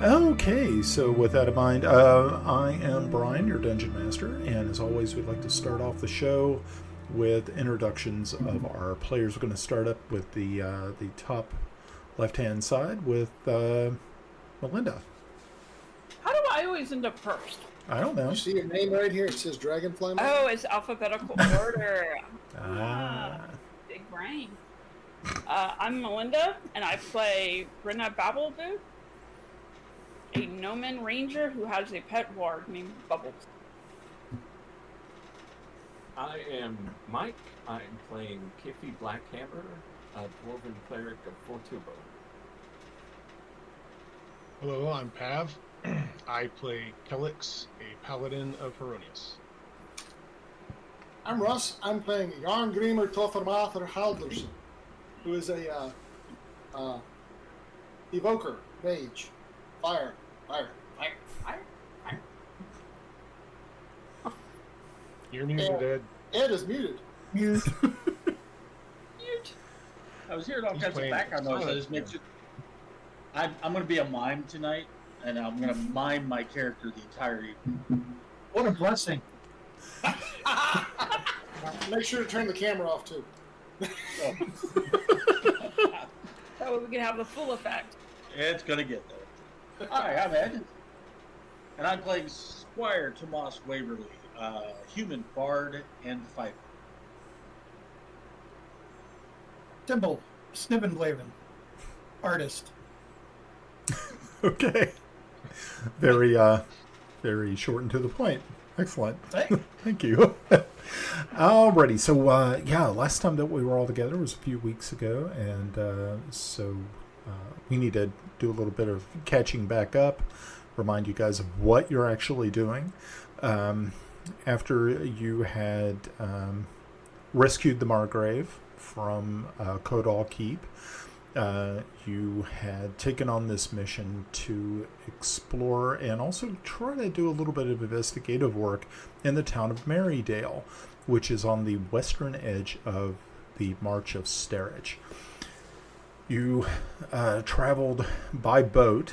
Okay, so with that in mind, I am Brian, your Dungeon Master, and as always, we'd like to start off the show with introductions of our players. We're going to start up with the top left-hand side with Melinda. How do I always end up first? I don't know. You see your name right here? It says Dragonfly. Oh, it's alphabetical order. Big brain. I'm Melinda, and I play Grenna Babbleboots, a Gnome Ranger who has a pet ward named Bubbles. I am Mike. I'm playing Kiffi Blackhammer, a Dwarven Cleric of Fortubo. Hello, I'm Pav. I play Kelex, a Paladin of Heironious. I'm Russ. I'm playing Járngrímur töframaður Halldórsson, who is a evoker, mage, fire. You're muted, Ed. Ed is muted. Mute. I was hearing all kinds of background noises. I'm going to be a mime tonight, and I'm going to mime my character the entire evening. What a blessing. Make sure to turn the camera off, too. That way we can have the full effect. It's going to get there. Hi, I'm Ed, and I'm playing Squire Tomas Waverly, human bard and fighter. Timble, Snivenblaven, artist. Okay. Very short and to the point. Excellent. Thank you. Alrighty, so last time that we were all together was a few weeks ago, and so we need to do a little bit of catching back up, remind you guys of what you're actually doing. After you had rescued the Margrave from Kodal Keep, you had taken on this mission to explore and also try to do a little bit of investigative work in the town of Merrydale, which is on the western edge of the March of Sterich. You traveled by boat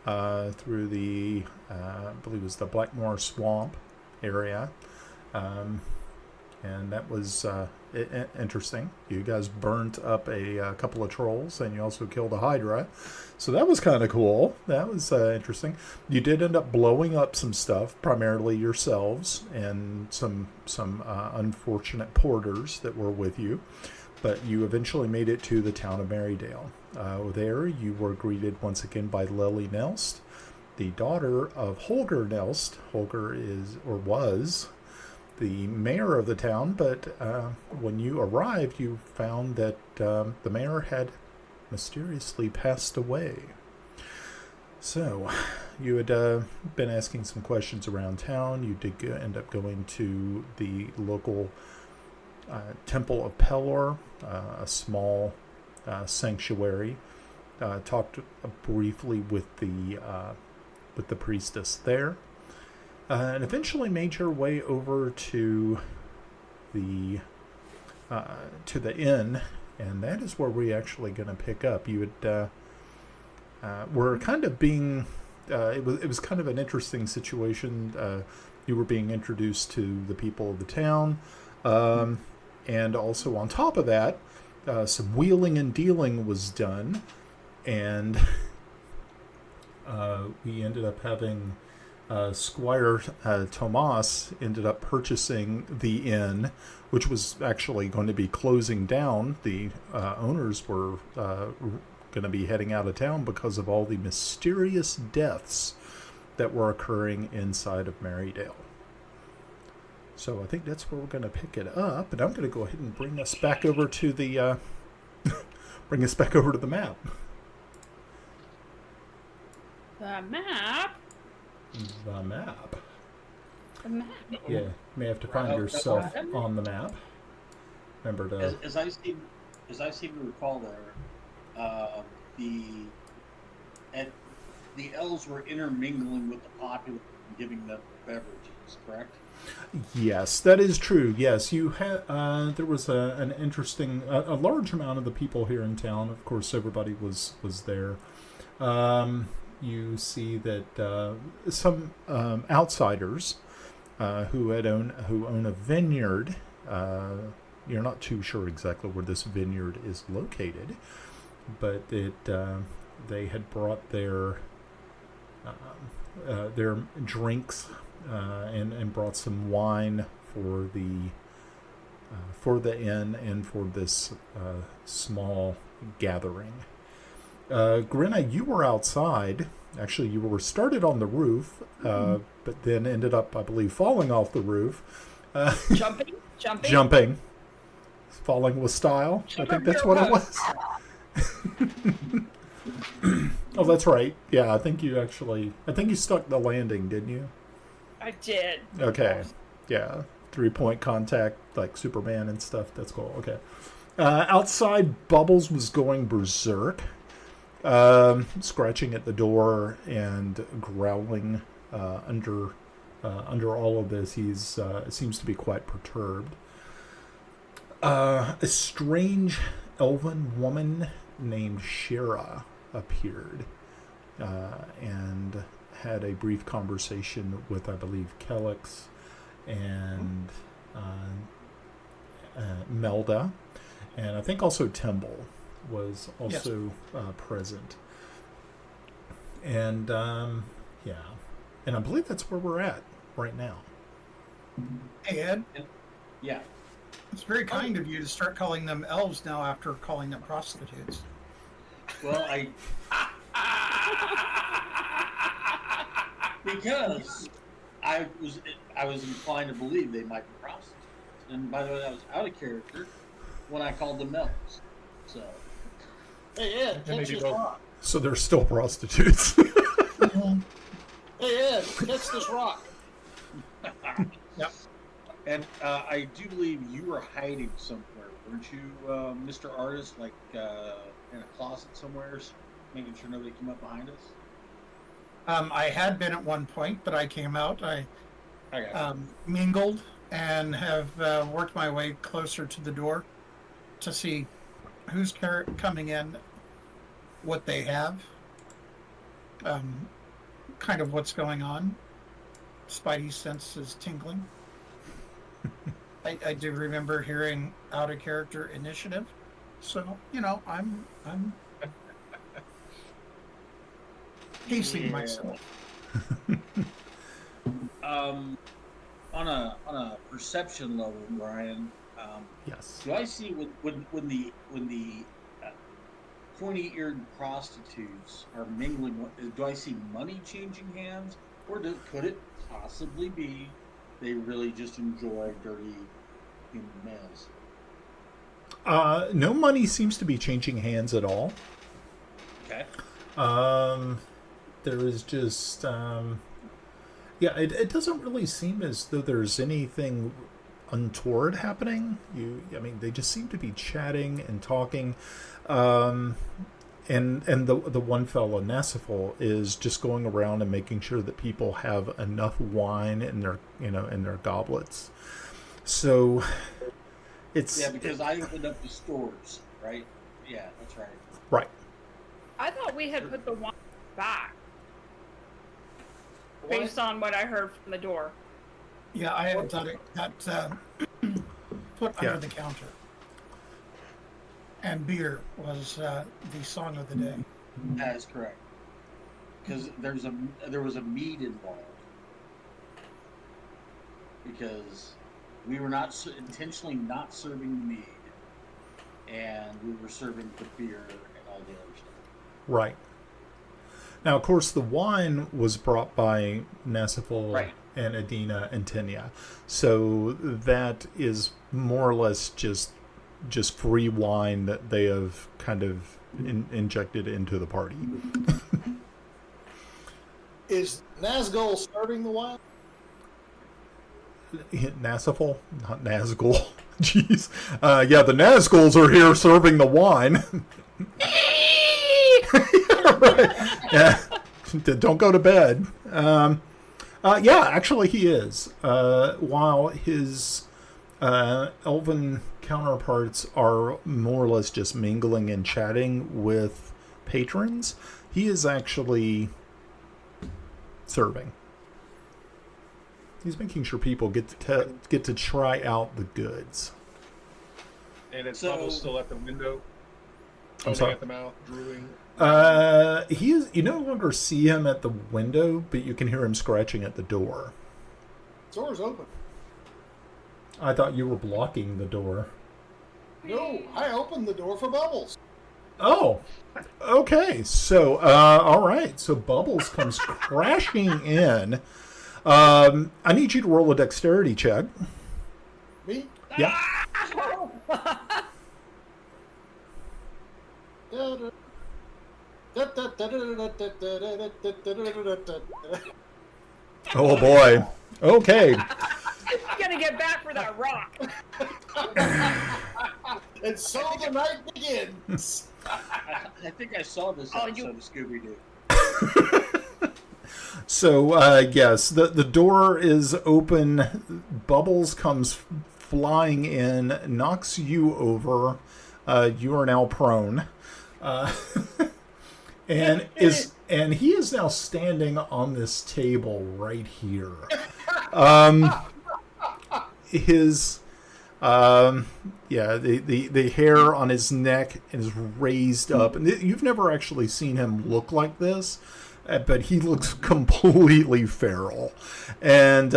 through the, I believe it was the Blackhammer swamp area, and that was interesting. You guys burnt up a couple of trolls, and you also killed a hydra, so that was kind of cool. That was interesting. You did end up blowing up some stuff, primarily yourselves and some unfortunate porters that were with you, but you eventually made it to the town of Merrydale. There you were greeted once again by Lily Nelst, the daughter of Holger Nelst. Holger was the mayor of the town, but when you arrived, you found that the mayor had mysteriously passed away. So, you had been asking some questions around town. You did end up going to the local Temple of Pelor, a small sanctuary. Talked briefly with the priestess there. And eventually made your way over to the inn, and that is where we're actually going to pick up. You had were kind of being it was kind of an interesting situation. You were being introduced to the people of the town, and also on top of that, some wheeling and dealing was done, and we ended up having. Squire Tomas ended up purchasing the inn, which was actually going to be closing down. The owners were going to be heading out of town because of all the mysterious deaths that were occurring inside of Merrydale. So I think that's where we're going to pick it up, and I'm going to go ahead and bring us back over to the map. The map? The map. The map. Yeah, you may have to find yourself on the map. Remember to. As I seem to recall, there, the elves were intermingling with the populace and giving them beverages. Correct? Yes, that is true. Yes, you had. There was an interesting, a large amount of the people here in town. Of course, everybody was there. you see that some outsiders who own a vineyard. You're not too sure exactly where this vineyard is located, but they had brought their drinks and brought some wine for the inn and for this small gathering. Grenna, you were outside. Actually, you were started on the roof, but then ended up, I believe, falling off the roof. Jumping. Falling with style. I think that's what it was. Oh, that's right. Yeah, I think you stuck the landing, didn't you? I did. Okay. Yeah. 3-point contact, like Superman and stuff. That's cool. Okay. Outside, Bubbles was going berserk, scratching at the door and growling under all of this. He's seems to be quite perturbed. A strange elven woman named Shira appeared and had a brief conversation with, I believe, Kelex and Melda, and I think also Timble was also present. And yeah, and I believe that's where we're at right now. Hey, Ed. Yeah. It's very kind of you to start calling them elves now after calling them prostitutes. Well, because I was inclined to believe they might be prostitutes. And by the way, that was out of character when I called them elves. So, hey Ed, catch this rock. So they're still prostitutes. Hey Ed, catch this rock. Yep. And I do believe you were hiding somewhere, weren't you, Mr. Artist? Like in a closet somewhere, making sure nobody came up behind us. I had been at one point, but I came out. I got you. mingled and have worked my way closer to the door to see who's coming in, what they have, kind of what's going on. Spidey sense is tingling. I do remember hearing out of character initiative, so I'm pacing myself. On a perception level, Brian. Yes. Do I see when the pointy-eared prostitutes are mingling? Do I see money changing hands, or could it possibly be they really just enjoy dirty human males? No money seems to be changing hands at all. Okay. There is just it doesn't really seem as though there's anything untoward happening. They just seem to be chatting and talking. And the one fellow, Nassifal, is just going around and making sure that people have enough wine in their goblets. So it's because I opened up the stores, right? Yeah, that's right. Right. I thought we had put the wine back. Based on what I heard from the door. Yeah, I had thought it got put under the counter. And beer was the song of the day. That is correct. Because there was a mead involved. Because we were intentionally not serving the mead, and we were serving the beer and all the other stuff. Right. Now, of course, the wine was brought by Nassifal and Adina and Tinia, so that is more or less just free wine that they have kind of injected into the party. Is Nazgul serving the wine? Nassifal, not Nazgul. Jeez. The Nazguls are here serving the wine. Right. Yeah. Don't go to bed. Actually he is. While his elven counterparts are more or less just mingling and chatting with patrons, he is actually serving. He's making sure people get to try out the goods. And it's So- Bubbles still at the window, I'm foaming sorry. at the mouth, drooling. He is. You no longer see him at the window, but you can hear him scratching at the door. Door's open. I thought you were blocking the door. No, I opened the door for Bubbles. Oh, okay. So, all right. So Bubbles comes crashing in. I need you to roll a dexterity check. Me? Yeah. Oh boy. Okay. You gotta get back for that rock. And so the night begins. I think I saw this Oh, episode of Scooby-Doo. So, yes, the door is open. Bubbles comes flying in, knocks you over. You are now prone. And he is now standing on this table right here. The hair on his neck is raised up, and you've never actually seen him look like this, but he looks completely feral, and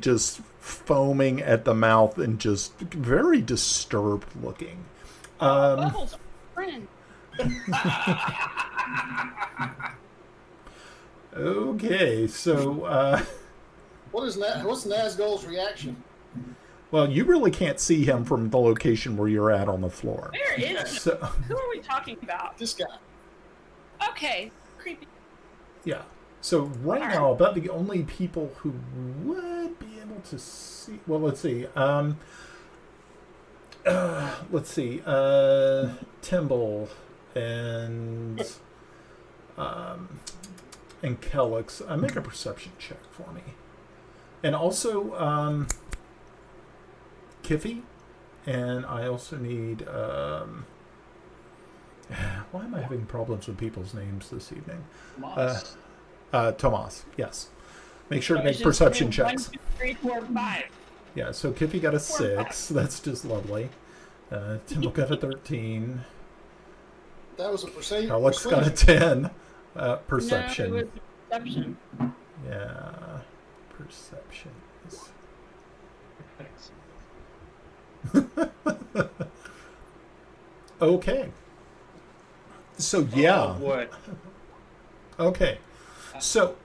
just foaming at the mouth and just very disturbed looking. Bubbles, friend. Okay, so What's Nazgul's reaction? well, you really can't see him from the location where you're at on the floor. Where is he? So, Who are we talking about? This guy. Okay, creepy. yeah. So right now, about the only people who would be able to see. Well, let's see. Timble and Kelex. Make a perception check for me, and also Kiffi, and I also need. Why am I having problems with people's names this evening? Moss. Tomas, yes. Make sure to So make it's just perception 1, checks. 2, 3, 4, 5. Yeah, so Kiffi got a 6. That's just lovely. Timble got a 13. That was a persuasion. Alex got a 10. Perception. No, it was perception. Yeah. Perception. Okay. So, yeah. Oh, boy. Okay. So,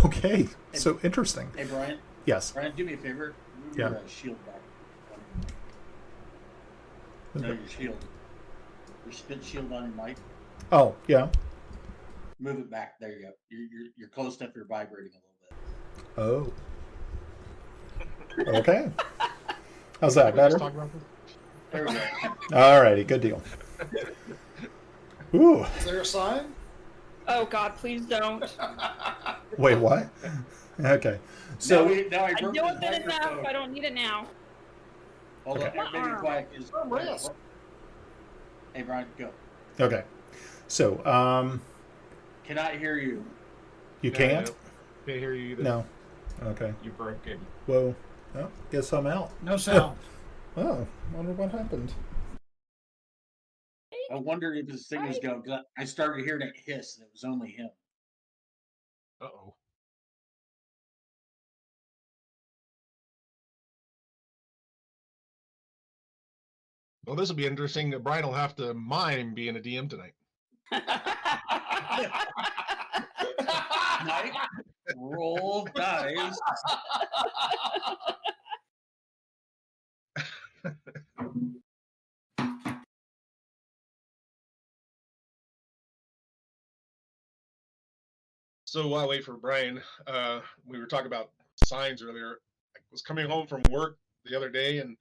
okay. So, interesting. Hey, Brian. Yes. Brian, do me a favor. Move Yeah. your shield back. No, your shield. Your spit shield on your mic. Oh, yeah. Move it back. There you go. You're close enough. You're vibrating a little bit. Oh. Okay. How's that? Let's Better? talk about this. There we go. Alrighty, good deal. Ooh. Is there a sign? Oh God, please don't. Wait, what? Okay. So, now I I broke don't this get enough. microphone. I don't need it now. Hold Okay. on. Everybody be quiet. Oh, yes. Hey, Brian, go. okay. So, Cannot hear you. you No, can't? no. Can't hear you either. No. Okay. You broke it. Whoa. Oh, guess I'm out. No sound. Oh, wonder what happened. I wondered if his thing was going. 'Cause I started hearing it hiss, and it was only him. Uh-oh. Well, this will be interesting. Brian will have to mime being a DM tonight. Mike, roll dice. So while I wait for Brian, we were talking about signs earlier. I was coming home from work the other day, and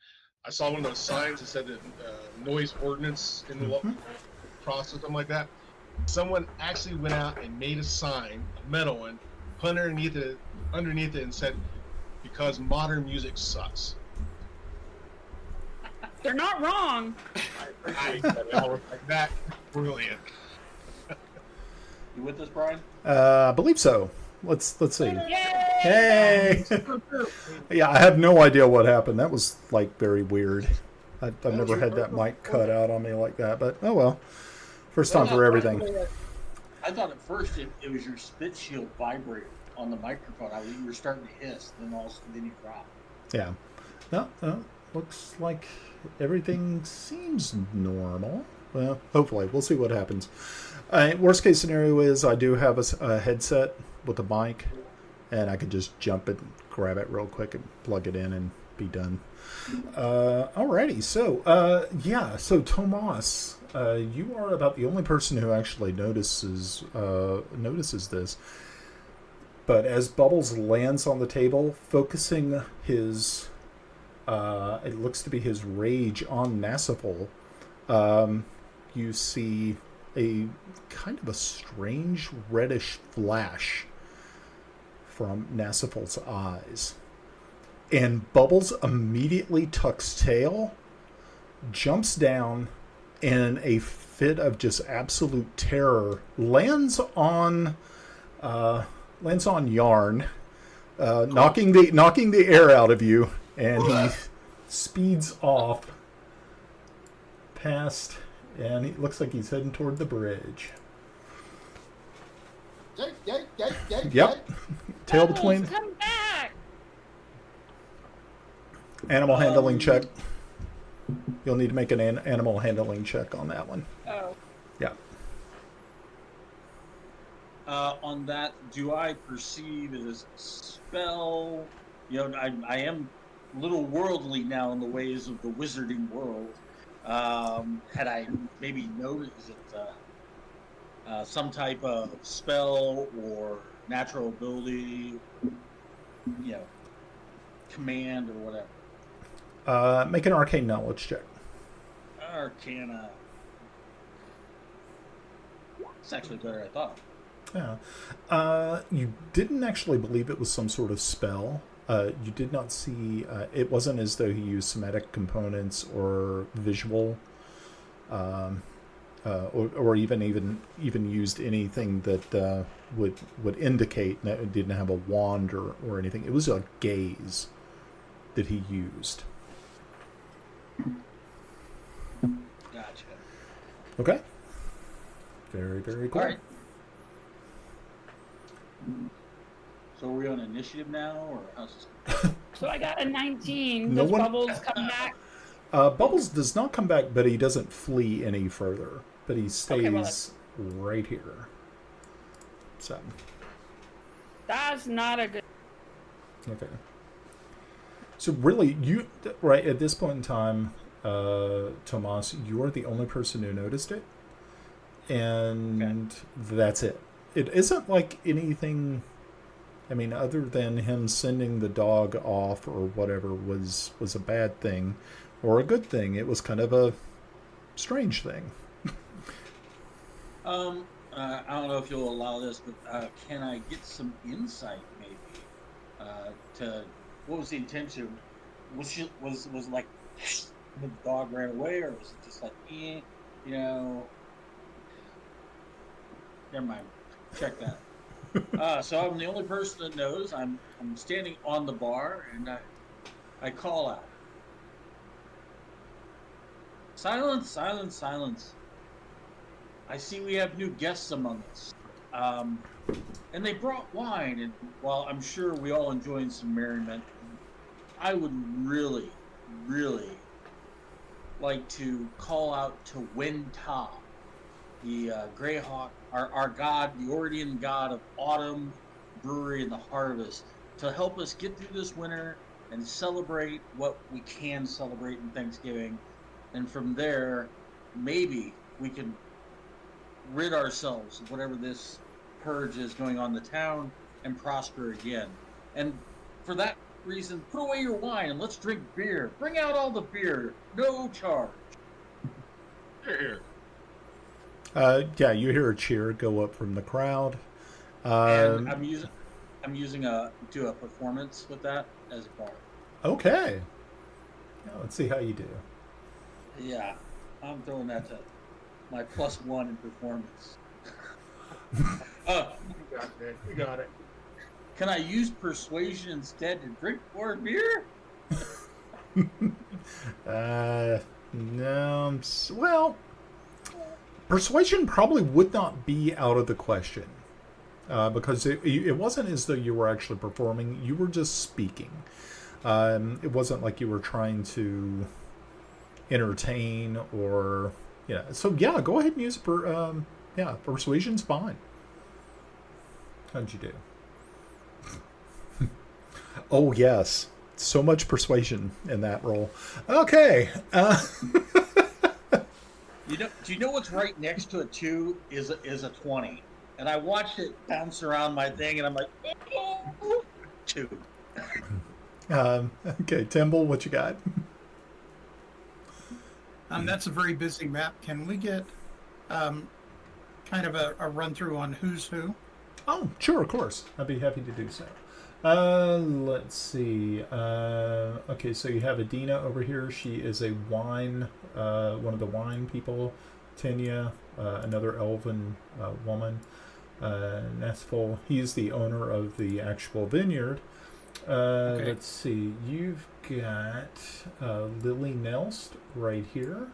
I saw one of those signs that said that noise ordinance in the cross or something like that. Someone actually went out and made a sign, a metal one, put underneath it, and said, "Because modern music sucks." They're not wrong. I was like, that brilliant. You with us, Brian? I believe so. Let's see. Yay! Hey! Yeah, I have no idea what happened. That was like very weird. I've never had that mic cut out on me like that, but oh well. First time for everything. I thought at first it was your spit shield vibrating on the microphone. You were starting to hiss, then then you dropped. Yeah. No, looks like everything seems normal. Well, hopefully. We'll see what happens. Worst case scenario is I do have a headset with a mic, and I could just jump it, grab it real quick, and plug it in and be done. Alrighty. So Tomas, you are about the only person who actually notices this. But as Bubbles lands on the table, focusing his, it looks to be his rage on Nassiful, you see a kind of a strange reddish flash from Nassiful's eyes. And Bubbles immediately tucks tail, jumps down, and in a fit of just absolute terror, lands on Yarn, knocking the air out of you, and he speeds off past, and it looks like he's heading toward the bridge. Yep. Tail between. Come back! Animal handling check. You'll need to make an animal handling check on that one. Oh. Yeah. On that, do I perceive it as a spell? You know, I am a little worldly now in the ways of the wizarding world. Had I maybe noticed it some type of spell or natural ability, you know, command or whatever? Make an arcane knowledge check. Arcana. It's actually better than I thought. Yeah. You didn't actually believe it was some sort of spell. You did not see... it wasn't as though he used somatic components or visual, or even used anything that would indicate that it didn't have a wand or anything. It was a gaze that he used. Gotcha. Okay. Very, very cool. All right. So are we on initiative now, or how's this? So I got a 19. No Does one- Bubbles come back? Bubbles does not come back, but he doesn't flee any further. But he stays Okay, well, right here. So, That's not a good... okay. So really, right at this point in time, Tomas, you are the only person who noticed it. And that's it. It isn't like anything... I mean, other than him sending the dog off or whatever was a bad thing or a good thing. It was kind of a strange thing. I don't know if you'll allow this, but can I get some insight, maybe, to what was the intention? Was it like the dog ran away, or was it just like, you know? Never mind. Check that. So I'm the only person that knows. I'm standing on the bar, and I call out, "Silence! Silence! Silence!" I see we have new guests among us. And they brought wine, and while I'm sure we all enjoyed some merriment, I would really, really like to call out to Wentah, the Greyhawk, our god, the Ordian god of autumn, brewery, and the harvest, to help us get through this winter and celebrate what we can celebrate in Thanksgiving. And from there, maybe we can rid ourselves of whatever this purge is going on in the town and prosper again. And for that reason, put away your wine and let's drink beer. Bring out all the beer, no charge. Here. Yeah, you hear a cheer go up from the crowd. And I'm using a performance with that as a bar. Okay. Yeah, let's see how you do. Yeah, I'm throwing that to my +1 in performance. We got it. Can I use persuasion instead to drink more beer? No. Well, persuasion probably would not be out of the question. Because it wasn't as though you were actually performing. You were just speaking. It wasn't like you were trying to entertain or... Yeah. So, yeah, go ahead and use... persuasion's fine. How'd you do? Oh, yes. So much persuasion in that roll. Okay. Do you know what's right next to a 2 is a 20? And I watched it bounce around my thing, and I'm like, oh, 2. Okay, Timble, what you got? That's a very busy map. Can we get kind of a run through on who's who? Oh, sure, of course. I'd be happy to do so. Let's see. Okay, so you have Adina over here. She is a wine, one of the wine people. Tenya, another elven woman. Nestful, he's the owner of the actual vineyard. Okay. Let's see. You've got Lily Nelst right here.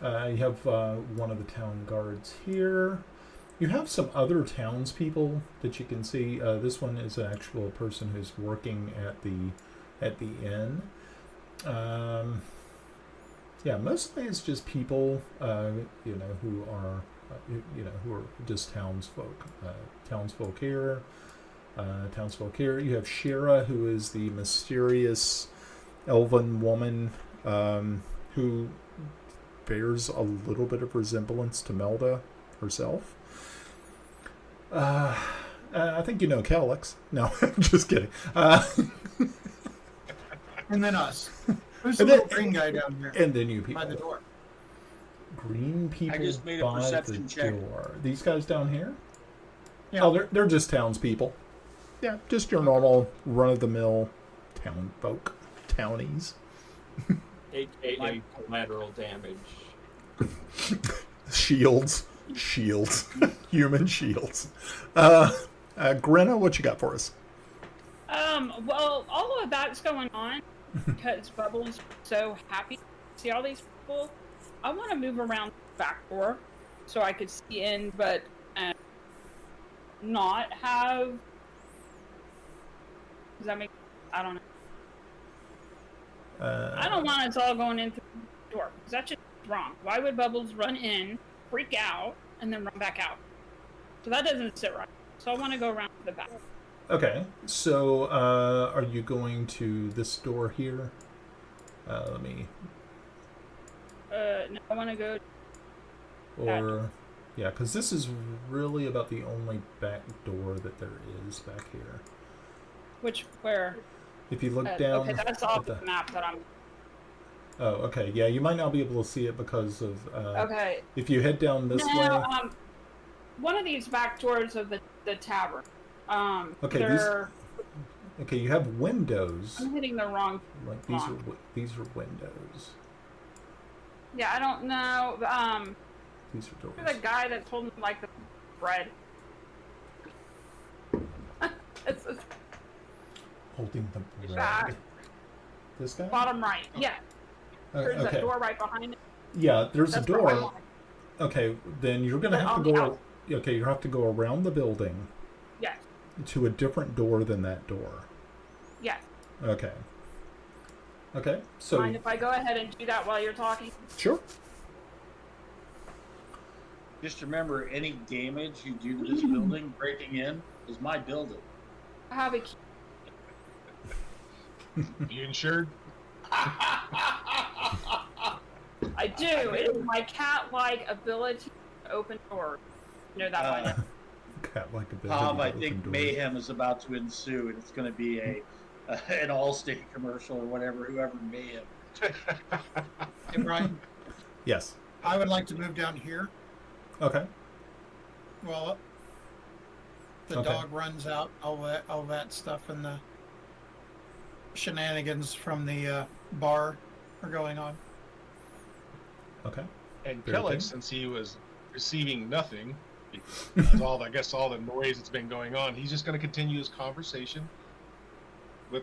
You have one of the town guards here. You have some other townspeople that you can see. This one is an actual person who's working at the inn. Yeah, mostly it's just people, who are, who are just townsfolk. Townsfolk here. You have Shira, who is the mysterious elven woman who bears a little bit of resemblance to Melda herself. I think you know Kelex. No, I'm just kidding. And then us. Who's the little green guy down here? And then you people. By the door. Green people I just made a by perception the check. door. These guys down here? Yeah. Oh, they're just townspeople. Yeah, just your normal run-of-the-mill town folk. Townies. AKA collateral damage. Shields. Human shields. Grenna, what you got for us? Well, all of that's going on because Bubbles so happy to see all these people. I want to move around the back door so I could see in, but not have. Does that make? I don't know. I don't want us all going in through the door because that's just wrong. Why would Bubbles run in, freak out, and then run back out? So that doesn't sit right. So I want to go around to the back. Okay, so are you going to this door here? Let me... No, I want to go... Or... Yeah, because this is really about the only back door that there is back here. Where? If you look down... Okay, that's off the map that I'm... Oh, okay. Yeah, you might not be able to see it because of... okay. If you head down this way... One of these back doors of the tavern. Okay, they're... Okay, you have windows. I'm hitting the wrong... Like, these are windows. Yeah, I don't know. These are doors. You're the guy that's holding, like, the bread. It's Holding the bread. back. This guy? Bottom right. Yeah. There's okay. a door right behind it. Yeah, there's That's a where I door. want it. Okay, then you're gonna But have to on the go. out- Okay, you have to go around the building Yes. to a different door than that door. Yes. Okay. Okay, so Mind if I go ahead and do that while you're talking? sure. Just remember, any damage you do to this building, breaking in, is my building. I have a key. You insured? I do. It is my cat-like ability to open doors. You know that one. Cat-like ability. Tom, to I open think doors. mayhem is about to ensue, and it's going to be an Allstate commercial or whatever. Whoever mayhem. Hey, Brian, Yes. I would like to move down here. Okay. Well, the Okay. dog runs out, all that stuff, and the shenanigans from the bar are going on. Okay. And Very Kelex, good. since he was receiving nothing, I guess all the noise that's been going on. He's just going to continue his conversation with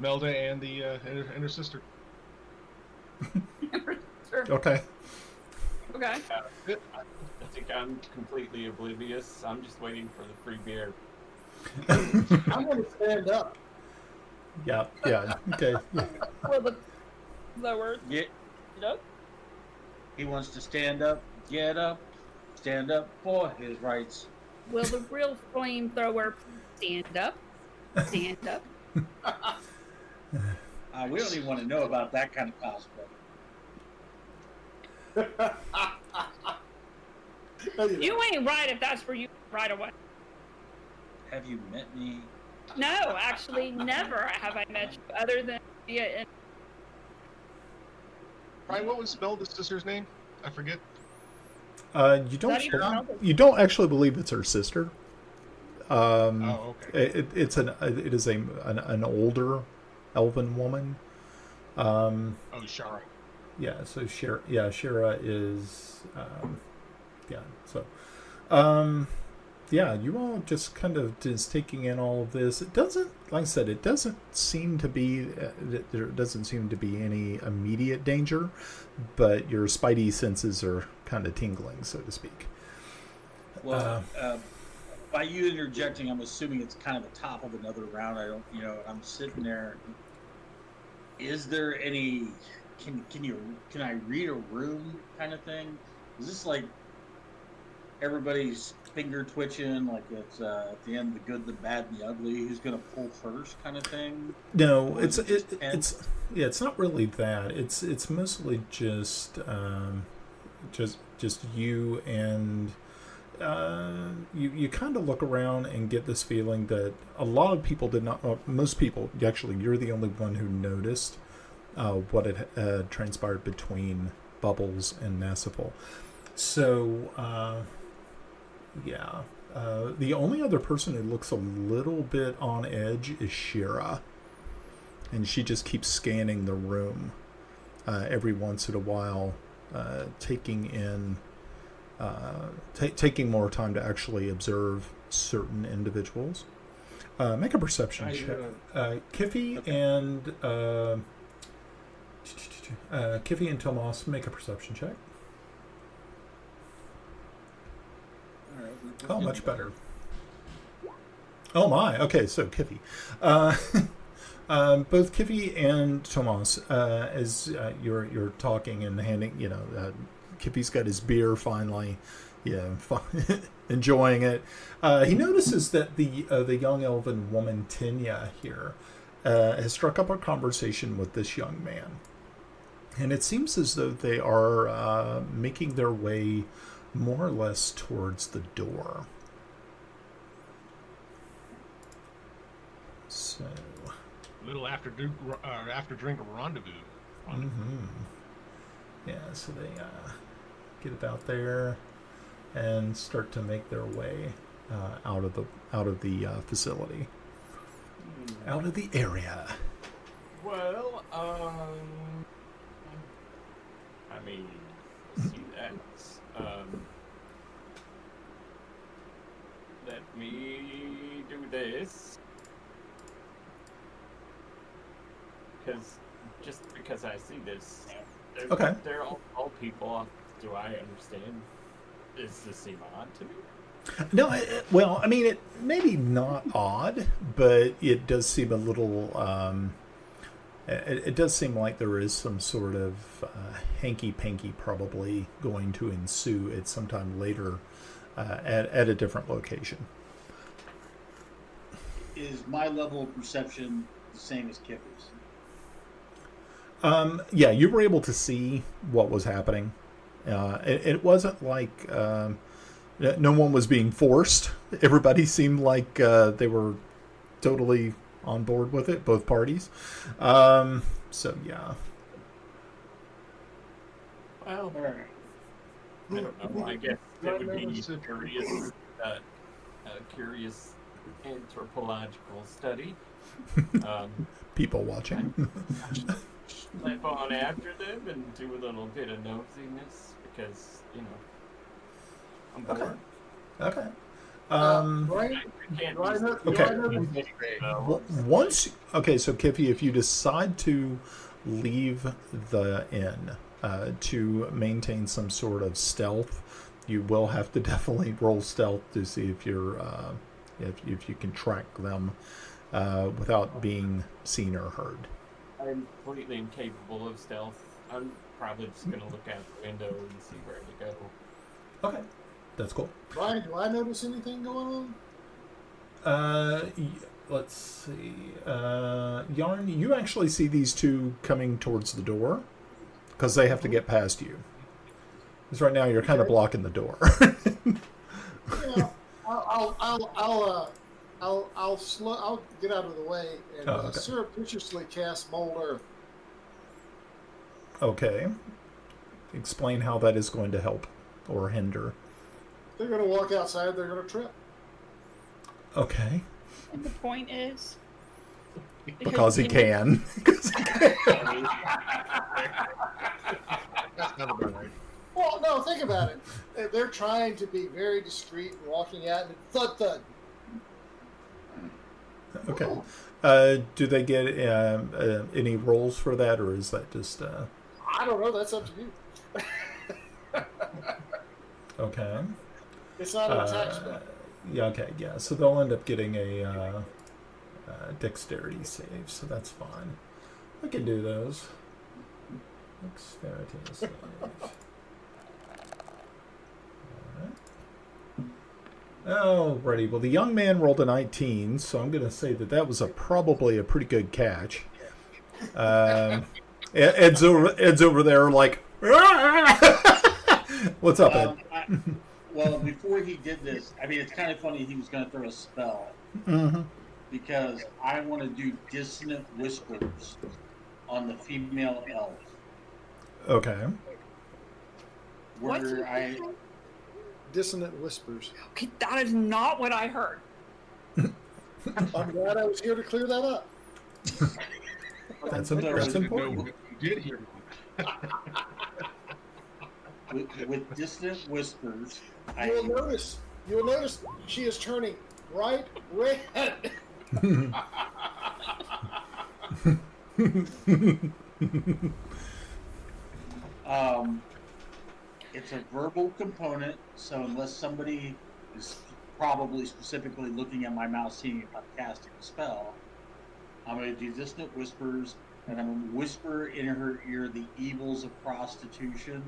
Melda and and her sister. Okay. Okay. I think I'm completely oblivious. I'm just waiting for the free beer. I'm going to stand up. Yeah. Okay. Well, the word. Get. Up. He wants to stand up for his rights. Will the real flamethrower stand up? Stand up. We don't even want to know about that kind of cosplay. You ain't right if that's where you right away. Have you met me? No, actually, never have I met you other than via. Brian, what was Melda's sister's name? I forget. You don't actually believe it's her sister. Oh, okay. It is an older elven woman. Shara. Yeah. So Shira is. You all just kind of just taking in all of this. It doesn't, like I said, it doesn't seem to be there doesn't seem to be any immediate danger, but your spidey senses are kind of tingling, so to speak. Well, by you interjecting, I'm assuming it's kind of the top of another round. I don't, I'm sitting there. Is there any? Can I read a room kind of thing? Is this like everybody's finger twitching, like it's at the end, the good, the bad, and the ugly? Who's gonna pull first, kind of thing? No, it's not really that. It's mostly just you and you kind of look around and get this feeling that a lot of people did not. Well, most people, actually, you're the only one who noticed what had transpired between Bubbles and Nassiful. So. The only other person who looks a little bit on edge is Shira, and she just keeps scanning the room every once in a while, taking more time to actually observe certain individuals. Make a perception check. Kiffi and Tomas, make a perception check. Oh, much better. Oh my. Okay, so Kiffi. Both Kiffi and Tomas, as you're talking and handing, Kiffi's got his beer finally, enjoying it. He notices that the young elven woman Tinya here has struck up a conversation with this young man, and it seems as though they are making their way more or less towards the door. So, A little after drink rendezvous. Mm-hmm. Yeah, so they get about there and start to make their way out of the facility, out of the area. Well, I mean, see that. Let me do this. Because I see this. Okay. They're all people. Do I understand? Does this seem odd to me? No, it maybe not odd, but it does seem a little. It does seem like there is some sort of hanky-panky probably going to ensue at some time later at a different location. Is my level of perception the same as Kiffi's? You were able to see what was happening. It wasn't like no one was being forced. Everybody seemed like they were totally on board with it, both parties. So yeah. Well, I don't know. I guess it would be a curious anthropological study. People watching. Slip on after them and do a little bit of nosiness because I'm bored. Okay. Right? I can't Do I know- do Okay. I know- Once, okay, so Kiffi, if you decide to leave the inn to maintain some sort of stealth, you will have to definitely roll stealth to see if you're if you can track them without being seen or heard. I'm completely incapable of stealth. I'm probably just gonna look out the window and see where to go. Okay, that's cool. Brian, do I notice anything going on? Let's see. Yarn, you actually see these two coming towards the door because they have to get past you. Because right now you're kind of blocking the door. Yeah, I'll get out of the way and okay. surreptitiously cast Mold Earth. Okay. Explain how that is going to help or hinder. They're going to walk outside. They're going to trip. Okay. And the point is, Because he can. That's not about right. Well, no, think about it. They're trying to be very discreet and walking out and thud thud. Okay. Do they get any rolls for that, or is that just... I don't know. That's up to you. Okay. It's not an attack spell. Yeah, okay, yeah. So they'll end up getting a dexterity save, so that's fine. I can do those. Dexterity save. Alrighty, well, the young man rolled a 19, so I'm going to say that was probably a pretty good catch. Ed's over there like, what's up, Ed? Well, before he did this, I mean, it's kind of funny he was going to throw a spell. Mm-hmm. Because I want to do dissonant whispers on the female elf. Okay. Where Dissonant whispers. okay, that is not what I heard. I'm glad I was here to clear that up. That's So- important. You did hear me. with dissonant whispers, You'll notice she is turning bright red. It's a verbal component, so unless somebody is probably specifically looking at my mouth seeing if I'm casting a spell, I'm going to do dissonant whispers, and I'm going to whisper in her ear the evils of prostitution,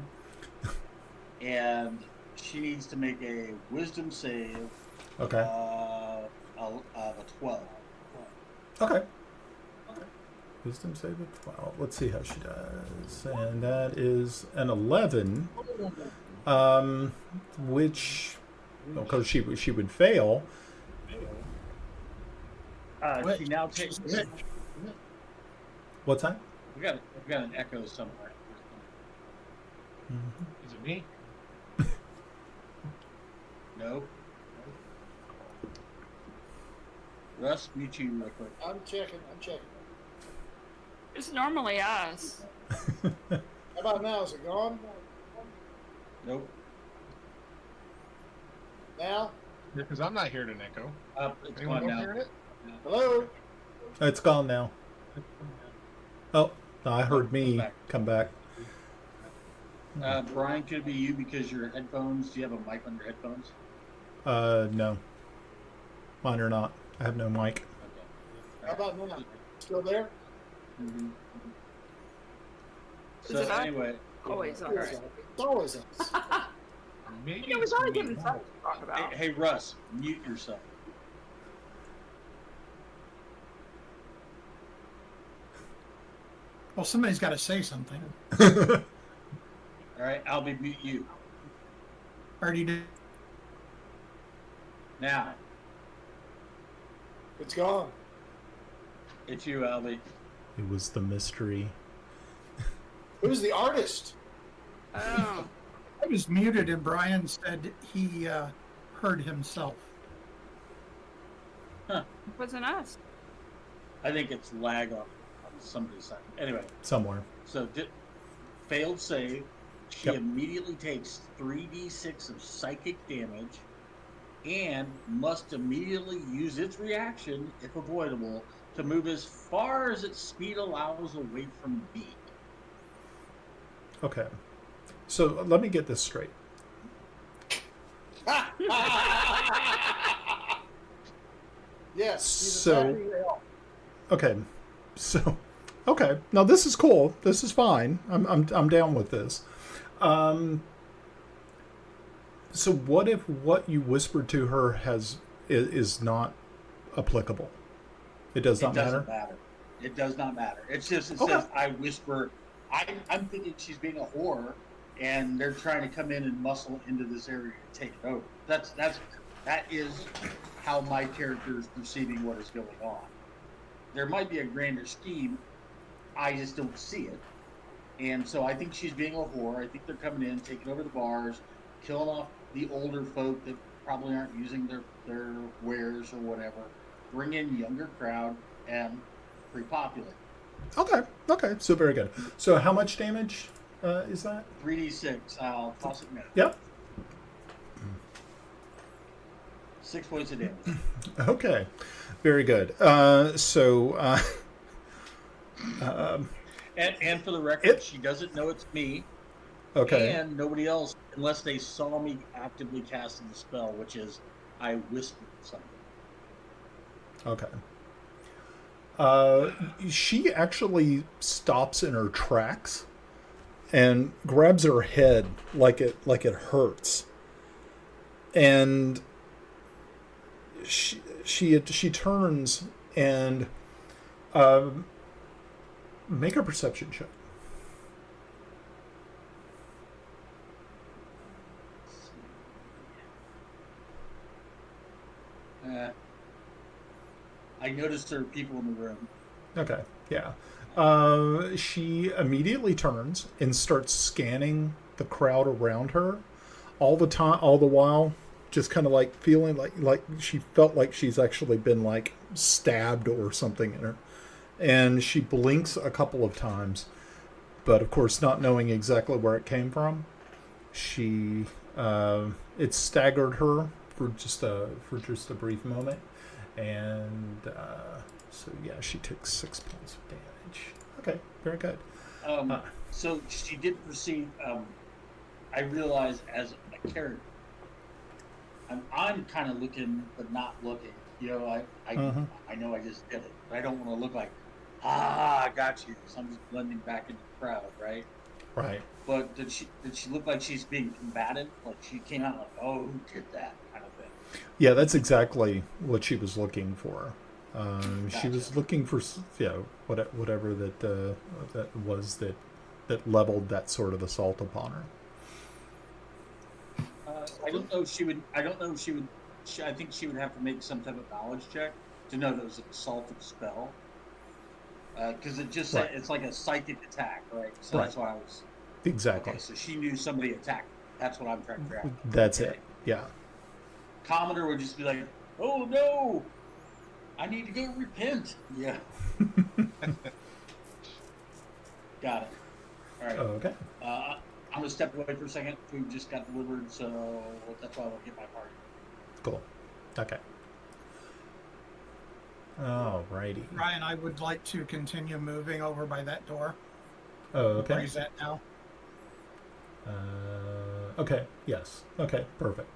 and she needs to make a wisdom save Okay. of a 12. Okay. Wisdom save of 12. Let's see how she does. And that is an 11, which, because she would fail. She now takes. What's that? We got an echo somewhere. Is it me? No. Russ, mute you real quick. I'm checking. It's normally us. How about now? Is it gone? Nope. Now? Because I'm not hearing an echo. It's Anyone gone else now. hearing it? Hello? It's gone now. Oh, no, I heard me come back. Brian, could it be you because your headphones? Do you have a mic on your headphones? No. Mine are not. I have no mic. Okay. How about now? Still there? Mm-hmm. Is So it on? anyway, Always on. It's always us. Maybe It was it's already me. given something to talk about. hey Russ, mute yourself. Well, somebody's got to say something. All right, Albie, mute you. Already did. Now, It's gone. it's you, Albie. It was the mystery. Who's the artist? Oh. I was muted, and Brian said he heard himself. It wasn't us. I think it's lag on somebody's side. Anyway, Somewhere. so failed save, she immediately takes 3d6 of psychic damage and must immediately use its reaction, if avoidable, to move as far as its speed allows away from me. Okay. So let me get this straight. Yes. So, okay. So, okay. Now this is cool. This is fine. I'm down with this. So what if what you whispered to her is not applicable? It doesn't matter. It does not matter. It's just it Okay. says I whisper. I'm thinking she's being a whore, and they're trying to come in and muscle into this area and take it over. That is how my character is perceiving what is going on. There might be a grander scheme. I just don't see it. And so I think she's being a whore. I think they're coming in, taking over the bars, killing off the older folk that probably aren't using their wares or whatever. Bring in younger crowd and repopulate. Okay. So very good. So how much damage is that? 3d6. I'll toss it now. Yep. 6 points of damage. Okay. Very good. And for the record, she doesn't know it's me. Okay. And nobody else, unless they saw me actively casting the spell, which is I whispered something. Okay. She actually stops in her tracks and grabs her head like it hurts, and she turns and make a perception check. I noticed there are people in the room. Okay, yeah. She immediately turns and starts scanning the crowd around her, all the while, just kind of like feeling like she felt like she's actually been like stabbed or something in her, and she blinks a couple of times, but of course not knowing exactly where it came from, it staggered her for just a brief moment. And so, yeah, she takes 6 points of damage. Okay, very good. So she did proceed. I realize as a character, I'm kind of looking but not looking. You know, I know I just did it, but I don't want to look like, I got you. So I'm just blending back into the crowd, right? Right. But did she look like she's being combative? Like she came out like, oh, who did that kind of thing? Yeah, that's exactly what she was looking for. Gotcha. She was looking for, whatever that was that leveled that sort of assault upon her. I don't know if she would. I think she would have to make some type of knowledge check to know that it was an assaultive spell. Because it just Right. it's like a psychic attack, right? So that's why I was Exactly. okay. So she knew somebody attacked. That's what I'm trying to figure out. That's it. Yeah. Commoner would just be like, "Oh no, I need to go repent." Yeah. Got it. All right. Okay. I'm gonna step away for a second. Food just got delivered, so that's why I won't get my party. Cool. Okay. Alrighty. Ryan, I would like to continue moving over by that door. Oh, Where okay. he's at now. Okay. Yes. Okay. Perfect.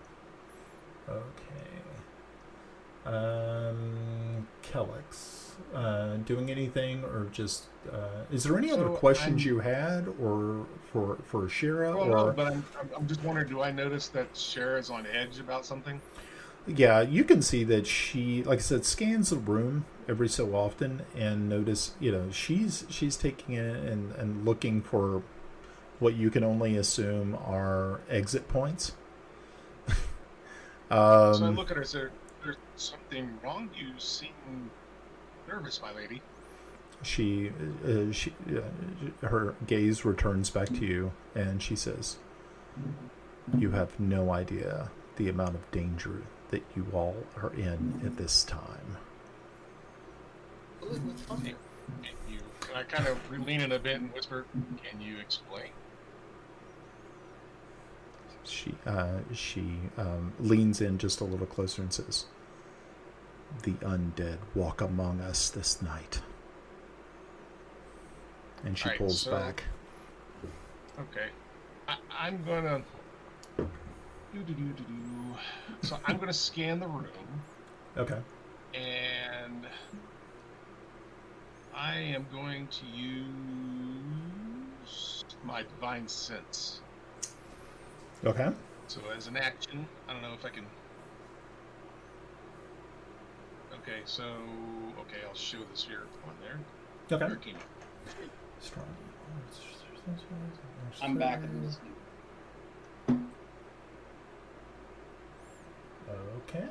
Okay. Kelex, doing anything, or just is there any other questions you had, or for Shira? Well, or no, but I'm just wondering, do I notice that Shira's on edge about something? yeah, you can see that she, like I said, scans the room every so often and notice, she's taking it and looking for what you can only assume are exit points. So I look at her and say, "There's something wrong. You seem nervous, my lady." Her gaze returns back to you, and she says, "You have no idea the amount of danger that you all are in at this time." And I kind of lean in a bit and whisper, "Can you explain?" She leans in just a little closer and says, "The undead walk among us this night." And she pulls back. Okay. I'm gonna So I'm gonna scan the room. Okay. And I am going to use my divine sense. Okay. So as an action, I don't know if I can. Okay, so I'll show this here on there. Okay. Arcane. Strong. I'm back in this. Okay.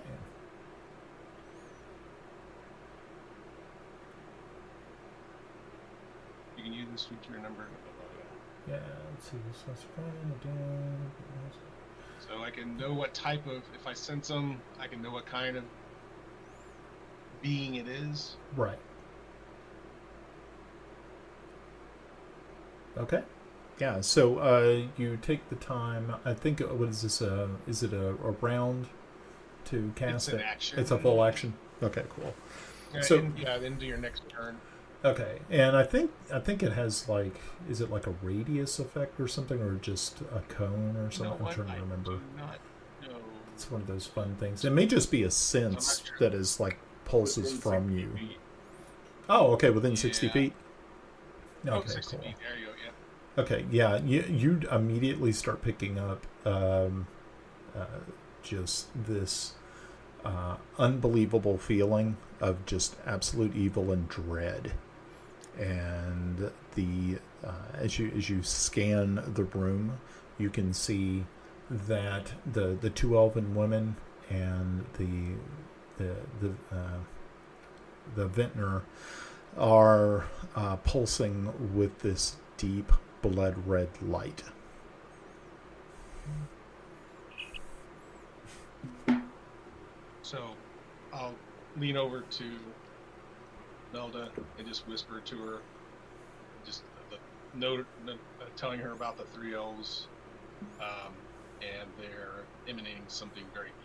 You can use this feature number. Yeah, let's see. So I can know what type of, if I sense them, I can know what kind of being it is. Right. Okay. Yeah, so you take the time, I think, what is this, is it a round to cast It's an it? action. It's a full action? Okay, cool. Yeah, So- into your next turn. Okay, and I think it has like, is it like a radius effect or something, or just a cone or something? I'm trying to remember. I do not know. It's one of those fun things. It may just be a sense sure. that is like pulses Within from 60 you. feet. Oh, okay, within 60 Yeah. feet? Oh, Okay, 60 cool. feet. There you go, yeah. Okay, yeah, you immediately start picking up just this unbelievable feeling of just absolute evil and dread. And as you scan the room, you can see that the two elven women and the vintner are pulsing with this deep blood red light. So I'll lean over to Melda and just whisper to her, just telling her about the three elves, and they're emanating something very deep.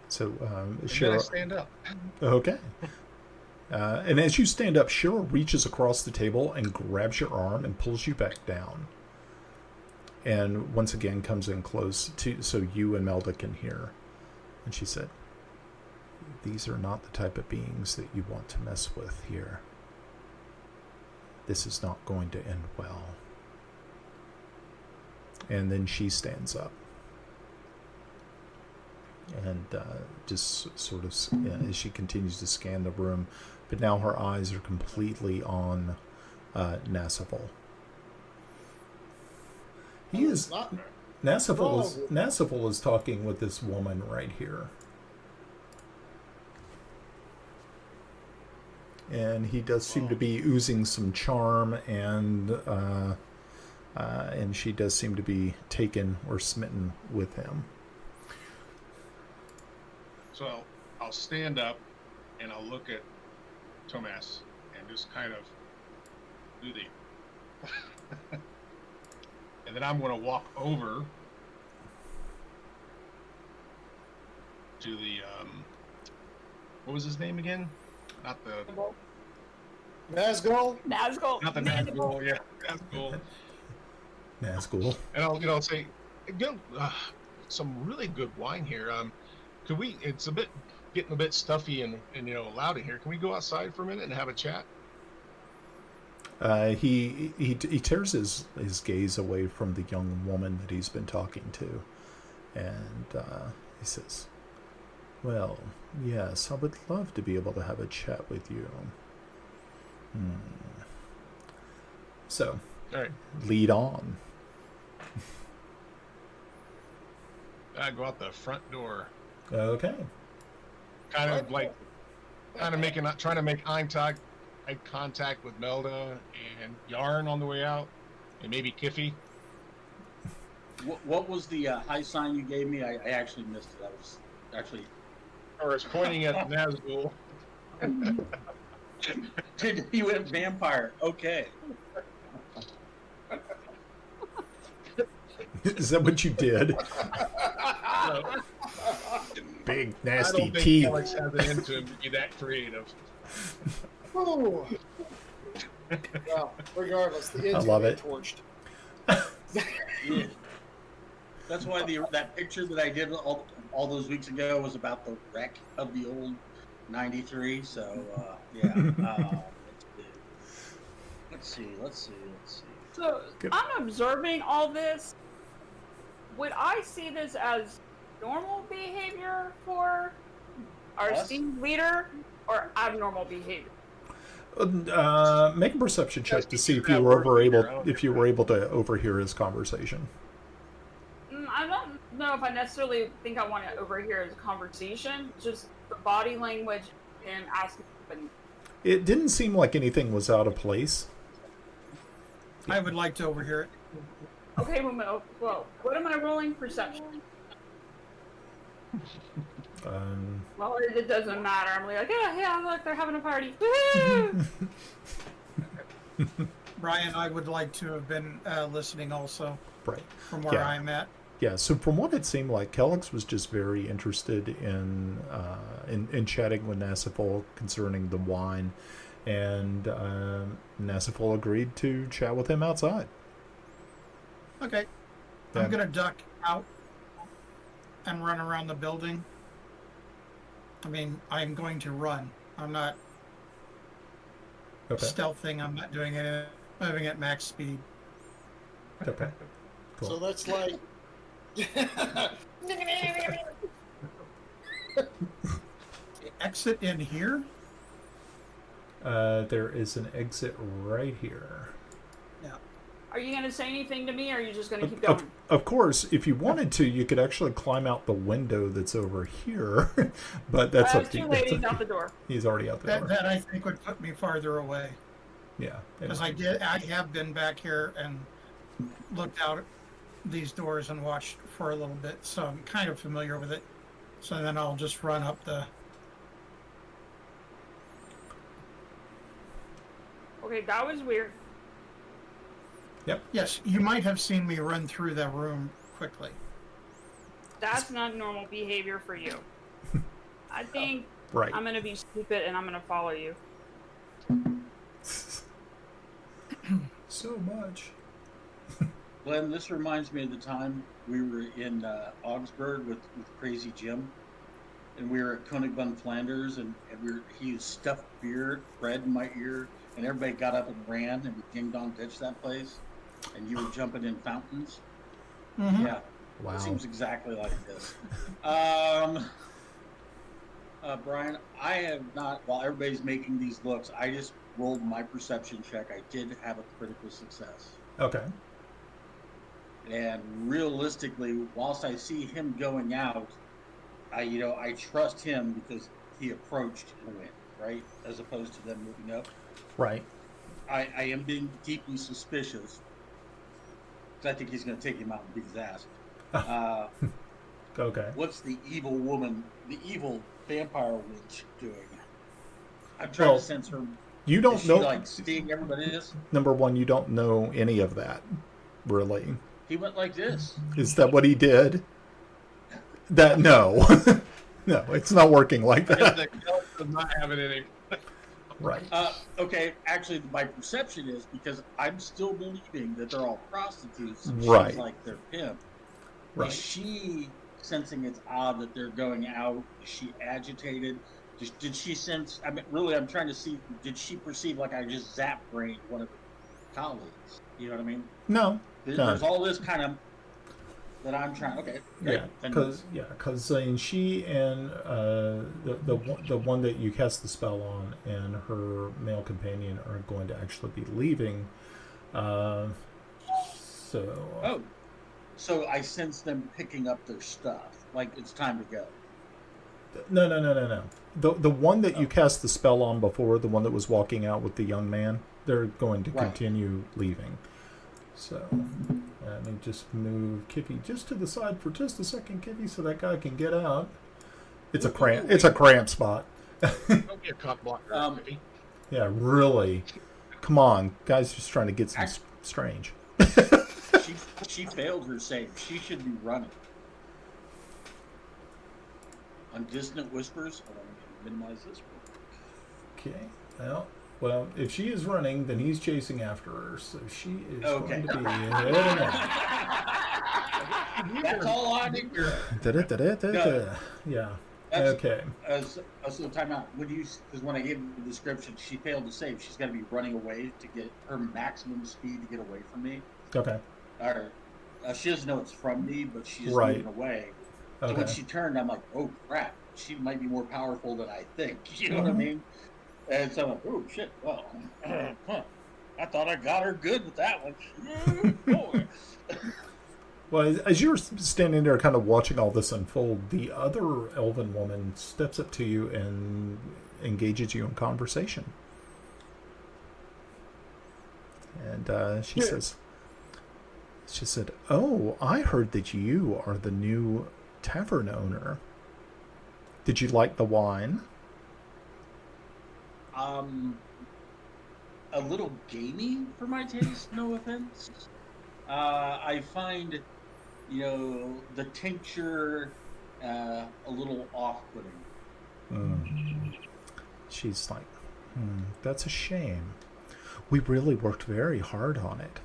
So And then I Shira, stand up. okay. And as you stand up, Shira reaches across the table and grabs your arm and pulls you back down. And once again comes in close so you and Melda can hear. And she said, "These are not the type of beings that you want to mess with here. This is not going to end well." And then she stands up. And just sort of, as she continues to scan the room, but now her eyes are completely on Nassifal. Nassifal is talking with this woman right here. And he does seem to be oozing some charm, and she does seem to be taken or smitten with him. So I'll stand up and I'll look at Tomas and just kind of do the and then I'm going to walk over to the what was his name again? Not the Nazgul? Nazgul. not the Nazgul, yeah, Nazgul. Nazgul. And I'll say, some really good wine here. Could we? It's getting a bit stuffy and loud in here. Can we go outside for a minute and have a chat? He tears his gaze away from the young woman that he's been talking to, and he says, "Well, yes, I would love to be able to have a chat with you. So, All right, lead on." I go out the front door, Okay. kind of trying to make eye contact with Melda and Yarn on the way out, and maybe Kiffi. What was the high sign you gave me? I actually missed it. I was actually. Or is pointing at Nazgul. He went vampire. Okay. Is that what you did? Big nasty I don't think teeth. Kelex has it in to him to be that creative. Ooh. Well, regardless, the engine love got it. torched. Yeah. That's why that picture that I did all those weeks ago was about the wreck of the old 93. So let's see. So Good. I'm observing all this. Would I see this as normal behavior for our Us? esteemed leader, or abnormal behavior? Make a perception check to see if you That were word leader, I able don't if you were able to overhear his conversation. I don't know if I necessarily think I want to overhear his conversation. Just the body language and asking. It didn't seem like anything was out of place. I would like to overhear it. Okay, well, what am I rolling? Perception. Well, it doesn't matter. I'm like, yeah, look, they're having a party. Woo! Brian, I would like to have been listening also Right. from where Yeah. I'm at. Yeah, so from what it seemed like, Kelex was just very interested in chatting with Nassifol concerning the wine, and Nassifol agreed to chat with him outside. Okay. Yeah. I'm going to duck out and run around the building. I mean, I'm going to run. I'm not Okay. stealthing. I'm not doing it. Moving at max speed. Okay. Cool. So that's like. Exit in here? There is an exit right here. Are you going to say anything to me, or are you just going to keep going? Of course, if you wanted to, you could actually climb out the window that's over here, but that's up to Too you. late. He's out the door. He's already out the door. That I think would put me farther away. Yeah. Because I have been back here and looked out at these doors and watched for a little bit, so I'm kind of familiar with it. So then I'll just run up the. Okay, that was weird. Yes, you might have seen me run through that room quickly. That's not normal behavior for you. I think Right. I'm going to be stupid and I'm going to follow you. So much. Glenn, this reminds me of the time we were in Augsburg with Crazy Jim, and we were at Konigbun Flanders, and he used stuffed bread in my ear, and everybody got up and ran, and we ding-dong ditched that place, and you were jumping in fountains. Mm-hmm. Yeah, Wow. it seems exactly like this. Brian, I have not, while everybody's making these looks, I just rolled my perception check. I did have a critical success. Okay. And realistically, whilst I see him going out, I trust him because he approached and went, right? As opposed to them moving up. Right. I am being deeply suspicious. Because I think he's going to take him out and beat his ass. Okay. What's the evil vampire witch doing? I'm trying to sense her. You don't Is know. she like seeing everybody is? Number one, you don't know any of that, really. He went like this. Is that what he did? No. No, it's not working like that. Kelex does not have it in him. Right. Okay, actually, my perception is because I'm still believing that they're all prostitutes. Right. She's like their pimp. Right. Is she sensing it's odd that they're going out? Is she agitated? Did she sense? I mean, really, I'm trying to see. Did she perceive like I just zap-brained one of her colleagues? You know what I mean? No. There's all this kind of that I'm trying. Okay. Great. Yeah, because she and the one that you cast the spell on and her male companion are going to actually be leaving. So I sense them picking up their stuff. Like it's time to go. No. The one that you cast the spell on before, the one that was walking out with the young man, they're going to continue leaving. So let me just move Kiffi just to the side for just a second, Kiffi, so that guy can get out. It's a cramp spot. Don't be a cock blocker. Yeah, really. Come on, guys, just trying to get some strange. she failed her save. She should be running. On Distant Whispers, hold on, I'm going to minimize this. Okay. Well, if she is running, then he's chasing after her. So she is Okay. going to be ahead of him. That's all I need. Da-da-da-da-da-da. Yeah. Okay. So time out. Because when I gave the description, she failed to save. She's got to be running away to get her maximum speed to get away from me. Okay. Or she doesn't know it's from me, but she's Right. moving away. So Okay. when she turned, I'm like, oh crap, she might be more powerful than I think. You know what I mean? And so I'm like, oh shit, well, I thought I got her good with that one. Boy. Well, as you're standing there kind of watching all this unfold, the other elven woman steps up to you and engages you in conversation. And she said, "Oh, I heard that you are the new tavern owner. Did you like the wine?" A little gamey for my taste, no offense. I find, the tincture a little off-putting. She's like, that's a shame. We really worked very hard on it.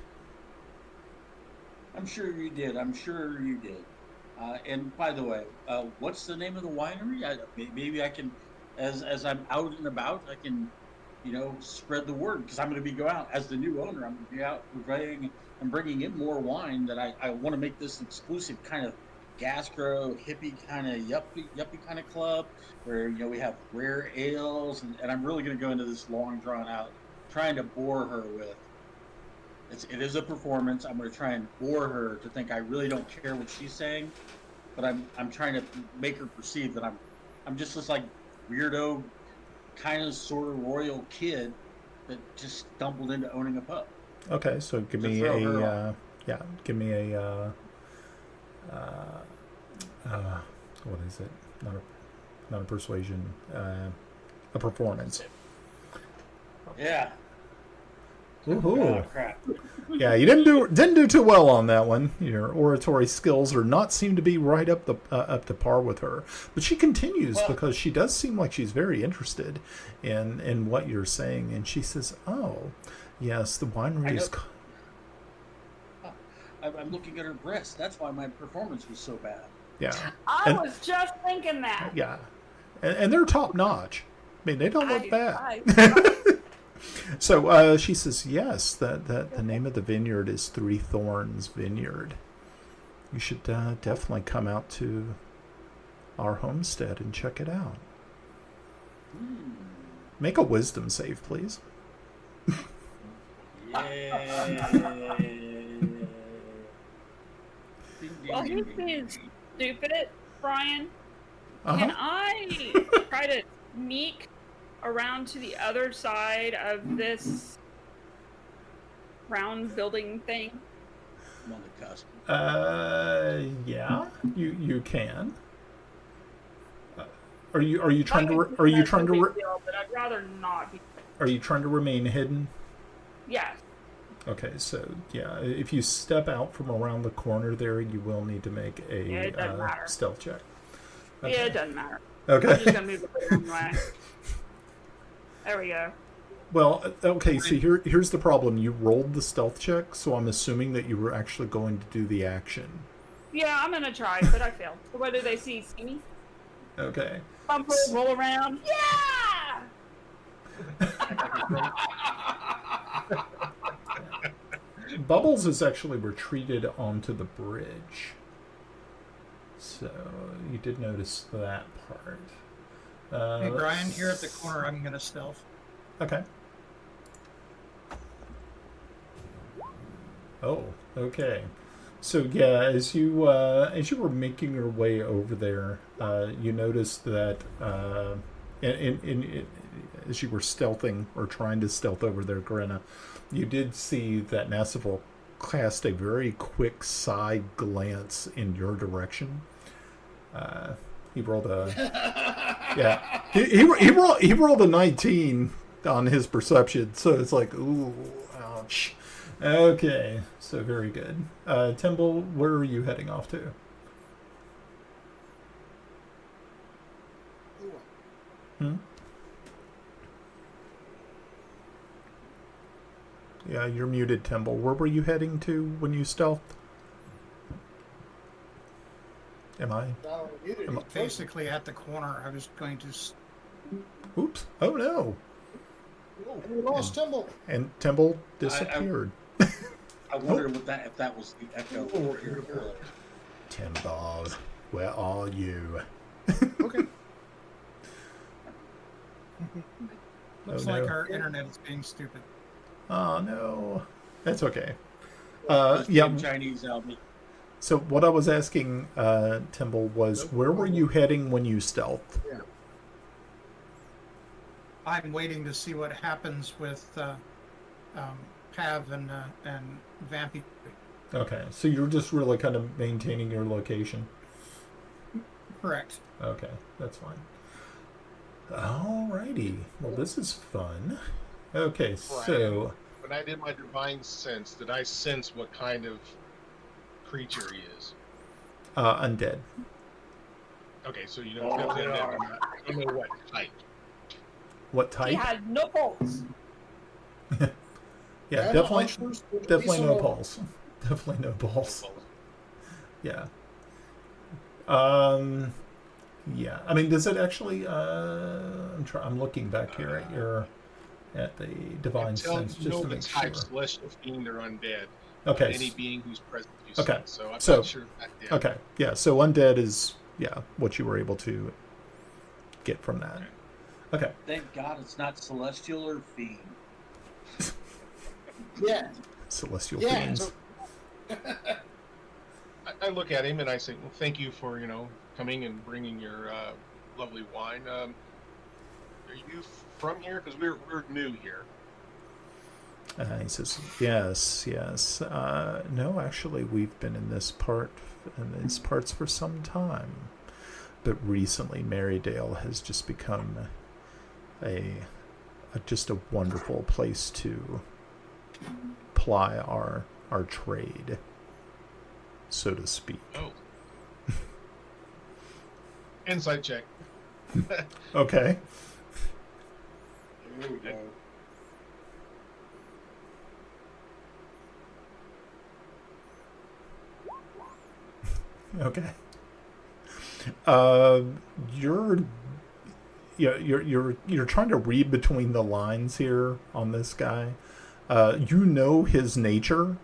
I'm sure you did. And by the way, what's the name of the winery? Maybe I can, as I'm out and about, I can, spread the word, because I'm going to be going out as the new owner. I'm going to be out purveying and bringing in more wine. That I want to make this exclusive kind of gastro hippie kind of yuppie kind of club where we have rare ales, and I'm really going to go into this long drawn out, trying to bore her with. It is a performance. I'm going to try and bore her to think I really don't care what she's saying, but I'm trying to make her perceive that I'm just this like weirdo, kind of sort of royal kid that just stumbled into owning a pub. Okay, so give me a what is it? Not a persuasion, a performance. Yeah. Woohoo! Oh, crap. Yeah, you didn't do too well on that one. Your oratory skills are not seem to be right up to par with her. But she continues because she does seem like she's very interested in what you're saying, and she says, "Oh, yes, the winery is." I'm looking at her breasts. That's why my performance was so bad. Yeah, I was just thinking that. Yeah, and they're top notch. I mean, they don't look bad. So she says, yes, that the name of the vineyard is Three Thorns Vineyard. You should definitely come out to our homestead and check it out. Make a wisdom save, please. Well, he's being stupid, Brian. Can I try to sneak around to the other side of this round building thing? I'm on the cusp. Yeah, you can. Are you trying to? Are you trying to? But I'd rather not be. Are you trying to remain hidden? Yes. Okay, so yeah, if you step out from around the corner there, you will need to make a stealth check. Okay. Yeah, it doesn't matter. Okay. I'm just gonna move the other way. There we go. Well, okay, see, here's the problem. You rolled the stealth check, so I'm assuming that you were actually going to do the action. Yeah, I'm gonna try, but I failed. So what do they see? See me? Okay. Bump, roll around. Yeah! Bubbles is actually retreated onto the bridge. So you did notice that part. Hey, Brian, here at the corner, I'm going to stealth. Okay. Oh, okay. So yeah, as you were making your way over there, you noticed that as you were stealthing or trying to stealth over there, Grenna, you did see that Nassifal cast a very quick side glance in your direction. He rolled a he rolled a 19 on his perception, so it's like, ooh, ouch. Okay, so very good. Timble, where are you heading off to? Hmm? Yeah, you're muted, Timble. Where were you heading to when you stealthed? Am I? Basically at the corner. I was going to. Oops. Oh, no. Oh, we lost Timble. And Timble disappeared. I wondered if that was the echo over here earlier. Timble, where are you? Okay. Looks Oh, no. like our internet is being stupid. Oh, no. That's okay. Yeah, Chinese album. So what I was asking Timble was, where were you heading when you stealthed? Yeah. I'm waiting to see what happens with Pav and Vampy. Okay, so you're just really kind of maintaining your location. Correct. Okay, that's fine. Alrighty. Well, this is fun. Okay, so... When I did my divine sense, did I sense what kind of creature he is? Undead. Okay, so you know, definitely undead. I don't know what type. What He type? had no pulse. Yeah, definitely no pulse. Definitely no pulse. Yeah. Yeah. I mean, does it actually? I'm looking back here at the divine sense just to make sure. Type, celestial fiend or undead. Okay. Any being whose presence you okay. sense. So I'm not sure if that did. Okay. Yeah. So undead is what you were able to get from that. Okay. Thank God it's not celestial or fiend. Yeah. Celestial Yeah. fiends. I look at him and I say, well, thank you for, coming and bringing your lovely wine. Are you from here? Because we're new here. He says, yes. No, actually, we've been in these parts for some time. But recently, Merrydale has just become just a wonderful place to ply our trade, so to speak. Oh. Insight check. Okay. Here we go. Okay. You're trying to read between the lines here on this guy. You know his nature,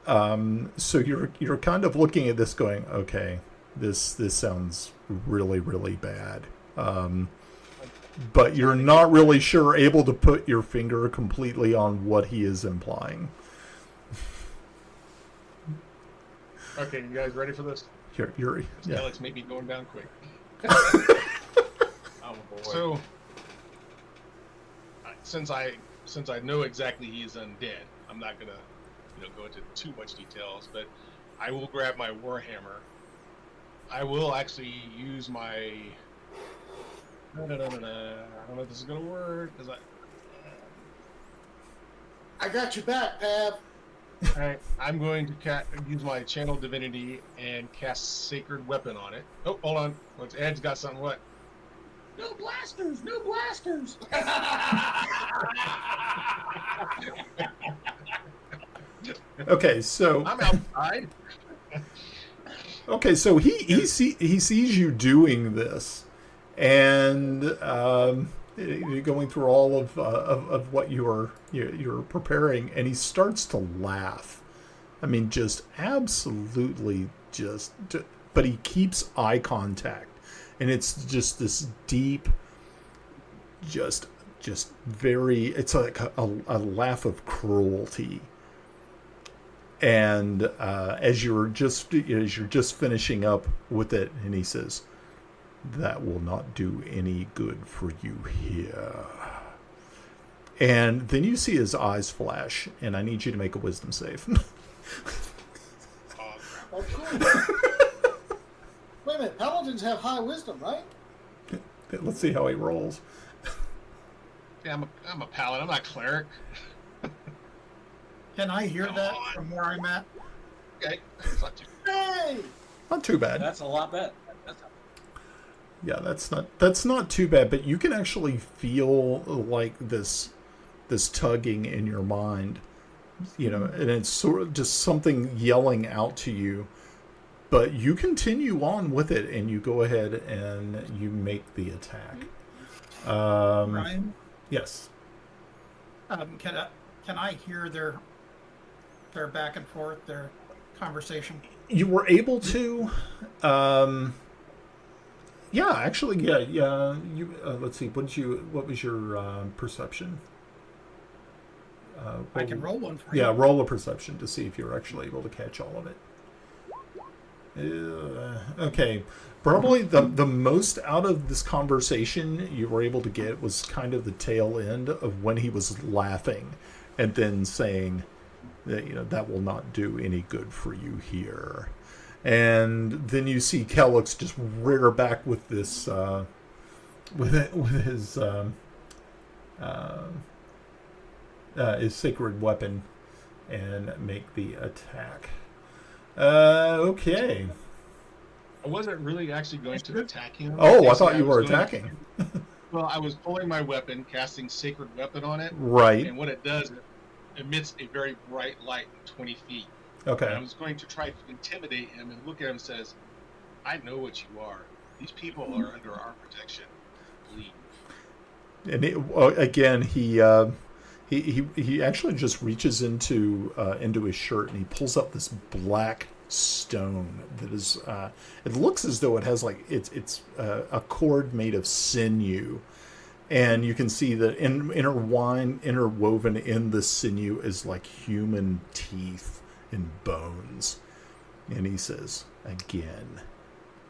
so you're kind of looking at this, going, okay, this sounds really, really bad. But you're not really able to put your finger completely on what he is implying. Okay, you guys ready for this? You're Kelex may be going down quick. Oh boy. So, since I know exactly he is undead, I'm not gonna, go into too much details. But I will grab my warhammer. I will actually use my. I don't know if this is gonna work. Cause I got your back, Pav. Alright, I'm going to use my channel divinity and cast sacred weapon on it. Oh, hold on. Ed's got something. What? No blasters! No blasters! Okay, so I'm outside. okay, so he sees you doing this, and you're going through all of what you're preparing, and he starts to laugh. I mean, just absolutely but he keeps eye contact, and it's just this deep, just very. It's like a laugh of cruelty. And as you're just finishing up with it, and he says, "That will not do any good for you here." And then you see his eyes flash, and I need you to make a wisdom save. Oh, cool. Wait a minute. Paladins have high wisdom, right? Let's see how he rolls. Yeah, I'm a paladin. I'm not a cleric. Can I hear that from where I'm at? Okay. It's not too Hey! Not too bad. That's a lot better. Yeah, that's not too bad, but you can actually feel like this tugging in your mind, and it's sort of just something yelling out to you, but you continue on with it and you go ahead and you make the attack. Ryan? Yes. Can I hear their back and forth, their conversation? You were able to. Yeah, actually, yeah. You let's see. What was your perception? I can roll one for you. Yeah, roll a perception to see if you're actually able to catch all of it. Okay, probably the most out of this conversation you were able to get was kind of the tail end of when he was laughing, and then saying that that will not do any good for you here. And then you see Kelex just rear back with this, with his sacred weapon, and make the attack. Okay. I wasn't really actually going to attack him. Oh, I thought you were attacking. Well, I was pulling my weapon, casting sacred weapon on it. Right. And what it does, it emits a very bright light 20 feet. Okay. And I was going to try to intimidate him and look at him and says, I know what you are. These people are under our protection. Leave. And again, he actually just reaches into his shirt and he pulls up this black stone that is. It looks as though it has it's a cord made of sinew, and you can see that interwoven in the sinew is like human teeth and bones. And he says, "Again,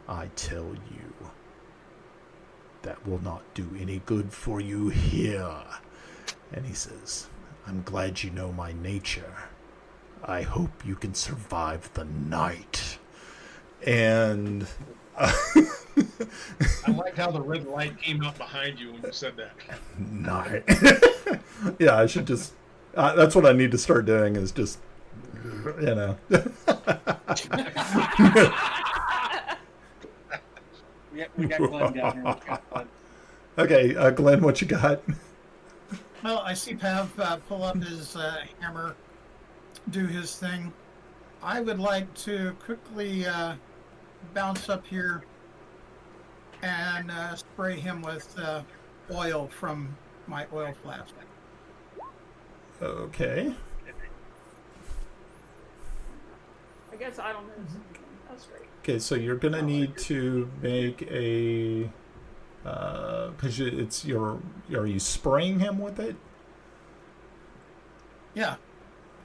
I tell you, that will not do any good for you here." And he says, "I'm glad you know my nature. I hope you can survive the night." And I like how the red light came out behind you when you said that. night. Yeah, I should just. That's what I need to start doing. Is just, We got Glenn down here. Okay, Glenn, what you got? Well, I see Pav pull up his hammer, do his thing. I would like to quickly bounce up here and spray him with oil from my oil flask. Okay. I guess I don't know something. That's great. Okay, so you're gonna need to make a. Because it's your. Are you spraying him with it? Yeah.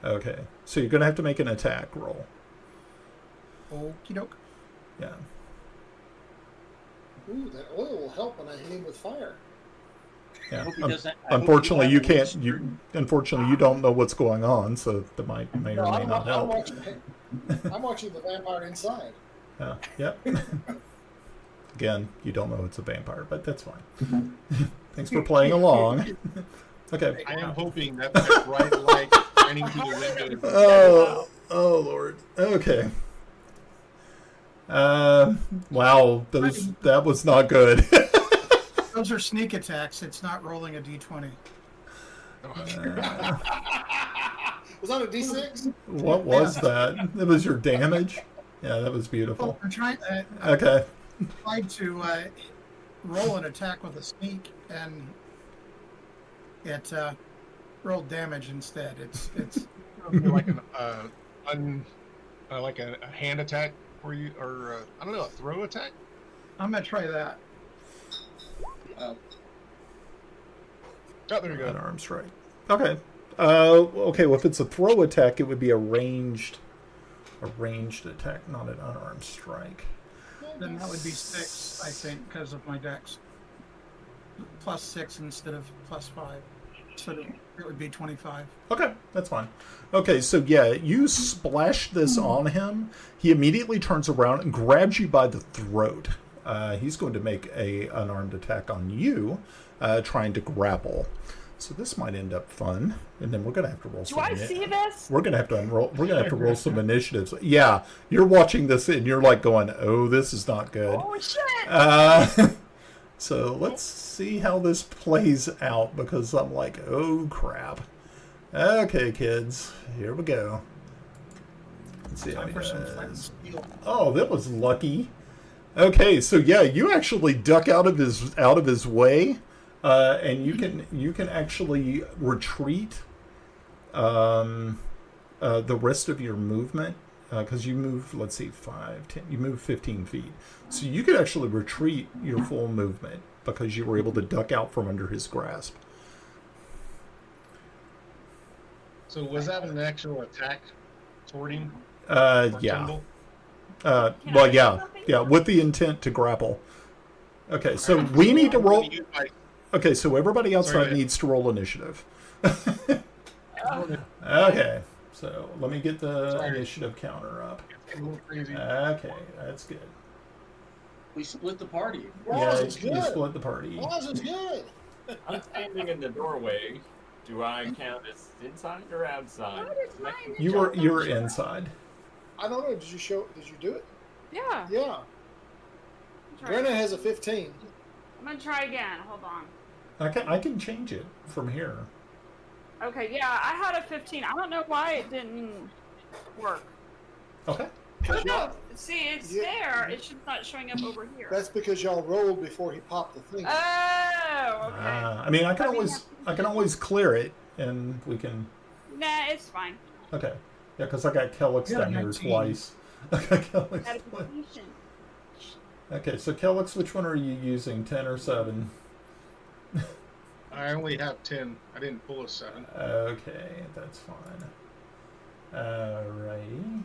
Okay, so you're gonna have to make an attack roll. Okie doke. Yeah. Ooh, that oil will help when I hit him with fire. Yeah. hope he doesn't- I hope he Unfortunately, you doesn't can't. Unfortunately, you don't know what's going on, so that may or may not help. I'm watching the vampire inside. Yep. Again, you don't know it's a vampire, but that's fine. Thanks for playing along. Okay. I am hoping that that bright light shining through the window. Oh, Lord. Okay. Wow, that was not good. Those are sneak attacks. It's not rolling a d20. Was that a D6? What was that? That was your damage? Yeah, that was beautiful. Well, I'm trying. Okay. Tried to roll an attack with a sneak, and it rolled damage instead. It's Like like a hand attack for you, or I don't know, a throw attack. I'm gonna try that. Oh, there you An go. arm strike. Okay. Okay, well, if it's a throw attack, it would be a ranged attack, not an unarmed strike. Then that would be 6, I think, because of my dex. Plus 6 instead of plus 5. So it would be 25. Okay, that's fine. Okay, so yeah, you splash this on him. He immediately turns around and grabs you by the throat. He's going to make a unarmed attack on you, trying to grapple. So this might end up fun, and then we're gonna have to roll. Do I see this? We're gonna have to unroll. We're gonna have to roll some initiatives. Yeah, you're watching this, and you're like going, "Oh, this is not good." Oh shit! So let's see how this plays out, because I'm like, "Oh crap." Okay, kids, here we go. Let's see how Time he for some does. flat steel. Oh, that was lucky. Okay, so yeah, you actually duck out of his way, and you can actually retreat the rest of your movement, because you move, let's see, 5, 10, you move 15 feet. So you could actually retreat your full movement because you were able to duck out from under his grasp. So was that an actual attack toward him? Yeah. Timble? Well, I do yeah, something? yeah, with the intent to grapple. Okay, so we need to roll. Use my- Okay, so everybody Sorry, outside go ahead. needs to roll initiative. Oh, Okay, so let me get the Sorry. initiative counter up. It's a little crazy. Okay, that's good. We split the party. Roz Yeah, is you good. split the party. Roz is good. I'm standing in the doorway. Do I count as inside or outside? What is my You're inside. I don't know. Did you do it? Yeah. Yeah. Grenna has a 15. I'm gonna try again. Hold on. I can change it from here. Okay, yeah, I had a 15. I don't know why it didn't work. Okay. Oh, no. See, it's Yeah. there. It's just not showing up over here. That's because y'all rolled before he popped the thing. Oh, okay. I mean, I can always clear it, and we can. Nah, it's fine. Okay. Yeah, because I got Kelex Yeah, down here 19. twice. I got Kelex Gotta be twice. patient. Okay, so Kelex, which one are you using, 10 or 7? I only have 10. I didn't pull a 7. Okay, that's fine. Alrighty.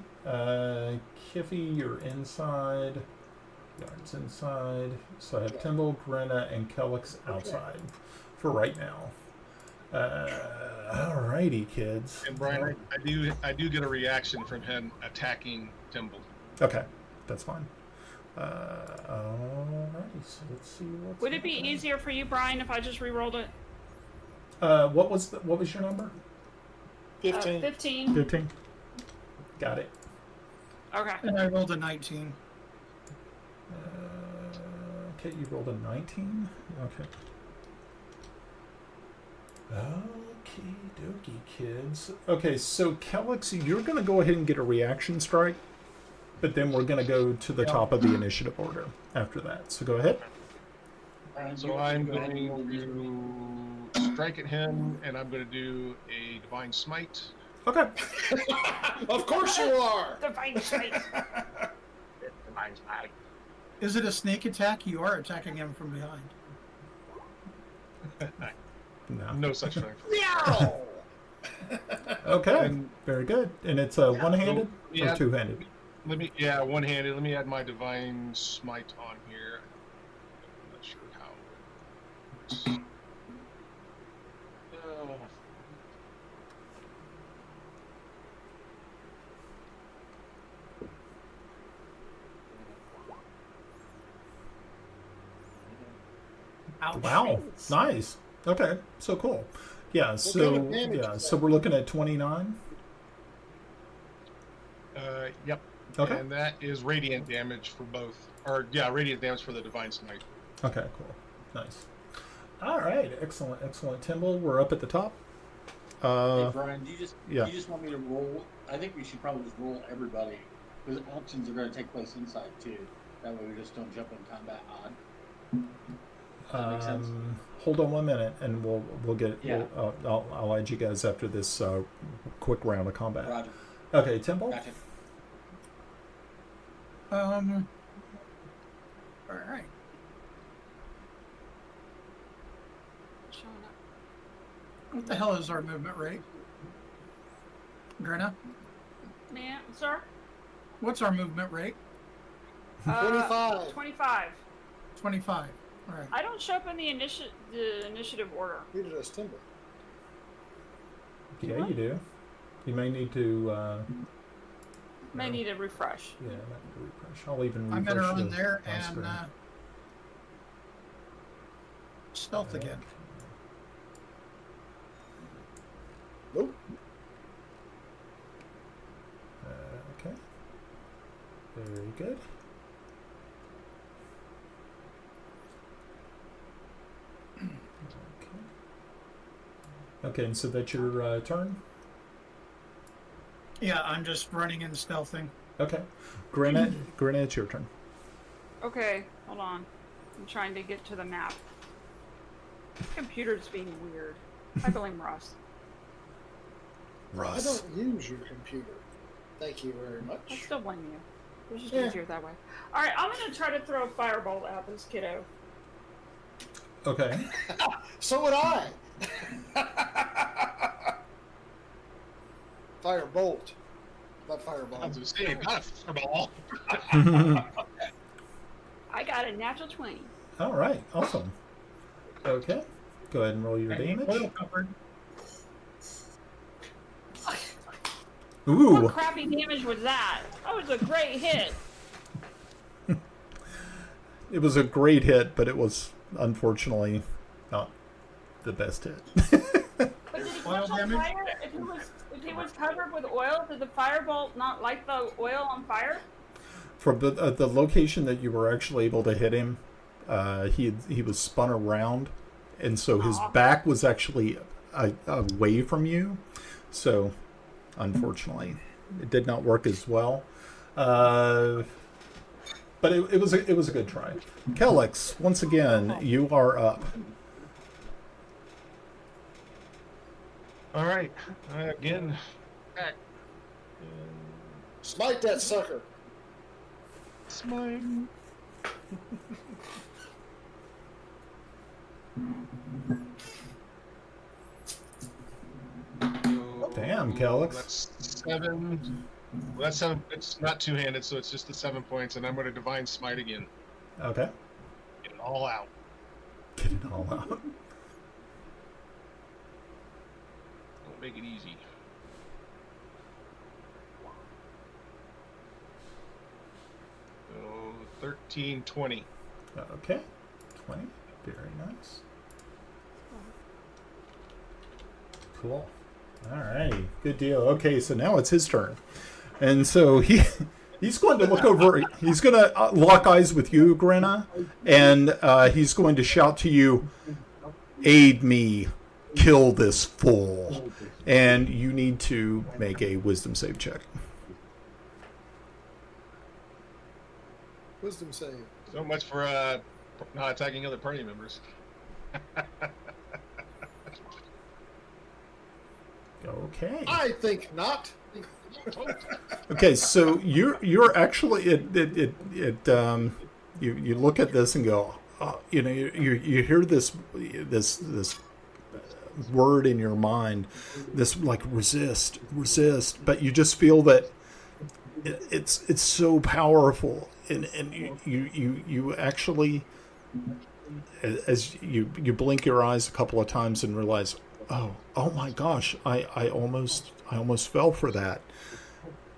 Kiffi, you're inside. Yarn's inside. So I have Timble, Grenna, and Kelex outside for right now. Alrighty, kids. And Brian, I do get a reaction from him attacking Timble. Okay, that's fine. Alrighty, so let's see what's. Would it be happening. easier for you, Brian, if I just re-rolled it? What was your number? 15. 15. 15. Got it. Okay. And I rolled a 19. Okay, you rolled a 19. Okay. Okay, dokie, kids. Okay, so Kelex, you're going to go ahead and get a reaction strike, but then we're going to go to the top of the initiative order after that. So go ahead. So I'm going to strike at him, and I'm going to do a divine smite. Okay. Of course you are. Divine Smite. Divine smite. Is it a sneak attack? You are attacking him from behind. No. No such thing. Meow. Okay. And- Very good. And it's one-handed Yeah. or two-handed? One-handed. Let me add my divine smite on here. I'm not sure how it works. Ouch. Wow. Nice. Okay. So cool. Yeah. So kind of damage yeah. is So that? we're looking at 29. Yep. Okay. And that is radiant damage for both. Radiant damage for the divine smite. Okay. Cool. Nice. All right. Excellent. Excellent. Timble, we're up at the top. Hey, Brian, do you yeah. just want me to roll? I think we should probably just roll everybody, because auctions are going to take place inside too. That way we just don't jump in combat odd. Does that make sense? Hold on 1 minute, and we'll get. Yeah. I'll add you guys after this quick round of combat. Roger. Okay, Timble. Gotcha. All right. Showing up. What the hell is our movement rate? Grenna, Yeah, sir? what's our movement rate? 25. 25. 25. All right. I don't show up in the initiative order. Read it as Timber. Yeah, you do. You may need to. May need a refresh. Yeah, I might need to refresh. I'll even I'm refresh gonna run the there on and screen. stealth again. Nope. Okay. Very good. Okay, and so that's your turn? Yeah, I'm just running and stealthing. Okay. Grenna, it's your turn. Okay, hold on. I'm trying to get to the map. Computer's being weird. I blame Russ. Russ. I don't use your computer. Thank you very I much. still blame you. It's just Yeah. easier that way. Alright, I'm gonna try to throw a firebolt at this kiddo. Okay. So would I. Firebolt. Not I fireball. was going to say, not a fireball. I got a natural 20. All right. Awesome. Okay. Go ahead and roll your damage. Oil covered. Ooh. What crappy damage was that? That was a great hit. It was a great hit, but it was unfortunately not the best hit. But did he Oil catch on damage? fire? If he was covered with oil, did the firebolt not light the oil on fire? From the location that you were actually able to hit him, he was spun around, and so his back was actually away from you. So, unfortunately, it did not work as well. But it was a good try. Kelex, once again, you are up. All right. Again. Smite that sucker. Smite. Damn, Kelex. That's 7. Well, that's 7. It's not two-handed, so it's just the 7 points, and I'm going to Divine Smite again. Okay. Get it all out. Get it all out. Don't make it easy. So 13, 20. Okay. 20. Very nice. Cool. Alrighty. Good deal. Okay, so now it's his turn. And so he's going to look over. He's going to lock eyes with you, Grenna, and he's going to shout to you, "Aid me. Kill this fool." And you need to make a wisdom save check. Wisdom save. So much for not attacking other party members. Okay. I think not. Okay, so you're actually you look at this and go, you hear this word in your mind, this like resist, but you just feel that it's so powerful, and you actually, as you blink your eyes a couple of times and realize, oh my gosh, I almost fell for that.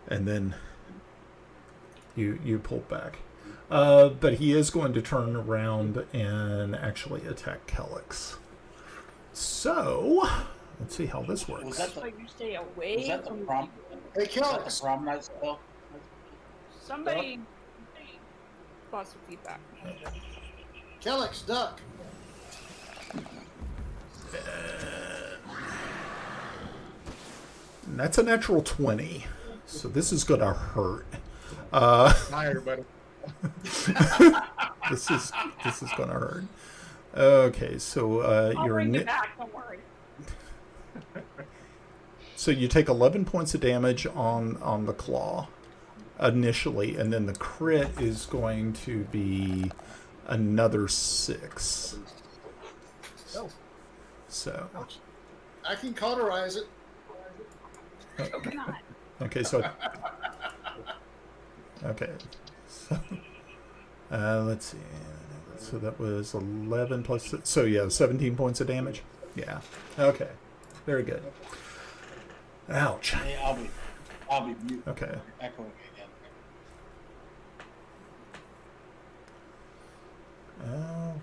And then you pull back. But he is going to turn around and actually attack Kelex. So, let's see how this works. Was that So you stay away was that the from prom? Hey, Was that the Kelex. prom night spell? somebody. Lots of feedback. Kelex, duck. That's a natural 20. So this is going to hurt. Hi, everybody. This is going to hurt. Okay, so I'll you're bring you back. Don't worry. So you take 11 points of damage on the claw initially, and then the crit is going to be another 6. So I can cauterize it. Not. okay, so okay, so let's see. So that was 11 plus. So yeah, 17 points of damage. Yeah. Okay. Very good. Ouch. Hey, I'll be mute. Okay. Echoing again.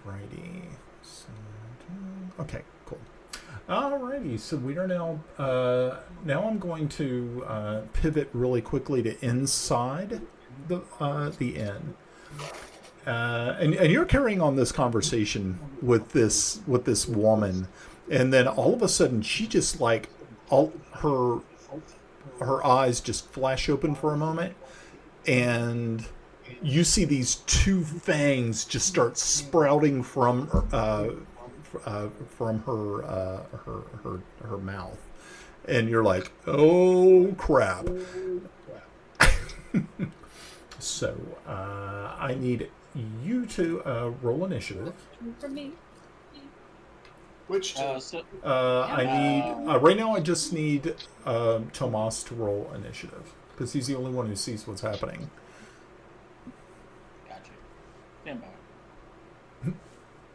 Alrighty. So, okay, cool. Alrighty, so we are now. Now I'm going to pivot really quickly to inside the inn, and you're carrying on this conversation with this woman, and then all of a sudden she just like all her eyes just flash open for a moment, and you see these two fangs just start sprouting from her mouth, and you're like, oh crap. So I need you to roll initiative. For me. Which two? I need right now. I just need Tomas to roll initiative because he's the only one who sees what's happening. Gotcha. Stand by.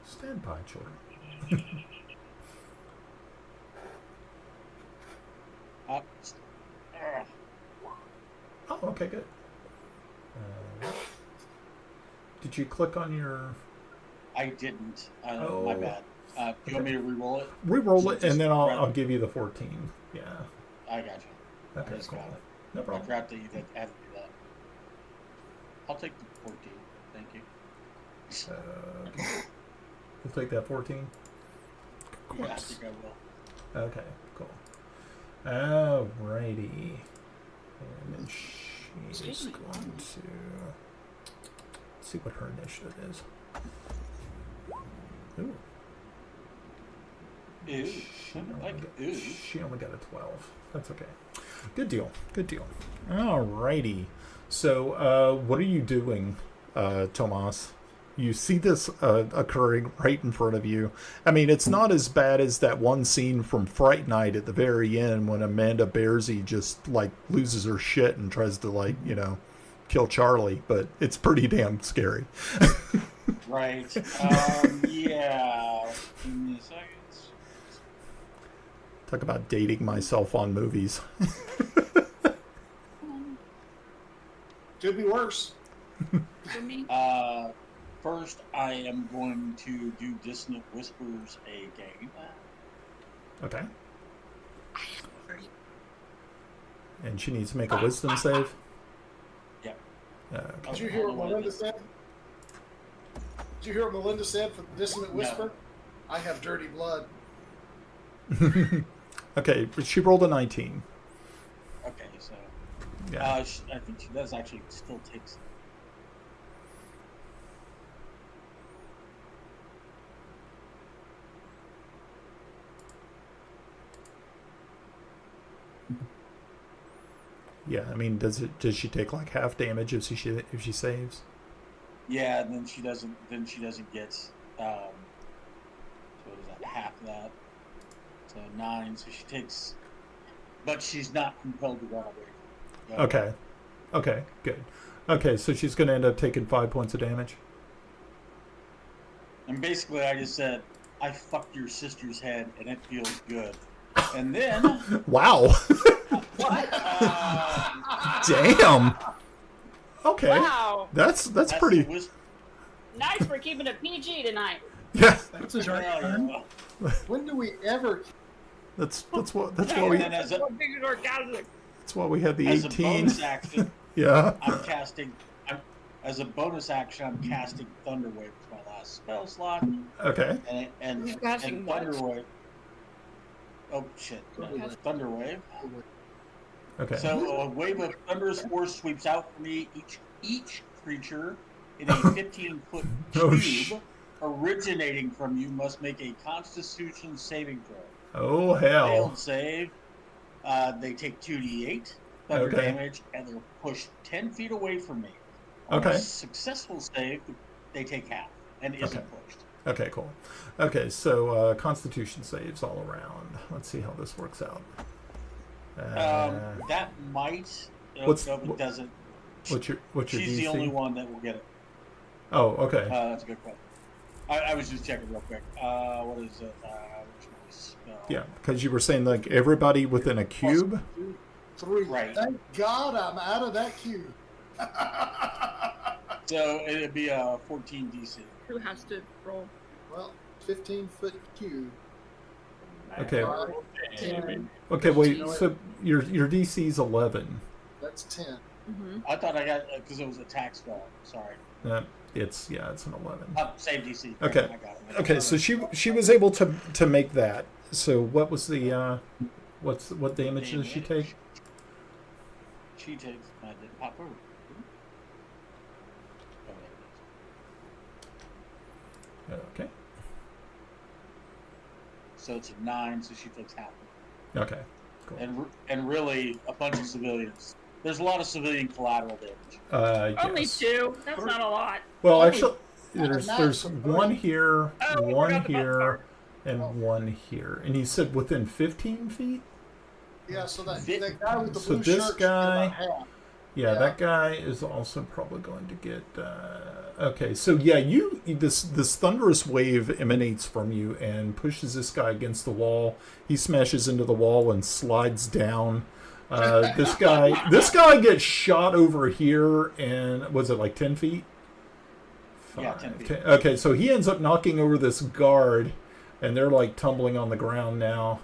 Stand by, children. Oh, okay, good. Did you click on your... I didn't. My bad. Do you want me to re-roll it? Re-roll it, and then I'll give you the 14. Yeah. I got you. Okay, cool. No I problem. forgot that you had to do that. I'll take the 14. Thank you. We'll take that 14. Of Yeah, I course. think I will. Okay, cool. Alrighty. And then she's going to see what her initiative is. Ooh. Ew. She only, Like, got, ew. she only got a 12. That's okay. Good deal. Good deal. Alrighty. So, what are you doing, Tomas? You see this occurring right in front of you. I mean, it's not as bad as that one scene from Fright Night at the very end when Amanda Bearsy just, like, loses her shit and tries to, like, you know, kill Charlie. But it's pretty damn scary. Right. Yeah. Give me a second. Talk about dating myself on movies. Could be worse. For me. First, I am going to do Dissonant Whispers again. Okay. And she needs to make a wisdom save? Yep. Okay. Did you hear what Melinda said? Did you hear what Melinda said for the Dissonant Whisper? No. I have dirty blood. Okay, but she rolled a 19. Okay, so Yeah. I think she does actually still takes. Yeah, I mean, does she take like half damage if she saves? Yeah, and then she doesn't. Then she doesn't get. So what is that? Half of that. So 9. So she takes. But she's not compelled to run away. Okay. Okay, good. Okay, so she's going to end up taking 5 points of damage. And basically, I just said, "I fucked your sister's head, and it feels good." And then. Wow. Damn. Okay. Wow. That's pretty. Nice for keeping it PG tonight. Yeah. That's a dark turn. When do we ever? That's what we And then as a had the as 18. a bonus action, Yeah. as a bonus action, I'm casting Thunderwave with my last spell slot, Okay. and You're casting what? Thunderwave. Oh shit! No, Thunderwave. Okay. So a wave of thunderous force sweeps out from me. Each creature in a 15-foot Oh, cube originating from you must make a Constitution saving throw. Oh hell. Failed save. They take 2d8 thunder Okay. damage, and they're pushed 10 feet away from me. On Okay. a successful save, they take half and isn't Okay. pushed. Okay, cool. Okay, so Constitution saves all around. Let's see how this works out. That might. What's- No, it doesn't. What's your She's DC? the only one that will get it. Oh, okay. That's a good question. I was just checking real quick. What is it? Which one is, Yeah, because you were saying like everybody within a cube. 3. Right. Thank God I'm out of that cube. So it'd be a 14 DC. Who has to roll? Well, 15-foot cube. Okay. Ten. Okay, wait. So your DC's 11. That's 10. Mm-hmm. I thought I got because it was a tax spell. Sorry. It's an 11. Same DC. Okay. I got it. Okay, so she was able to make that. So what was the what damage does she take? She takes. I did pop over. Okay. So it's a 9, so she takes half. Okay. Cool. And really a bunch of civilians. There's a lot of civilian collateral damage. Only Yes. 2. That's not a lot. Well, Only- actually, there's one here, Oh, we one forgot the here, and Oh. one here. And you said within 15 feet? Yeah, so that guy with the So blue this shirt guy- about half. Yeah, Yeah. that guy is also probably going to get. Okay, so yeah, this thunderous wave emanates from you and pushes this guy against the wall. He smashes into the wall and slides down. This guy gets shot over here, and was it like 10 feet? Yeah, 10 feet. Okay, so he ends up knocking over this guard, and they're like tumbling on the ground now.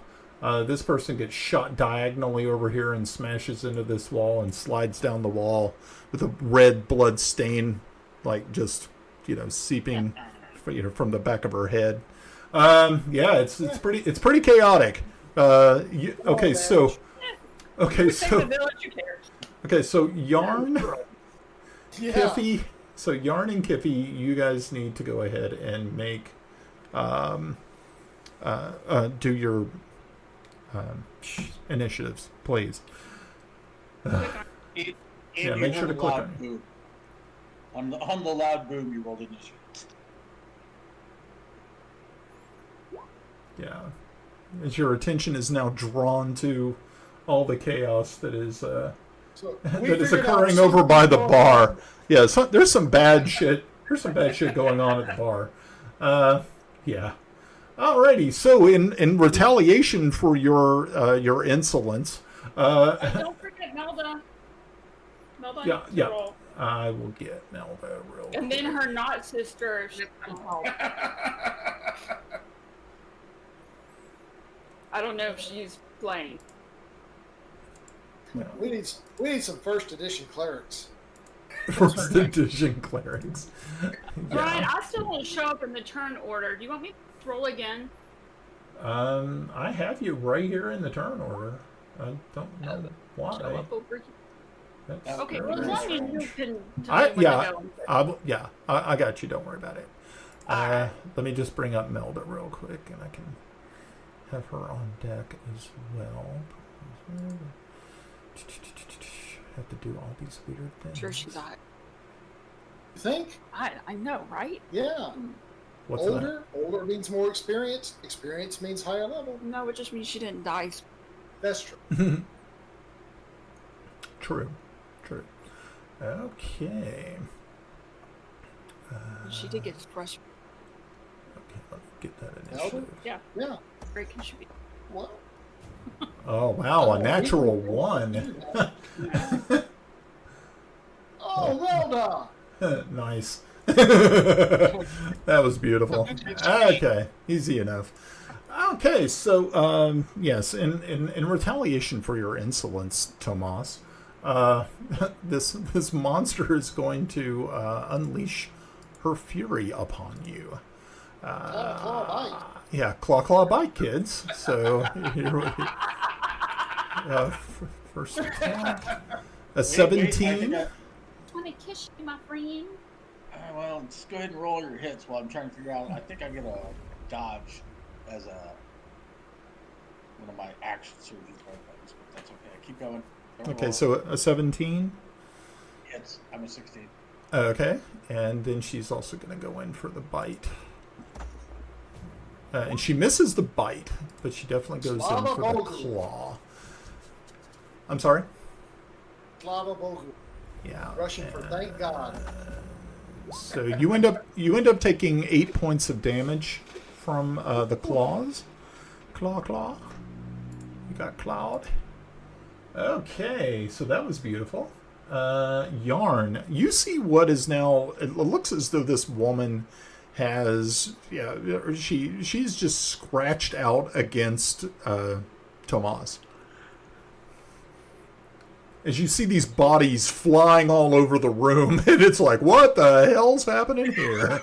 This person gets shot diagonally over here and smashes into this wall and slides down the wall with a red blood stain, like just seeping, from the back of her head. Yeah, it's pretty chaotic. Okay, so Save the village, who cares? okay, so Yarn, Yeah. Kiffi. So Yarn and Kiffi, you guys need to go ahead and make, do your initiatives, please. Yeah, make sure to click on it. boom. On the loud boom, you rolled initiative. Yeah, as your attention is now drawn to all the chaos that is So we that is figured out occurring over by the something bar. going on. Yeah, there's some bad shit. There's some bad shit going on at the bar. Yeah. Alrighty. So in retaliation for your insolence, Don't forget Melda. Melda Yeah, needs to yeah. roll. I will get Melba real. And then her not sister. She can help. I don't know if she's playing. Yeah. We need some first edition clerics. First edition clerics. Brian, Yeah. I still won't show up in the turn order. Do you want me to roll again? I have you right here in the turn order. I don't know Show why. up over here. That's Okay, very, well, as very long as you strange. can tell me when to go. I got you. Don't worry about it. Alright. Let me just bring up Melda real quick, and I can have her on deck as well. Have to do all these weird things. Sure, she's hot. You think? I know, right? Yeah. What's that? Older means more experience. Experience means higher level. No, it just means she didn't die. That's true. True. Okay. She did get crushed. Okay, let me get that Melda? initiative. Yeah, Yeah. great can she be? What? Oh wow, a natural 1. Oh, Melda! Nice. That was beautiful. Okay, easy enough. Okay, so yes, in retaliation for your insolence, Tomas, this monster is going to unleash her fury upon you. Claw bite. Yeah, claw bite, kids. So here we first attack. A 17. I Want to kiss you, my friend? well, just go ahead and roll your hits while I'm trying to figure out. I think I get a dodge as one of my action surgeries, but that's okay. Keep going. Don't Okay, roll. so a 17. I'm a 16. Okay, and then she's also going to go in for the bite. And she misses the bite, but she definitely goes in for the claw. I'm sorry? Slava Bogu. Yeah. Russian for thank God. So you end up taking 8 points of damage from the claws. Claw. You got clawed. Okay, so that was beautiful. Yarn, you see what is now, it looks as though this woman has she's just scratched out against Tomas. As you see these bodies flying all over the room, and it's like, what the hell's happening here?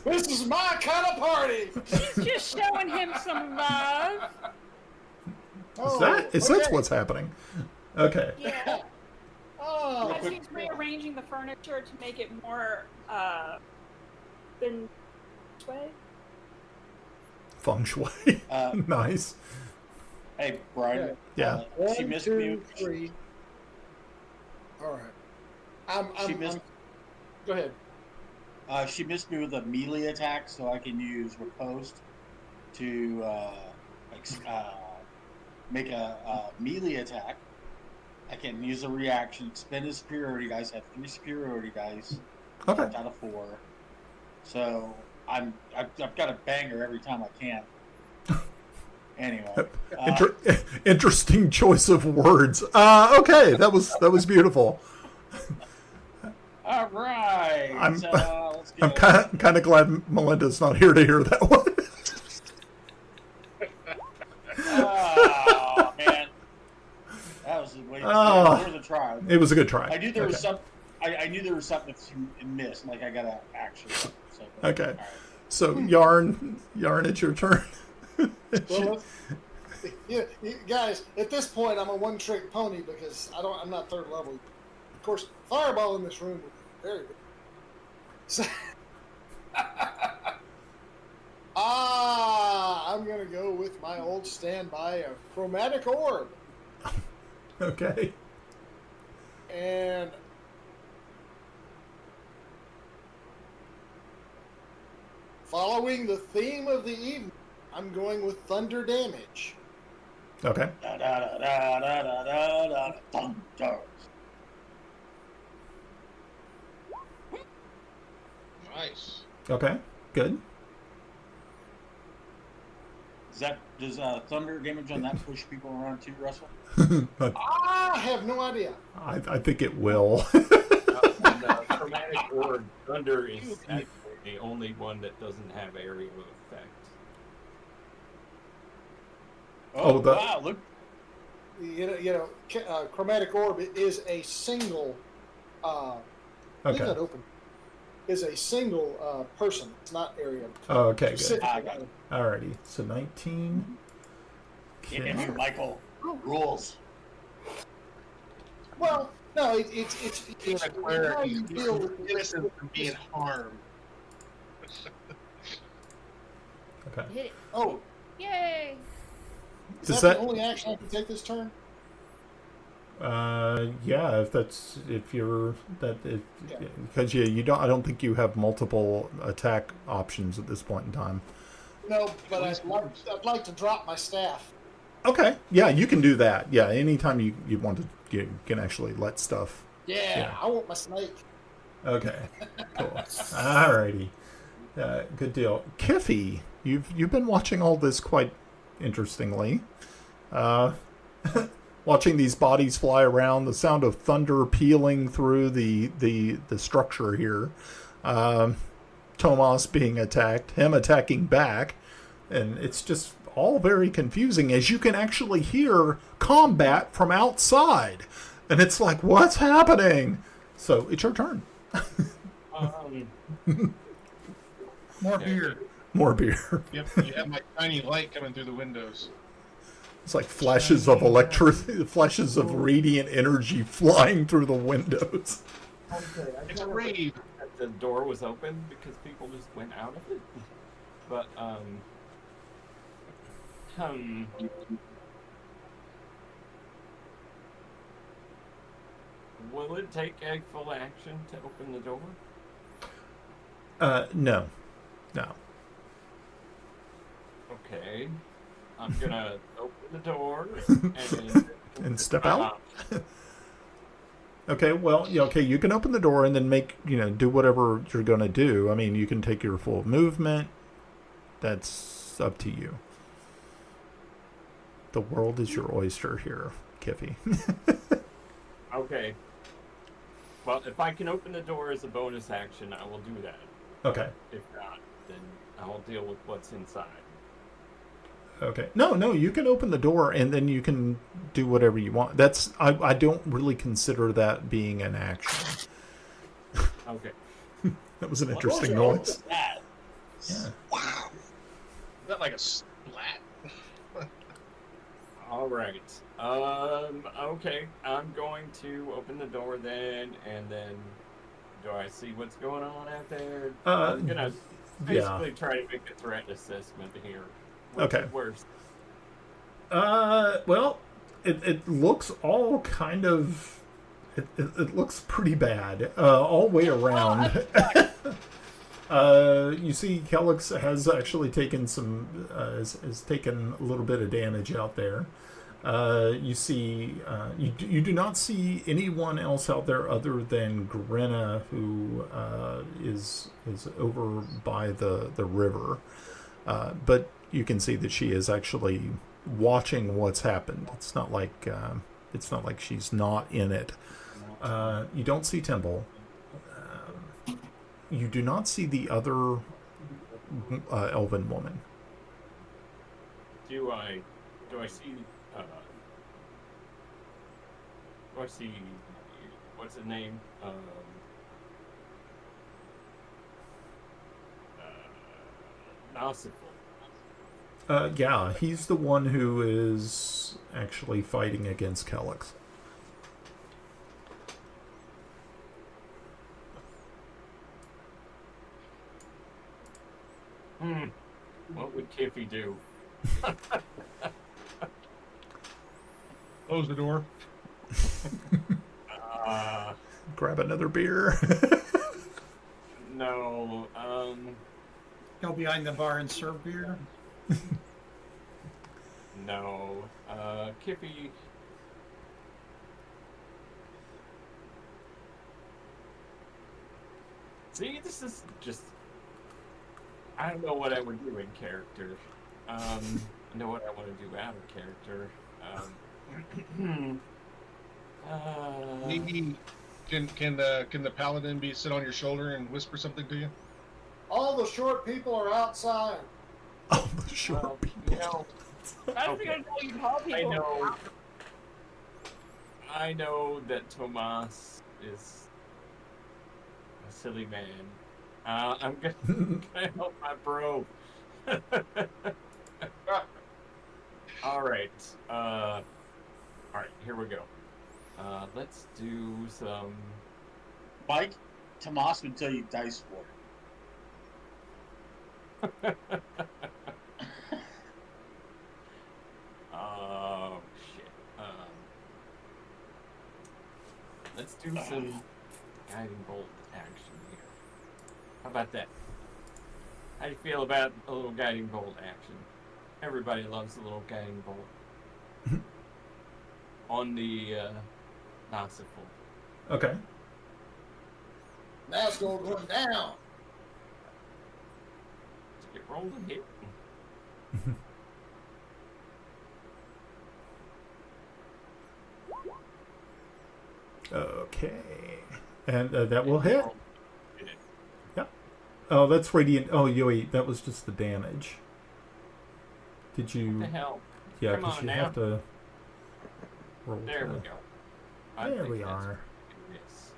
This is my kind of party. She's just showing him some love. Is that what's happening? Okay. Yeah. Oh, As he's rearranging the furniture to make it more than shui. Feng shui. Nice. Hey, Brian. Yeah. She One, missed two, me. three. All right. She missed. Go ahead. She missed me with a melee attack, so I can use riposte to make a melee attack. I can use a reaction, expend a superiority dice. I have 3 superiority dice. Okay. Out of 4. So I've got a banger every time I can. Anyway. Interesting choice of words. Okay, that was beautiful. All right. I'm let's go. I'm kind of glad Melinda's not here to hear that one. Oh man, that was way. It was a try. It was a good try. I knew there was some. I knew there was something that you missed. Like I got to action. So, Okay. all right. So Yarn, it's your turn. Well, guys, at this point, I'm a one-trick pony because I'm not 3rd level. Of course, fireball in this room would be very good. So, I'm gonna go with my old standby, a chromatic orb, Okay. and following the theme of the evening, I'm going with thunder damage. Okay. Da, da, da, da, da, da, da, thunder. Nice. Okay. Good. Does thunder damage on that push people around too, Russell? I have no idea. I think it will. Chromatic orb thunder is actually the only one that doesn't have area of effect. Oh, wow! Look, Chromatic orb is a single. Leave that Okay. open. Is a single person. It's not area. Oh, okay. Good. Specific. I got it. Alrighty. So 19. Interview Michael rules. Well, no, it's Being a cleric, how you deal with it. innocent from being harmed. Okay. Hit it. Oh, Yay! is Does that that? the only action I can take this turn? Yeah. Because I don't think you have multiple attack options at this point in time. No, but I'd like to drop my staff. Okay. Yeah, you can do that. Yeah. Anytime you want to, you can actually let stuff. Yeah, I want my snake. Okay. Cool. Alrighty. Good deal. Kiffi, you've been watching all this quite interestingly. Watching these bodies fly around, the sound of thunder pealing through the structure here. Tomas being attacked, him attacking back, and it's just all very confusing as you can actually hear combat from outside. And it's like, what's happening? So it's your turn. More beer. More beer. Yep, you have my tiny light coming through the windows. It's like flashes of electricity, flashes of radiant energy flying through the windows. It's a rave. The door was open because people just went out of it. But will it take a full action to open the door? No. Okay. I'm gonna open the door And step out. Okay, well, yeah, okay, you can open the door and then do whatever you're going to do. I mean, you can take your full movement. That's up to you. The world is your oyster here, Kiffi. Okay. Well, if I can open the door as a bonus action, I will do that. Okay. If not, then I'll deal with what's inside. Okay. No, you can open the door and then you can do whatever you want. I don't really consider that being an action. Okay. That was an What interesting was noise. that? Yeah. Wow. Is that like a splat? All right. Okay. I'm going to open the door then, and then do I see what's going on out there? I'm gonna basically try to make a threat assessment here. Okay. Worse. Well, it looks all kind of. It looks pretty bad all the way around. You see, Kelex has actually taken has taken a little bit of damage out there. You see, you do not see anyone else out there other than Grenna, who is over by the river. But you can see that she is actually watching what's happened. It's not like she's not in it. You don't see Timble. You do not see the other elven woman. Do I see? Do I see? What's his name? Nausiful. Yeah, he's the one who is actually fighting against Kelex. What would Kiffi do? Close the door. Grab another beer. No. Go behind the bar and serve beer. No. Kiffi. See, this is just. I don't know what I would do in character. I know what I want to do out of character. Maybe can the paladin sit on your shoulder and whisper something to you? All the short people are outside. Oh, the short people. You know, I was gonna tell you call people. I know that Tomas is a silly man. I'm gonna help my bro. All right. All right. Here we go. Let's do some. Mike, Tomas would tell you dice for. Oh shit. Let's do some guiding bolt action here. How about that? How do you feel about a little guiding bolt action? Everybody loves a little guiding bolt. On the Nausiful. Okay. Now it's going down. Get rolling here. Okay. And that will hit. Yeah. Oh, that's radiant. Oh, wait, that was just the damage. Did you? What the hell? Yeah, Come because on you now. have to roll. There we go. I There think we that's are. yes.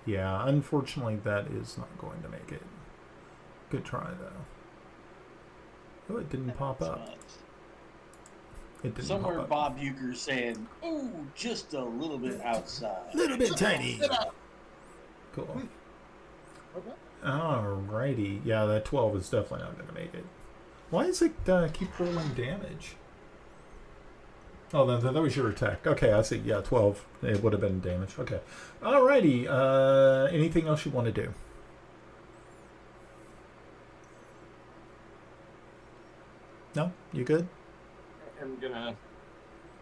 Yeah, unfortunately, that is not going to make it. Good try, though. Oh, it didn't pop up. It didn't Somewhere pop up. Bob Euchre saying, "Ooh, just a little bit outside." Little bit tiny. Sit up. Cool. Okay. Alrighty. Yeah, that 12 is definitely not going to make it. Why does it keep rolling damage? Oh, that was your attack. Okay, I see. Yeah, 12. It would have been damage. Okay. Alrighty. Anything else you want to do? No? You good? I'm gonna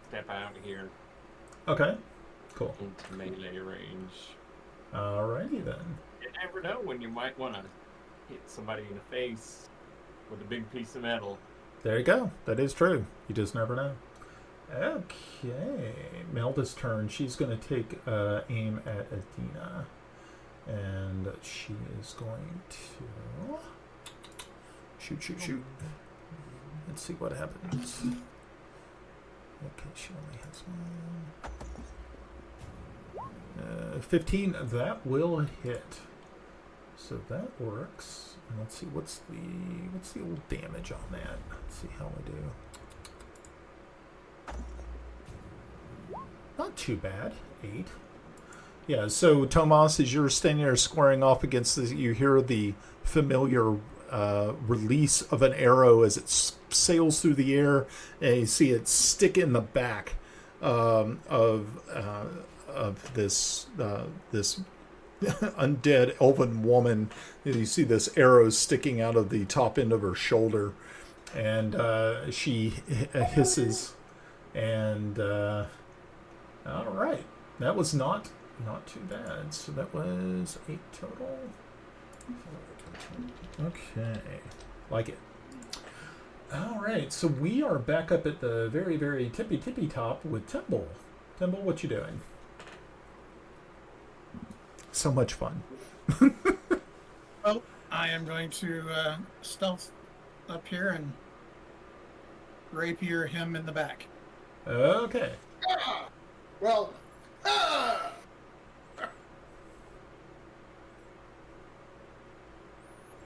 step out here Okay. Cool. into melee range. Alrighty then. You never know when you might want to hit somebody in the face with a big piece of metal. There you go. That is true. You just never know. Okay. Melda's turn. She's going to take aim at Adina. And she is going to shoot. Let's see what happens. Okay, she only has one. 15. That will hit. So that works. And let's see what's the old damage on that. Let's see how we do. Not too bad. 8. Yeah. So Tomas, as you're standing there squaring off against this, you hear the familiar release of an arrow as it sails through the air, and you see it stick in the back of this undead elven woman. You see this arrow sticking out of the top end of her shoulder, and she hisses. And all right, that was not too bad. So that was 8 total. Okay, like it. All right, so we are back up at the very, very tippy top with Timble. Timble, what you doing? So much fun. Well, I am going to stealth up here and rapier him in the back. Okay. Well,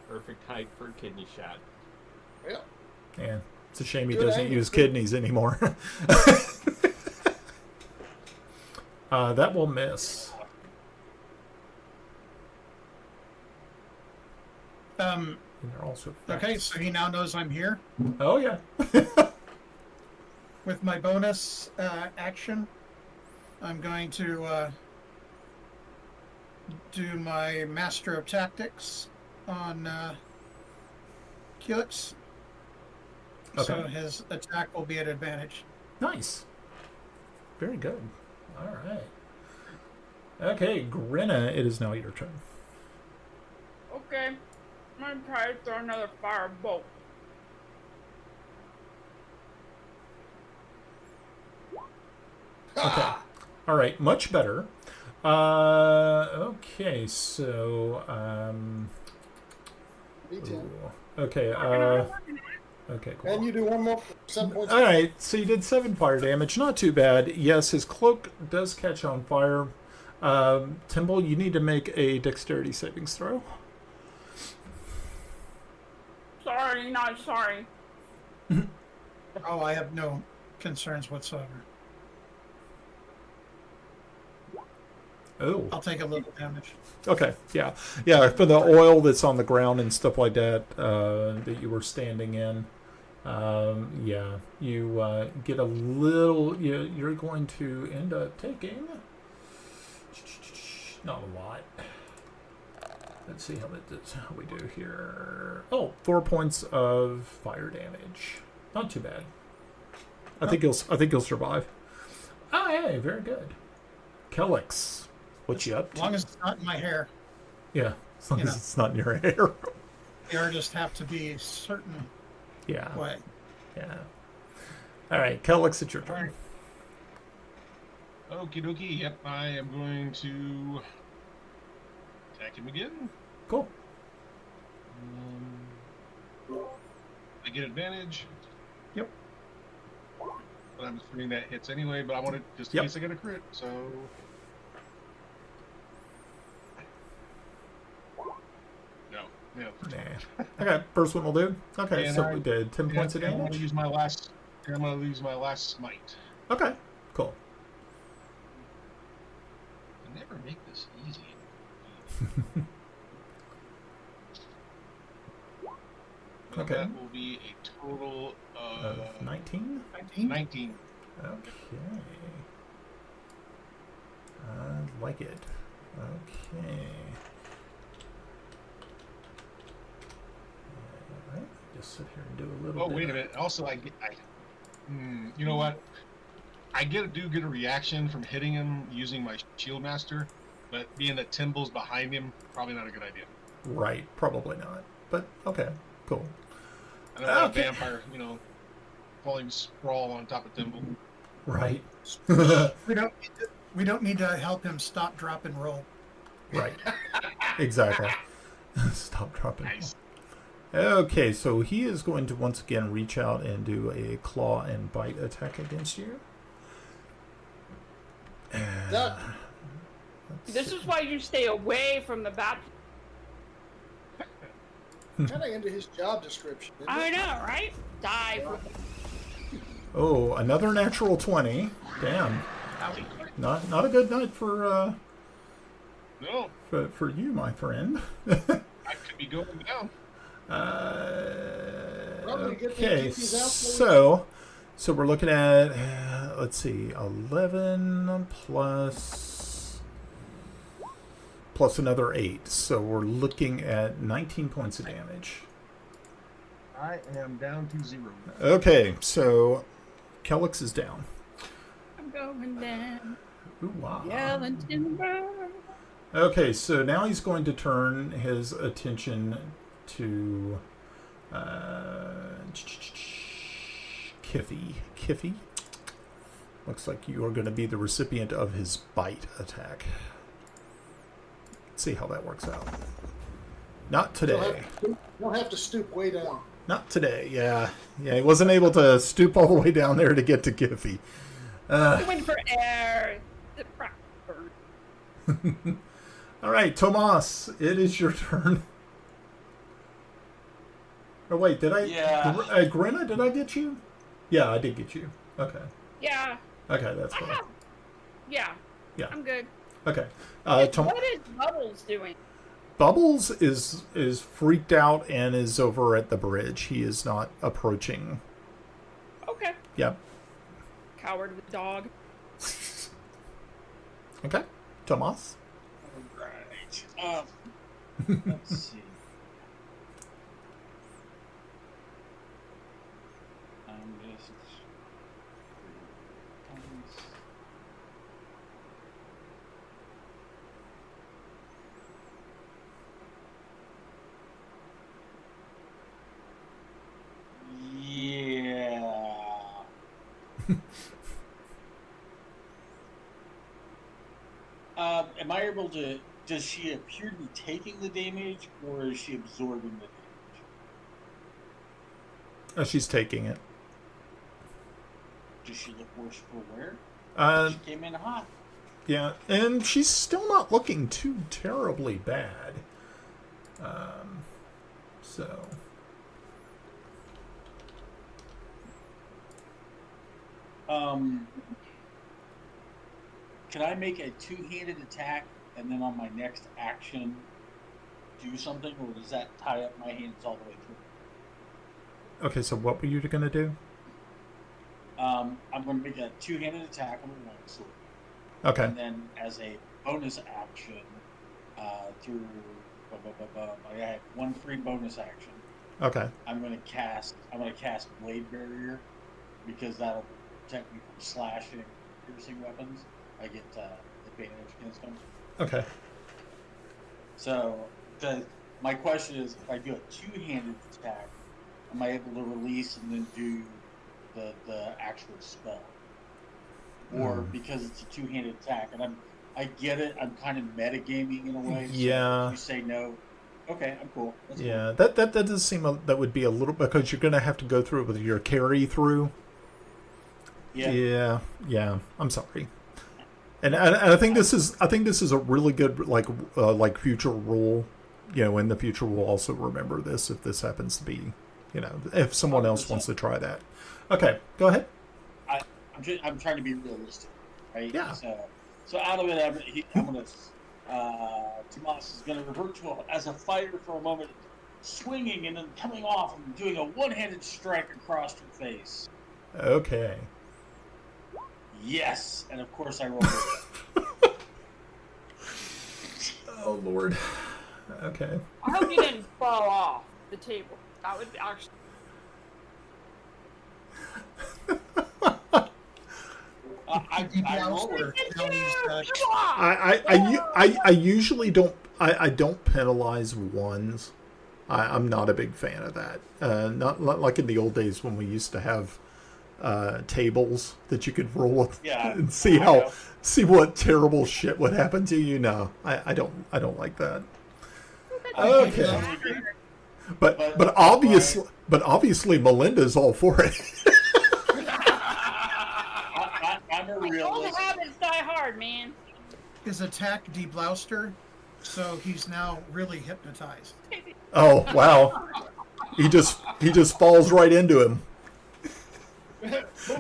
Perfect height for a kidney shot. yeah. Yeah, it's a shame he Good doesn't angle. use kidneys anymore. That will miss. And they're also Okay, so he now knows I'm here. Oh yeah. With my bonus action, I'm going to do my Master of Tactics on Kelex. Okay. So his attack will be at advantage. Nice. Very good. All right. Okay, Grenna, it is now your turn. Okay. I'm gonna try to throw another fire bolt. Okay. All right, much better. Okay, so Me too. okay, okay, cool. And you do one more for 7 points. All right, so you did 7 fire damage. Not too bad. Yes, his cloak does catch on fire. Timble, you need to make a dexterity savings throw. Sorry, not sorry. Oh, I have no concerns whatsoever. Oh. I'll take a little damage. Okay, yeah. For the oil that's on the ground and stuff like that that you were standing in, yeah, you get a little. You're going to end up taking not a lot. Let's see how we do here. Oh, 4 points of fire damage. Not too bad. I think you'll survive. Oh, hey, very good. Kelex, what you up As to? long as it's not in my hair. Yeah, as long You as know. it's not in your hair. Hair just have to be a certain Yeah. way. Yeah. All right, Kelex, it's your turn. Okie dokie. Yep, I am going to attack him again. Cool. I get advantage. Yep. But I'm assuming that hits anyway, but I want to just in Yep. case I get a crit, so. No. Yeah. Nah. Okay, first one will do. Okay, And so I- we did 10 points of I'm going damage. to use my last. I'm going to use my last smite. Okay, cool. I never make this easy. And Okay. That will be a total of 19? 19. Okay. I like it. Okay. Alright, just sit here and do a little Oh, bit. wait a minute. Also, you know what? I do get a reaction from hitting him using my shield master, but being that Timble's behind him, probably not a good idea. Right, probably not. But, okay, cool. I know that Okay. vampire, falling sprawl on top of Timble. Right. We don't need to help him stop, drop, and roll. Right. Exactly. Stop dropping. Nice. Okay, so he is going to once again reach out and do a claw and bite attack against you. Duck. This is why you stay away from the bat. Kind of into his job description. Isn't I it? know, right? Dive. Oh, another natural 20. Damn. Not a good night for No, for you, my friend. I could be going down. Probably good thing Okay, Kiffy's out so we're looking at let's see, 11 plus another 8. So we're looking at 19 points of damage. I am down to 0. Okay, so Kelex is down. I'm going down. Ooh, wow. Yelling timber. Okay, so now he's going to turn his attention to Kiffi. Kiffi? Looks like you are going to be the recipient of his bite attack. Let's see how that works out. Not today. You'll have to stoop way down. Not today, yeah. Yeah, he wasn't able to stoop all the way down there to get to Kiffi. I went for air. The bird. All right, Tomas, it is your turn. Oh, wait, did I? Yeah. Grenna, did I get you? Yeah, I did get you. Okay. Yeah. Okay, that's I fine. have. Yeah. Yeah. I'm good. Okay. What is Bubbles doing? Bubbles is freaked out and is over at the bridge. He is not approaching. Okay. Yep. Coward dog. Okay. Tomas. Alright. Let's see. I'm just. Yeah. Am I able to? Does she appear to be taking the damage, or is she absorbing the damage? Oh, she's taking it. Does she look worse for wear? Uh, She came in hot. yeah, and she's still not looking too terribly bad. So. Can I make a two-handed attack and then on my next action do something, or does that tie up my hands all the way through? Okay, so what were you going to do? I'm going to make a two-handed attack on the longsword, Okay. and then as a bonus action, through I have one free bonus action. Okay. I'm going to cast Blade Barrier because that'll protect me from slashing and piercing weapons. I get advantage against them. Okay. So, my question is, if I do a two-handed attack, am I able to release and then do the actual spell? Or because it's a two-handed attack, and I get it, I'm kind of metagaming in a way. Yeah. So if you say no, okay, I'm cool. That's Yeah, that does seem that would be a little, because you're going to have to go through it with your carry through. cool. Yeah. I'm sorry. And I think this is a really good like future rule. You know, in the future we'll also remember this if this happens to be, if someone else wants to try that. Okay, go ahead. I'm trying to be realistic, right? Yeah. So out of it, I'm gonna. Tomas is gonna revert to as a fighter for a moment, swinging and then coming off and doing a one-handed strike across her face. Okay. Yes, and of course I rolled it. Oh Lord. Okay. I hope you didn't fall off the table. That would actually. I rolled it. I usually don't. I don't penalize ones. I'm not a big fan of that. Not like in the old days when we used to have tables that you could roll and see what terrible shit would happen to you. No, I don't like that. Okay. But obviously Melinda's all for it. I'm a All realist. habits die hard, man. His attack debloused her, so he's now really hypnotized. Oh wow. He just falls right into him.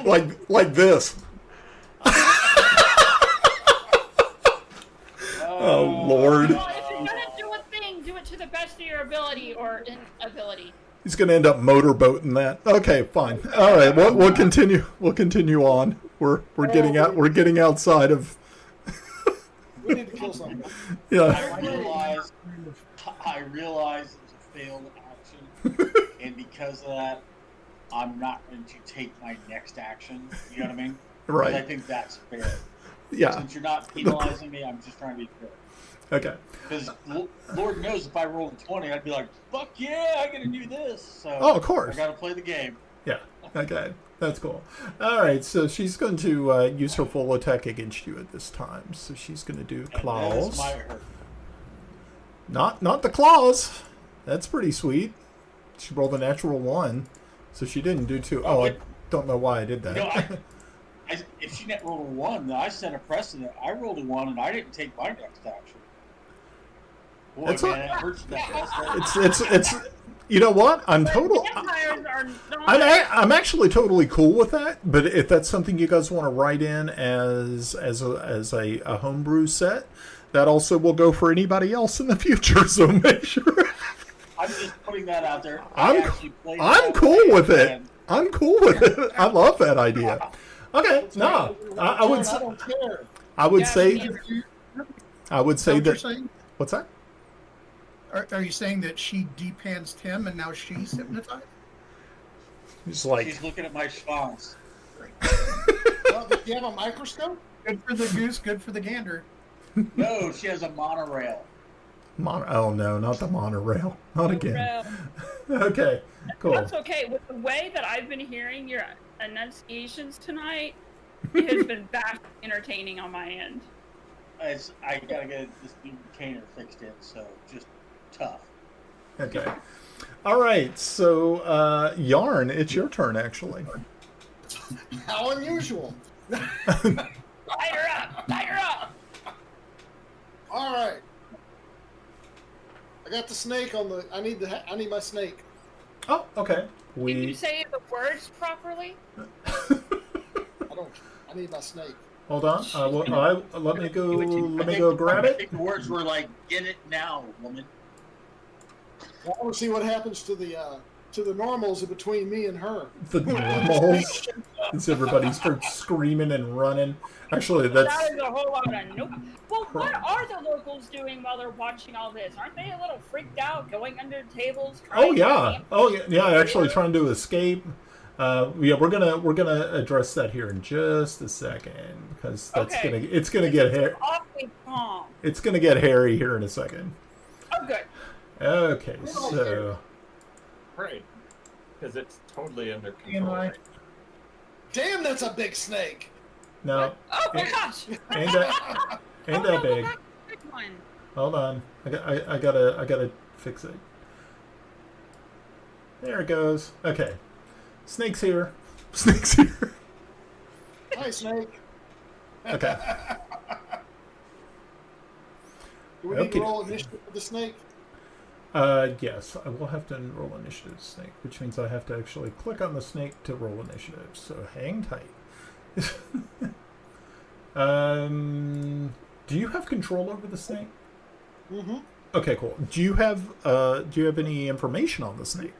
Like this. Oh Lord. Well, if you're gonna do a thing, do it to the best of your ability or inability. He's gonna end up motorboating that. Okay, fine. All right, we'll continue. We'll continue on. We're getting out. We're getting outside of. We need to kill something. Yeah. I realize it's a failed action, and because of that, I'm not going to take my next action. You know what I mean? Right. Because I think that's fair. Yeah. Since you're not penalizing me, I'm just trying to be fair. Okay. Because Lord knows if I rolled a 20, I'd be like, fuck yeah, I gotta do this. So Oh, of course. I gotta play the game. Yeah. Okay. That's cool. All right. So she's going to use her full attack against you at this time. So she's going to do And claws. this might hurt. Not the claws. That's pretty sweet. She rolled a natural 1, so she didn't do 2. Oh, I don't know why I did that. You know, if she net rolled a 1, then I set a precedent. I rolled a 1 and I didn't take my next action. Boy, It's man, not- it hurts that. it's you know what? I'm total. Vampires are not. I'm actually totally cool with that. But if that's something you guys want to write in as a homebrew set, that also will go for anybody else in the future. So make sure. I'm just putting that out there. I'm cool with it. I'm cool with it. I love that idea. Okay, no, I would I don't care. I would Yeah, say me either. I would say What you're that. saying? What's that? Are you saying that she depanced him and now she's hypnotized? He's like, She's looking at my schwanz. Well, do you have a microscope? Good for the goose, good for the gander. No, she has a monorail. oh no, not the monorail, not again. Well, Okay, cool. that's okay. With the way that I've been hearing your enunciations tonight, it has been back entertaining on my end. I gotta get this new container fixed in, so just tough. Okay. All right. So, Yarn, it's your turn, actually. How unusual. Light her up! Light her up! All right. I got the snake on the. I need my snake. Oh, okay. Can you say the words properly? I need my snake. Hold on. Let me go. Let me go grab I it. think the words were like, "Get it now, woman." I want to see what happens to the normals between me and her. The normals. As everybody starts screaming and running. Actually, that's. That is a whole lot of nope. Well, what are the locals doing while they're watching all this? Aren't they a little freaked out, going under tables? Oh yeah. Oh yeah. Yeah. Actually, trying to escape. Yeah, we're gonna address that here in just a second because that's Okay. it's gonna get hairy. Awfully calm. It's gonna get hairy here in a second. Oh, good. Okay, so Right. Because it's totally under control. TMI. Right? Damn, that's a big snake. no, Oh my gosh! ain't that Oh, no, go big. back to the big one. Hold on, I gotta fix it. There it goes. Okay, snake's here. Snake's here. Hi, snake. Okay. Do we need Okay. to roll initiative for the snake? Yes, I will have to roll initiative snake, which means I have to actually click on the snake to roll initiative. So hang tight. Do you have control over the snake? Mm-hmm. Okay, cool. Do you have any information on the snake?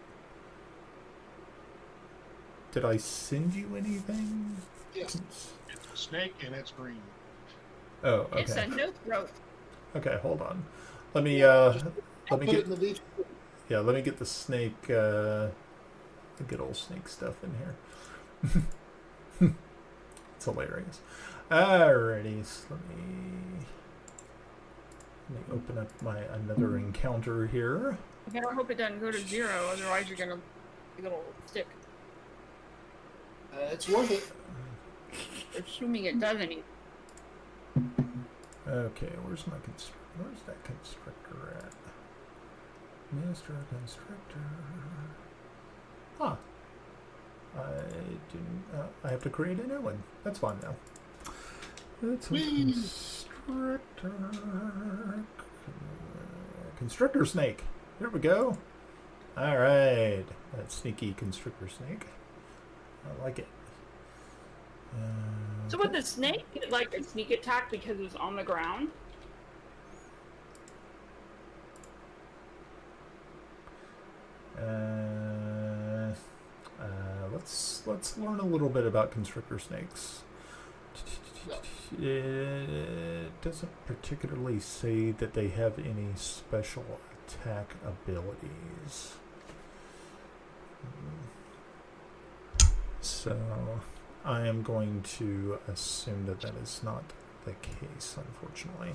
Did I send you anything? Yes. It's a snake and it's green. Oh, It's a okay. no throat. Okay, hold on. Let me I'll let me put get it in the V. let me get the snake the good old snake stuff in here. It's hilarious. Alrighty, so let me open up my another encounter here. I better hope it doesn't go to 0, otherwise you're gonna be a little stick. It's worth it. Assuming it doesn't. Okay, where's that constructor at? Mr. Constrictor. Huh. I didn't. I have to create a new one. That's fine now. It's a constrictor. Constrictor snake. Here we go. All right. That sneaky constrictor snake. I like it. So would the snake get like a sneak attack because it was on the ground? Let's learn a little bit about constrictor snakes. It doesn't particularly say that they have any special attack abilities. So I am going to assume that that is not the case, unfortunately.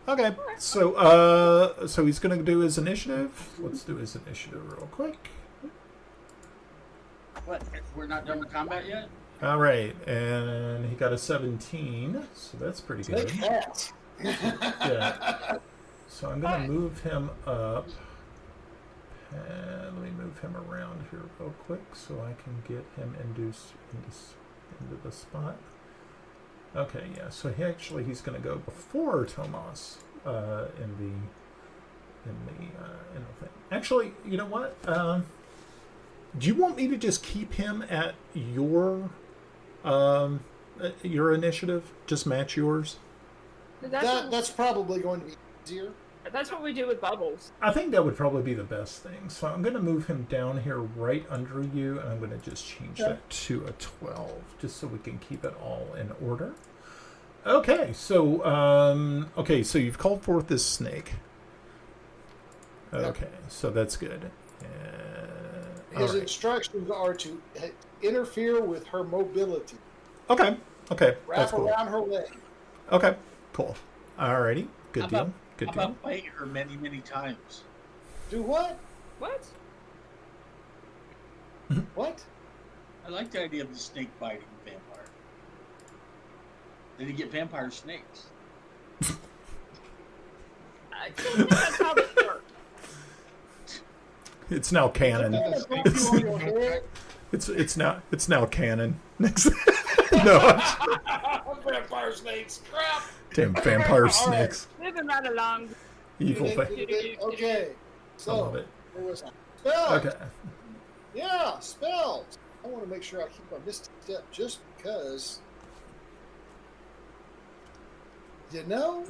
Okay, so he's going to do his initiative. Let's do his initiative real quick. What? We're not done with combat yet? All right, and he got a 17, so that's pretty good. Yeah. So I'm going to move him up. And let me move him around here real quick so I can get him into the spot. Okay, yeah. So he's going to go before Tomas in the thing. Actually, you know what? Do you want me to just keep him at your initiative? Just match yours? That's probably going to be easier. That's what we do with Bubbles. I think that would probably be the best thing. So I'm going to move him down here right under you, and I'm going to just change that to a 12, just so we can keep it all in order. Okay, so so you've called forth this snake. Okay, so that's good. His instructions are to interfere with her mobility. Okay, Wrap that's cool. around her leg. Okay, cool. Alrighty, good deal. Good How deal. about bite her many, many times? Do what? What? What? I like the idea of the snake biting a vampire. Did he get vampire snakes? I don't think that's how this works. It's now canon. It's now canon. No. Vampire snakes. Crap. Damn vampire snakes. Moving right along. Evil thing. Okay. I love So, it. where was I? Spells. Okay. Yeah, spells. I want to make sure I keep my mystic step just because. You know,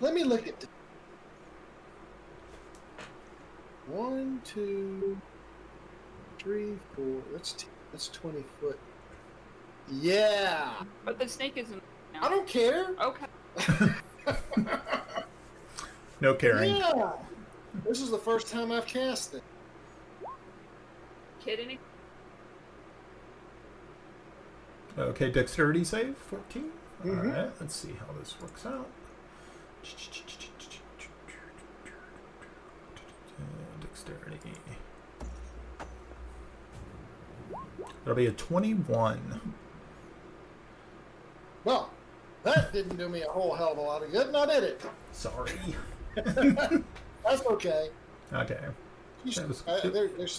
let me look at the 1, 2, 3, 4. That's 20 foot. Yeah. But the snake isn't. I don't care. Okay. No caring. Yeah. This is the first time I've cast it. Kidding? Okay, dexterity save, 14. Mhm. All right, let's see how this works out. Dexterity. That'll be a 21. Well, that didn't do me a whole hell of a lot of good, now did it? Sorry. That's okay. Okay. That was- There's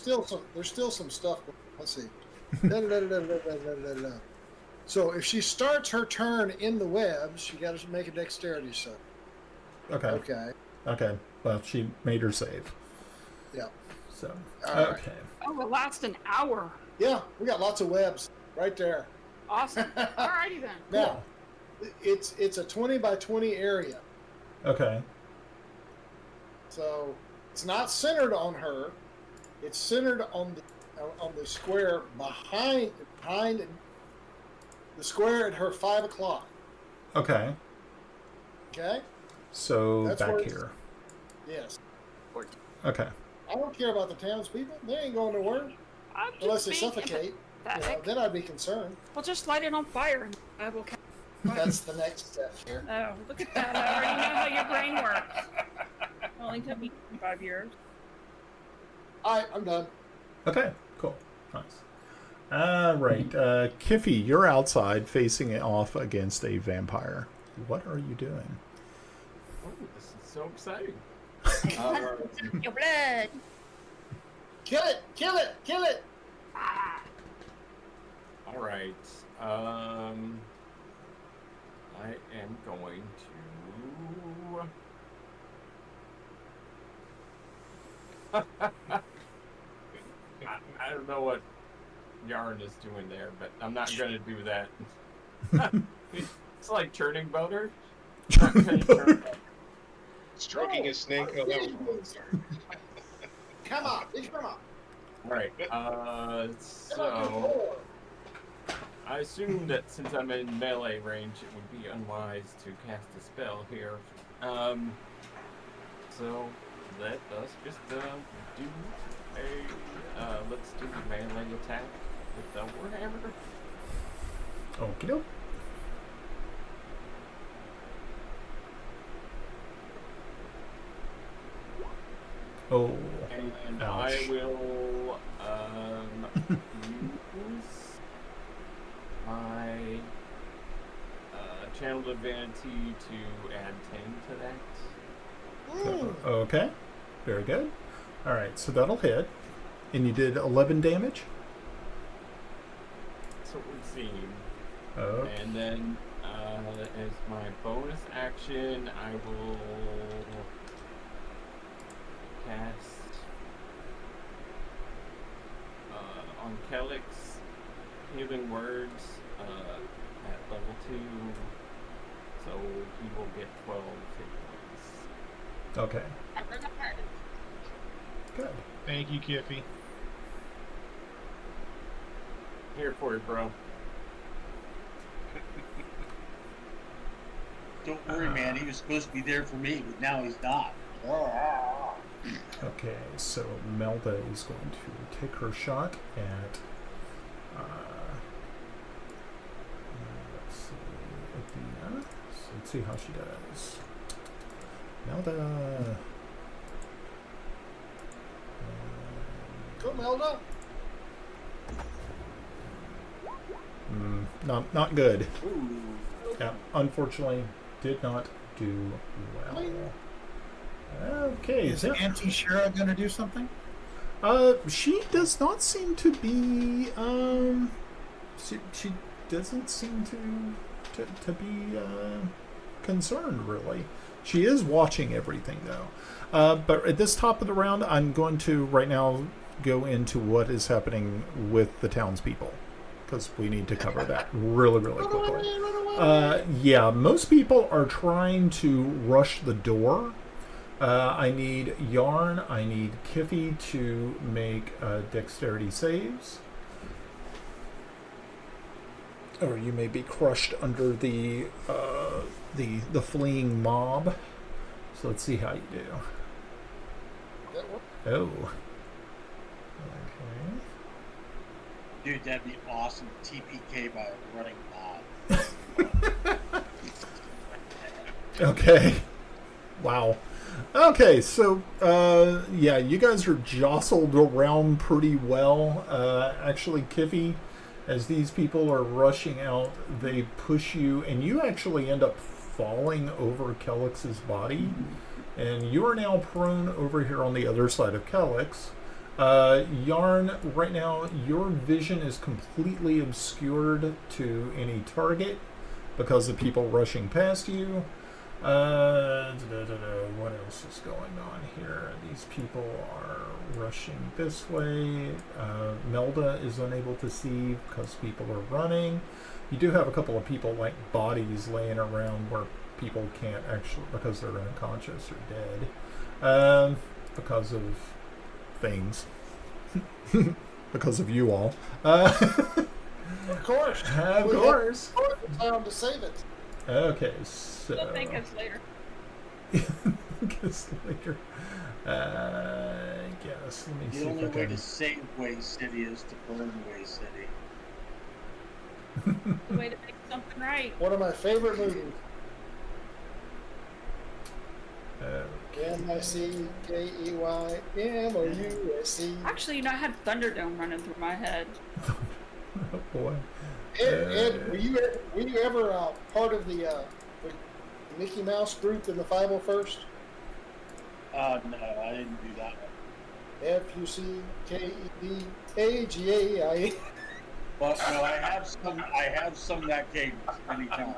still some stuff. Let's see. Da-da-da-da-da-da-da-da-da. So if she starts her turn in the webs, she got to make a dexterity save. Okay. Okay. Well, she made her save. Yeah. So, All right. okay. Oh, it'll last an hour. Yeah, we got lots of webs right there. Awesome. Alrighty then. Now, it's a 20 by 20 area. Okay. So it's not centered on her. It's centered on the square behind the square at her 5 o'clock. Okay. Okay. So That's back where it's- here. Yes. Okay. I don't care about the townspeople. They ain't going nowhere I'm just unless they thinking, suffocate. the You know, heck? then I'd be concerned. We'll just light it on fire and I will. That's the next step here. Oh, look at that! I already know how your brain works. It only took me 5 years. All right, I'm done. Okay. Cool. Nice. All right. Kiffi, you're outside facing it off against a vampire. What are you doing? Oh, this is so exciting. Your blood. Kill it! Kill it! Kill it! All right. I am going to. I don't know what Yarn is doing there, but I'm not going to do that. It's like churning butter. Stroking his snake. Oh, that was Come on, bitch, come on. Right. So I assume that since I'm in melee range, it would be unwise to cast a spell here. So let us just do let's do the melee attack with the warhammer. Okie doke. Oh, And ouch. I will use my channel divinity to add 10 to that. Okay, very good. All right, so that'll hit. And you did 11 damage? That's what we've seen. Okay. And then as my bonus action, I will cast on Kelex Healing Words at level 2, so he will get 12 hit points. Okay. Good. Thank you, Kiffi. Here for you, bro. Don't worry, man. He was supposed to be there for me, but now he's not. Okay, so Melda is going to take her shot at let's see, Athena. So let's see how she does. Melda. Go, Melda. Not good. Ooh. Yeah, unfortunately, did not do well. Okay, Is so Auntie Shara going to do something? she does not seem to be. She doesn't seem to be concerned really. She is watching everything though. But at this top of the round, I'm going to right now go into what is happening with the townspeople because we need to cover that really quickly. Yeah, most people are trying to rush the door. I need Yarn, I need Kiffi to make dexterity saves. Or you may be crushed under the fleeing mob. So let's see how you do. Oh. Okay. Dude, that'd be awesome. TPK by a running mob. Okay. Wow. Okay, so yeah, you guys are jostled around pretty well. Actually, Kiffi, as these people are rushing out, they push you, and you actually end up falling over Kelex's body, and you are now prone over here on the other side of Kelex. Yarn, right now, your vision is completely obscured to any target because of people rushing past you. What else is going on here? These people are rushing this way. Melda is unable to see because people are running. You do have a couple of people like bodies laying around where people can't actually, because they're unconscious or dead, because of things. Because of you all. Of course. Of course. Time to save it. Okay, so. You'll thank us later. Guess later. Guess. Let me The see only if I way can. to save Way City is to burn Way City. The way to make something right. One of my favorite movies. MICKEYMOUSE. Actually, I had Thunderdome running through my head. Oh boy. Ed, were you ever part of the Mickey Mouse group in the 501st? No, I didn't do that one. Fuckagaia. But no, I have sung that cadence many times.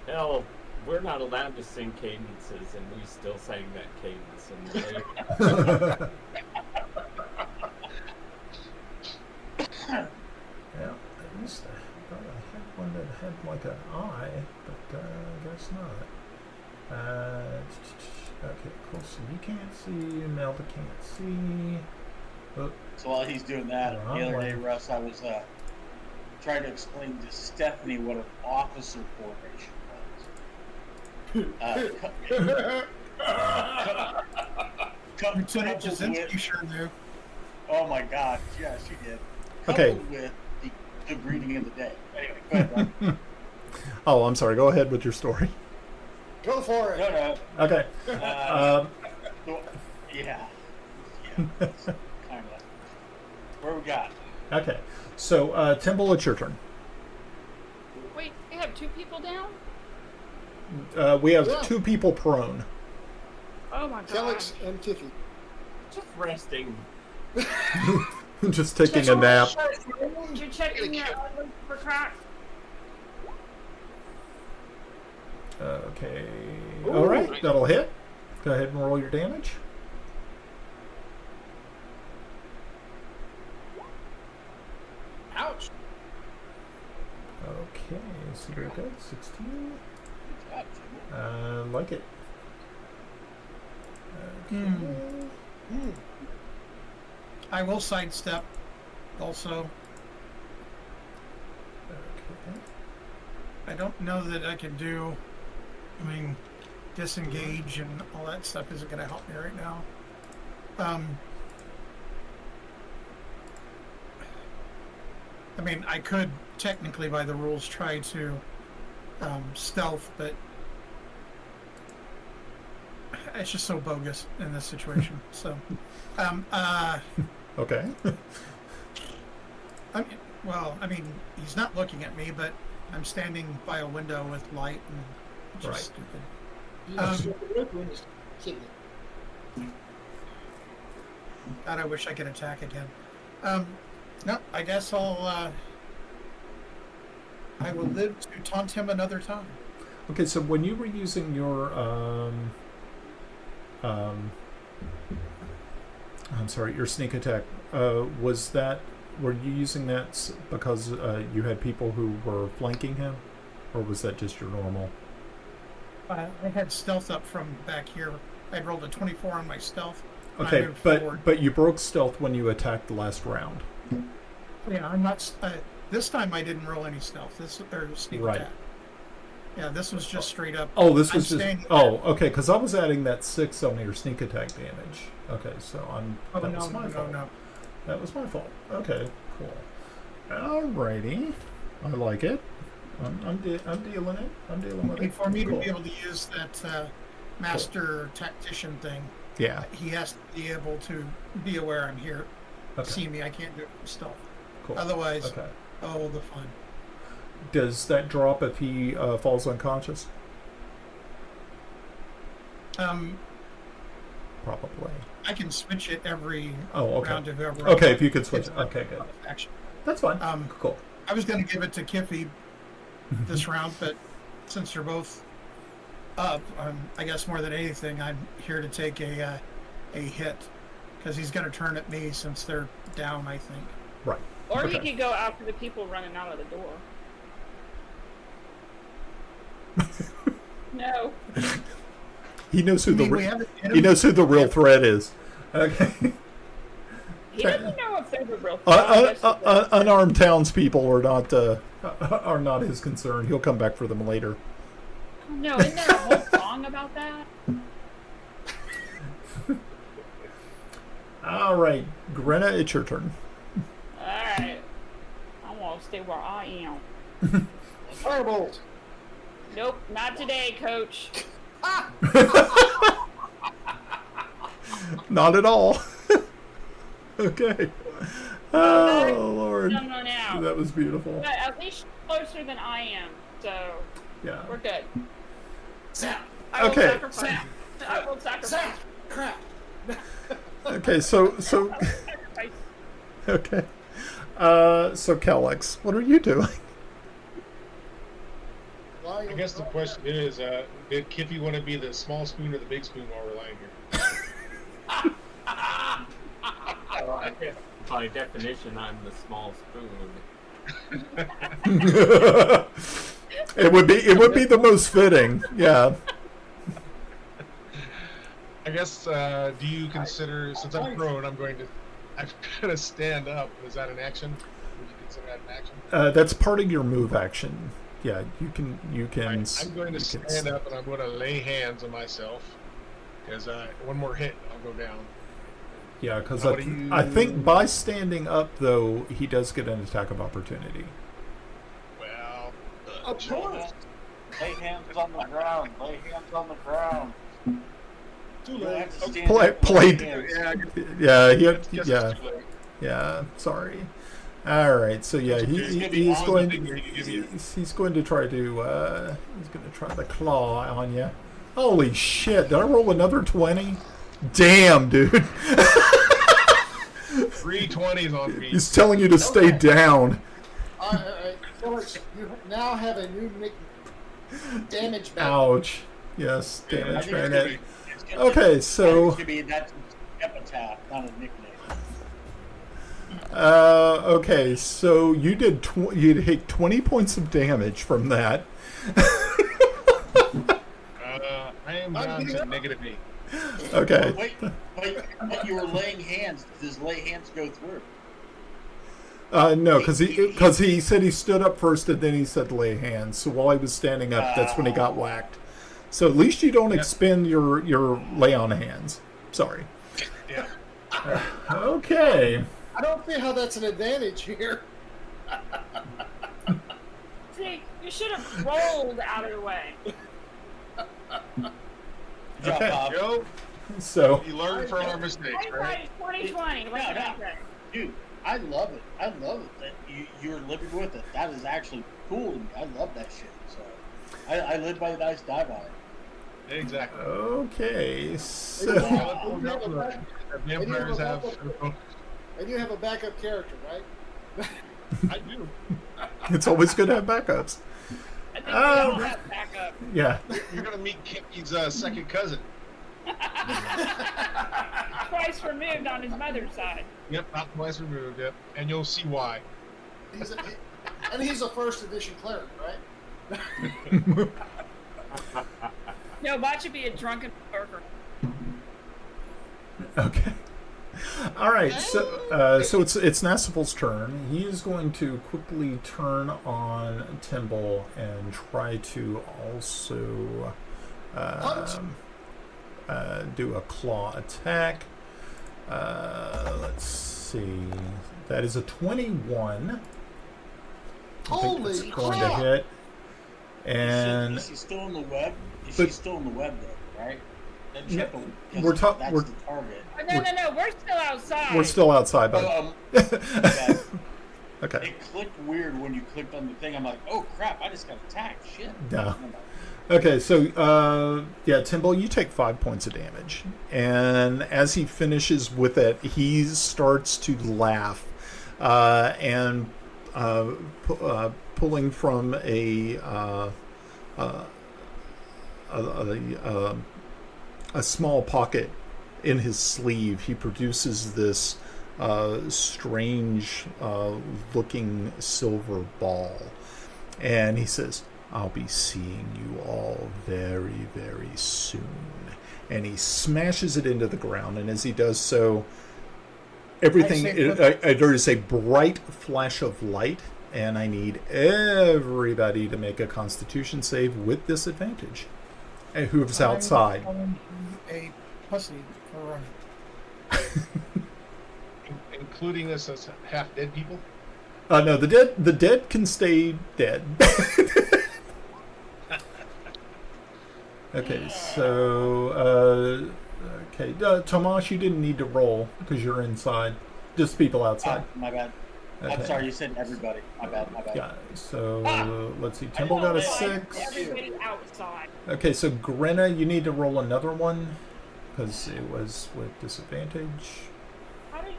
Hell, we're not allowed to sing cadences, and we still sang that cadence. And Yeah, at least I thought I had one that had like an eye, but I guess not. Okay, cool. So you can't see, Melba can't see. Oh, So while he's doing that, the other day, Russ, I was trying to explain to Stephanie what an officer formation was. Lieutenant Jasinski sure knew. Oh my God, yeah, she did. Okay. Coupled with the greeting of the day. Anyway, go ahead, Russ. oh, I'm sorry. Go ahead with your story. Go for it. No. Okay. Yeah. Kind of. Where we got? Okay. So, Timble, it's your turn. Wait, we have 2 people down? We have 2 people prone. Oh my god. Kelex and Kiffi. just resting. Just taking a nap. You're checking your for cracks? Okay. Ooh. All right. That'll hit. Go ahead and roll your damage. Ouch. Okay. So you're good. 16. Good job, Timble. Like it. Okay. I will sidestep also. Okay. I don't know that I can do, disengage and all that stuff isn't going to help me right now. I could technically by the rules try to stealth, but it's just so bogus in this situation. So, Okay. he's not looking at me, but I'm standing by a window with light and it's just Right. stupid. God, I wish I could attack again. No, I guess I will live to taunt him another time. Okay, so when you were using your I'm sorry, your sneak attack, were you using that because you had people who were flanking him, or was that just your normal? I had stealth up from back here. I rolled a 24 on my stealth. And I Okay, moved forward. but you broke stealth when you attacked the last round. Yeah, I'm not. This time I didn't roll any stealth. Or sneak Right. attack. Yeah, this was just straight up. Oh, this was I'm just. staying- Oh, okay, because I was adding that 6 on your sneak attack damage. Okay, so Oh, that was my fault. That was my fault. Okay, cool. Alrighty, I like it. I'm dealing it. I'm dealing with it. For me Cool. to be able to use that master tactician thing, Yeah. he has to be able to be aware I'm here. Okay. See me. I can't do it from stealth. Cool. Otherwise, Okay. oh, the fun. Does that drop if he falls unconscious? Probably. I can switch it every Oh, okay. round of whoever. Okay, if you could switch. Okay, good. Action. That's fine. Cool. I was going to give it to Kiffi this round, but since you're both up, I guess more than anything, I'm here to take a hit because he's going to turn at me since they're down, I think. Right. Or Okay. he could go after the people running out of the door. No. He knows who We haven't hit he him. knows who the real threat is. Okay. He doesn't know if they're the real threat. Unarmed townspeople are not his concern. He'll come back for them later. No, isn't there a whole song about that? All right, Grenna, it's your turn. Alright. I want to stay where I am. Firebolt. Nope, not today, coach. Not at all. Okay. Oh Lord, No, no. that was beautiful. But at least closer than I am, so Yeah. we're good. I will Okay. sacrifice. I will sacrifice. Crap. Okay, so Sacrifice. okay. So Kelex, what are you doing? I guess the question is, did Kiffi want to be the small spoon or the big spoon while we're lying here? By definition, I'm the small spoon. It would be the most fitting. Yeah. I guess, do you consider, since I'm prone, I'm going to stand up. Is that an action? Would you consider that an action? That's part of your move action. Yeah, you can. Right, I'm going to stand up and I'm going to lay hands on myself. Because one more hit, I'll go down. Yeah, because How I think by standing up, though, he does get an attack of opportunity. Well, Of course. Lay hands on the ground. Lay hands on the ground. Too You late. have to stand Play- up and played- lay hands. yeah, Yeah, guess it's yeah, too late. yeah. Sorry. All right, so yeah, It's gonna be he's awesome going thing you give me. he's going to try to he's going to try the claw on you. Holy shit! Did I roll another 20? Damn, dude. 3 20s on me. He's telling you to stay Okay. down. All right. Felix, you now have a new damage back. Ouch. Yes, Yeah, damage I think bayonet. it's gonna- Okay, so That should be that's an epitaph, not a nickname. okay, so you did you take 20 points of damage from that. I am down to -8. Okay. Wait, but you were laying hands. Does lay hands go through? No, because he said he stood up first and then he said lay hands. So while he was standing up, that's when he got whacked. So at least you don't expend your lay on hands. Sorry. Yeah. Okay. I don't see how that's an advantage here. See, you should have rolled out of the way. Good job, Okay. Bob. Joe, So you learn from our mistakes, right? 2020. What No, can I no. say? Dude, I love it. I love it that you're living with it. That is actually cool to me. I love that shit. So I live by the dice, die by it. Exactly. okay. So Vampires have. And you have a backup character, right? I do. it's always good to have backups. I think we all have backup. Yeah. You're gonna meet Kiffi's second cousin. Twice removed on his mother's side. Yep, not twice removed. Yep, and you'll see why. He's a first edition cleric, right? No, Bot should be a drunken worker. Okay. All right. So it's Nasifal's turn. He is going to quickly turn on Timble and try to also do a claw attack. Let's see. That is a 21. I think Holy it's going to crap! hit. And is she still in the web? Is But- she still in the web though? Right? Then she Yeah, have to- 'cause we're ta- that's we're- the target. Oh, no, we're still outside. we're still outside, but Okay. okay. It clicked weird when you clicked on the thing. I'm like, oh crap! I just got attacked. Shit. No. Okay, so yeah, Timble, you take 5 points of damage, and as he finishes with it, he starts to laugh, and pulling from a small pocket in his sleeve, he produces this strange looking silver ball, and he says, I'll be seeing you all very, very soon. And he smashes it into the ground, and as he does so, everything, there is a bright flash of light, and I need everybody to make a Constitution save with disadvantage. And who's outside? A pussy for running. Including us as half dead people. No, the dead can stay dead. Okay, so Tomas, you didn't need to roll because you're inside. Just people outside. My bad. Okay. I'm sorry, you said everybody. My bad. Yeah. So let's see. I Timble got a don't like 6. Everybody outside. Okay, so Grenna, you need to roll another one because it was with disadvantage. How do you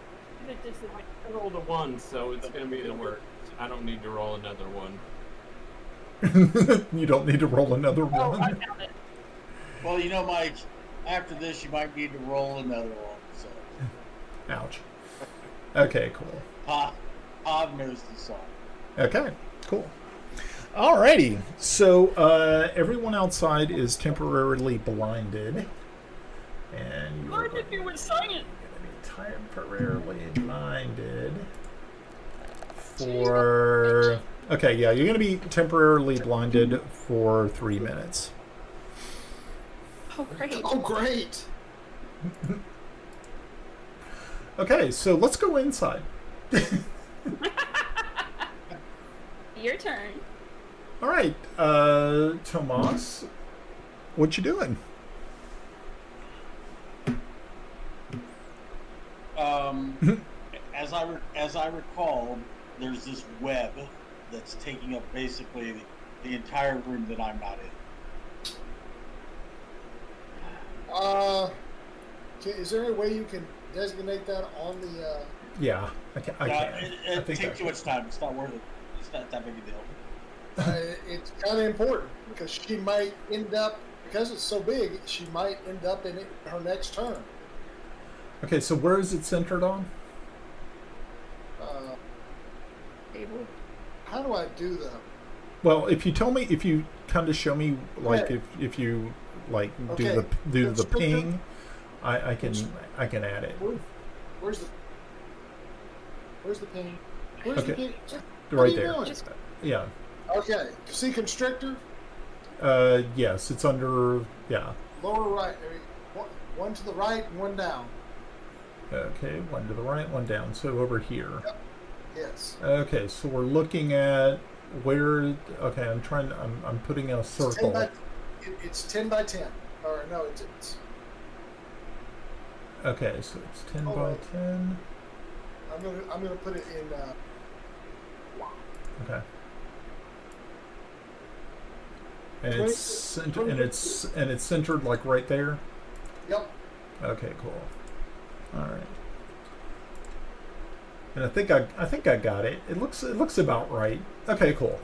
the disadvantage? I rolled a 1, so it's going to be the worst. I don't need to roll another one. You don't need to roll another Oh, one. I found it. Well, you know, Mike, after this, you might need to roll another one. So, Ouch. Okay, cool. Pod knows the song. Okay, cool. Alrighty, so everyone outside is temporarily blinded. And you are Why did you recite it? going to be temporarily blinded for... Okay, yeah, you're going to be temporarily blinded for 3 minutes. Oh, great. Oh, great. Okay, so let's go inside. Your turn. All right, Tomas, what you doing? As I recall, there's this web that's taking up basically the entire room that I'm not in. Is there any way you can designate that on the? Yeah, I can. It takes too much time. It's not worth it. It's not that big a deal. It's kind of important because she might end up, because it's so big, she might end up in it her next turn. Okay, so where is it centered on? Table. How do I do that? Well, if you tell me, if you kind of show me, like Okay. if you like Okay. do the Let's go ping, I can add it. Where's the ping? Where's the Okay. ping? What are Right you there. doing? Yeah. Okay. See constrictor, Yes, it's under. Yeah. lower right. One to the right and one down. Okay, one to the right, one down. So over here. Yep. Yes. Okay, so we're looking at where. Okay, I'm putting a circle. It's 10 by 10. Or no, it's Okay, so it's 10 by right. 10. I'm gonna put it in. Okay. And it's centered like right there. Yep. Okay, cool. All right. And I think I got it. It looks about right. Okay, cool.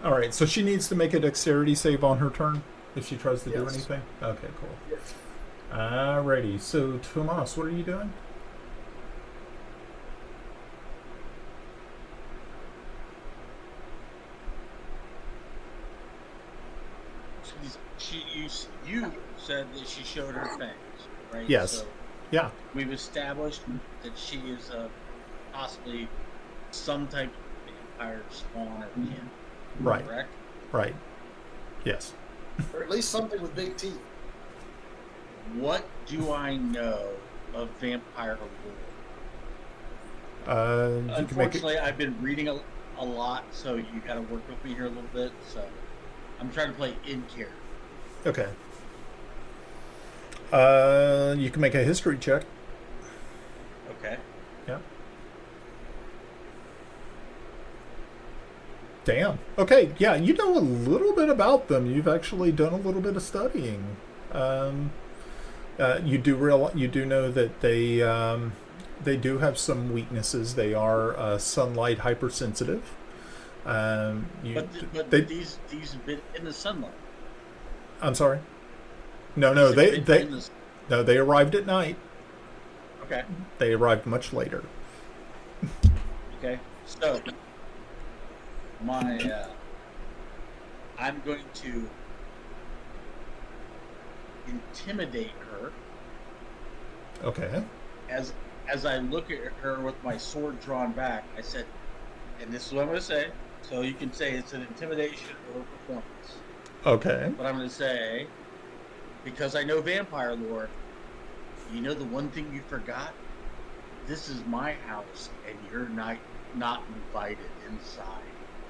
All right. So she needs to make a dexterity save on her turn if she tries to do Yes. anything. Okay, cool. Yes. Alrighty. So Tomas, what are you doing? You said that she showed her fangs, right? Yes. So Yeah. we've established that she is possibly some type of vampire spawn or kin. Right. Correct? Right. Yes. Or at least something with big teeth. What do I know of vampire lore? You can make it. Unfortunately, I've been reading a lot, so you got to work with me here a little bit. So I'm trying to play in character. Okay. You can make a history check. Okay. Yeah. Damn. Okay. Yeah, you know a little bit about them. You've actually done a little bit of studying. You do know that they do have some weaknesses. They are sunlight hypersensitive. But these have been in the sunlight. I'm sorry. No, they arrived at night. Okay. They arrived much later. Okay. So I'm going to intimidate her Okay. as I look at her with my sword drawn back. I said, and this is what I'm going to say. So you can say it's an intimidation or performance. Okay. But I'm going to say, because I know vampire lore, you know the one thing you forgot? This is my house, and you're not invited inside.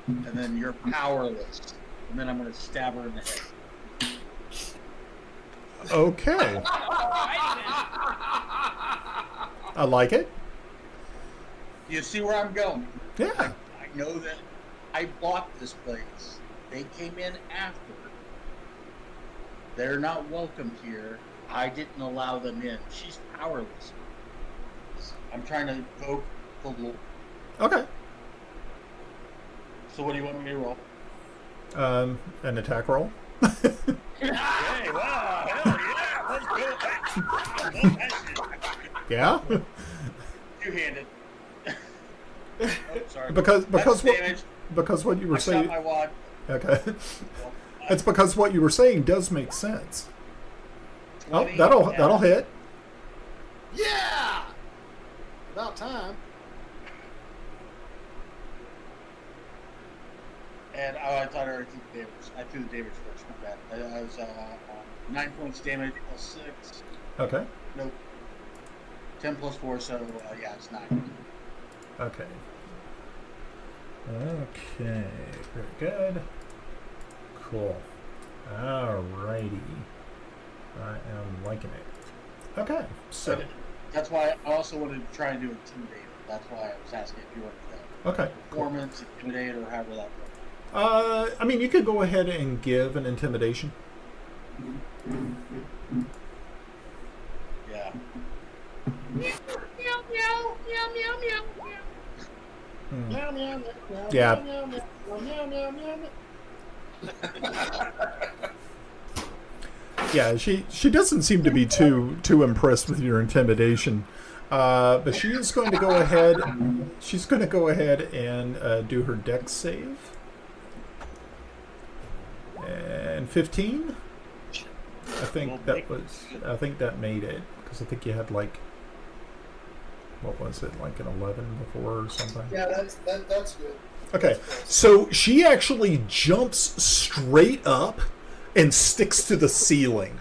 And then you're powerless. And then I'm going to stab her in the head. Okay. Alrighty I like it. You see where I'm going? Yeah. I know that I bought this place. They came in after. They're not welcome here. I didn't allow them in. She's powerless. I'm trying to invoke the law. Okay. So what do you want me to roll? An attack roll. Hey, wow, hell yeah, let's go. Yeah. Two-handed. Oh, sorry. Because what you were I shot saying. my wad. Okay. It's because what you were saying does make sense. Oh, 20, that'll hit. Yeah! About time. And I thought I already threw the damage. I threw the damage first. My bad. I was 9 points damage plus 6. Okay. Nope. 10 plus 4, so yeah, it's 9. Okay. Okay. Very good. Cool. Alrighty. I am liking it. Okay. So. That's why I also wanted to try and do Intimidate. That's why I was asking if you wanted that. Okay. Performance, Intimidate, or however that works. I mean, you could go ahead and give an intimidation. Yeah. Yeah. Yeah, she doesn't seem to be too impressed with your intimidation, but she is going to go ahead. She's going to go ahead and do her dex save. And 15. I think that made it, because I think you had like, what was it, like an 11 before or something? Yeah, that's good. Okay, so she actually jumps straight up and sticks to the ceiling.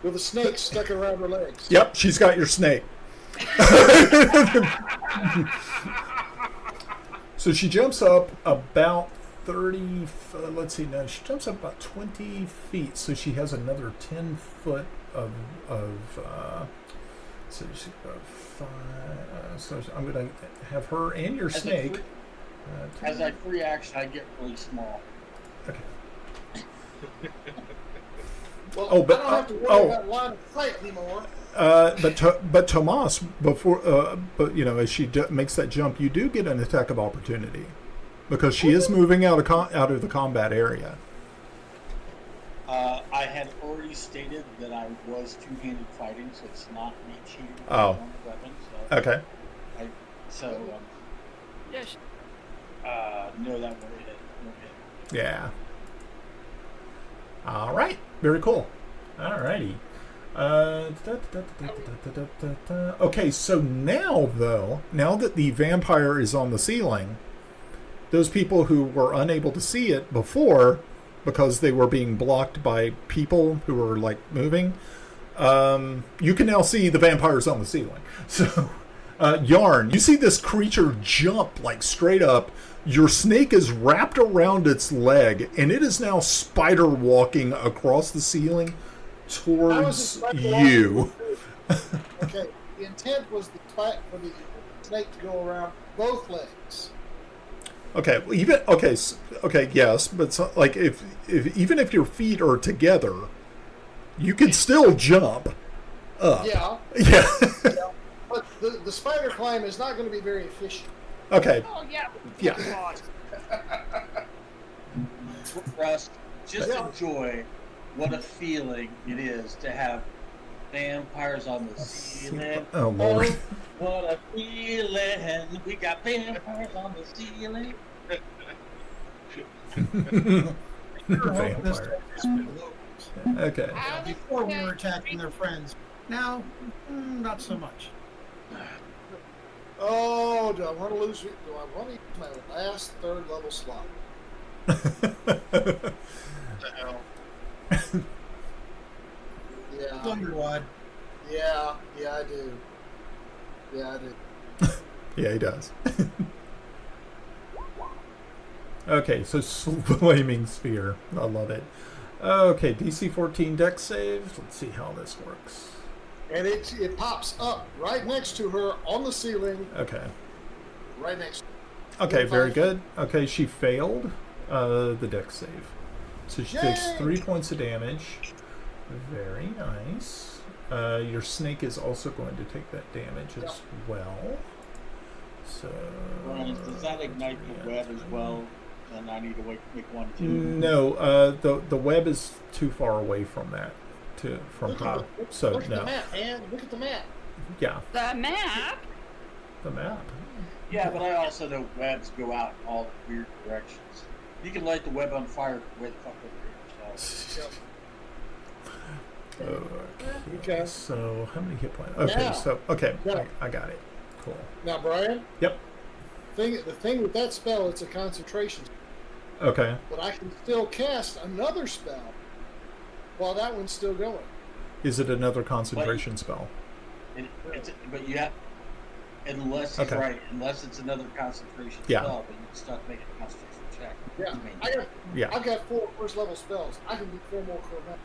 With a snake stuck around her legs. Yep, she's got your snake. So she jumps up about 30, let's see, now she jumps up about 20 feet, so she has another 10 foot of so she's got 5, so I'm going to have her and your snake. As a free action, I get really small. Okay. Well, I don't have to worry about line of sight anymore. But Tomas, before, but you know, as she makes that jump, you do get an attack of opportunity, because she is moving out of the combat area. I had already stated that I was two-handed fighting, so it's not me cheating with Oh. my own weapon. So Okay. Yes. No, that won't hit. Won't hit. Yeah. All right. Very cool. All righty. Okay, so now that the vampire is on the ceiling, those people who were unable to see it before because they were being blocked by people who were like moving, you can now see the vampires on the ceiling. So, Yarn, you see this creature jump like straight up. Your snake is wrapped around its leg, and it is now spider walking across the ceiling towards you. Okay, the intent was for the snake to go around both legs. Okay, well, yes, but so, like if even if your feet are together, you can still jump up. Yeah. Yeah. Yeah. But the spider climb is not going to be very efficient. Okay. Oh yeah. Yeah. God. Russ, just enjoy what a feeling it is to have vampires on the ceiling. Oh Lord. Oh, what a feeling! We got vampires on the ceiling. Vampire. Okay. Before we were attacking their friends. Now, not so much. Oh, do I want to use my last third level slot? What the hell? Yeah. Thunderwad. Yeah, I do. Yeah, I do. Yeah, he does. Okay, so Flaming Sphere. I love it. Okay, DC 14 dex save. Let's see how this works. And it pops up right next to her on the ceiling. Okay. Right next. Okay, very good. Okay, she failed the dex save. So she takes 3 points of damage. Very nice. Your snake is also going to take that damage as well. So. Brian, does that ignite the web as well? And I need to make one too. No, the web is too far away from that. Look at the map, man. Look at the map. Yeah. The map? The map. Yeah, but I also know webs go out in all weird directions. You can light the web on fire way the fuck over here. Okay. So how many hit points? Okay. Now, so I got it. Cool. Now, Brian. Yep. The thing with that spell, it's a concentration spell. Okay. But I can still cast another spell while that one's still going. Is it another concentration spell? But you have, unless he's right, unless it's another concentration spell, but you still have to make a concentration check. Yeah, I've got 4 first level spells. I can do 4 more chromatic.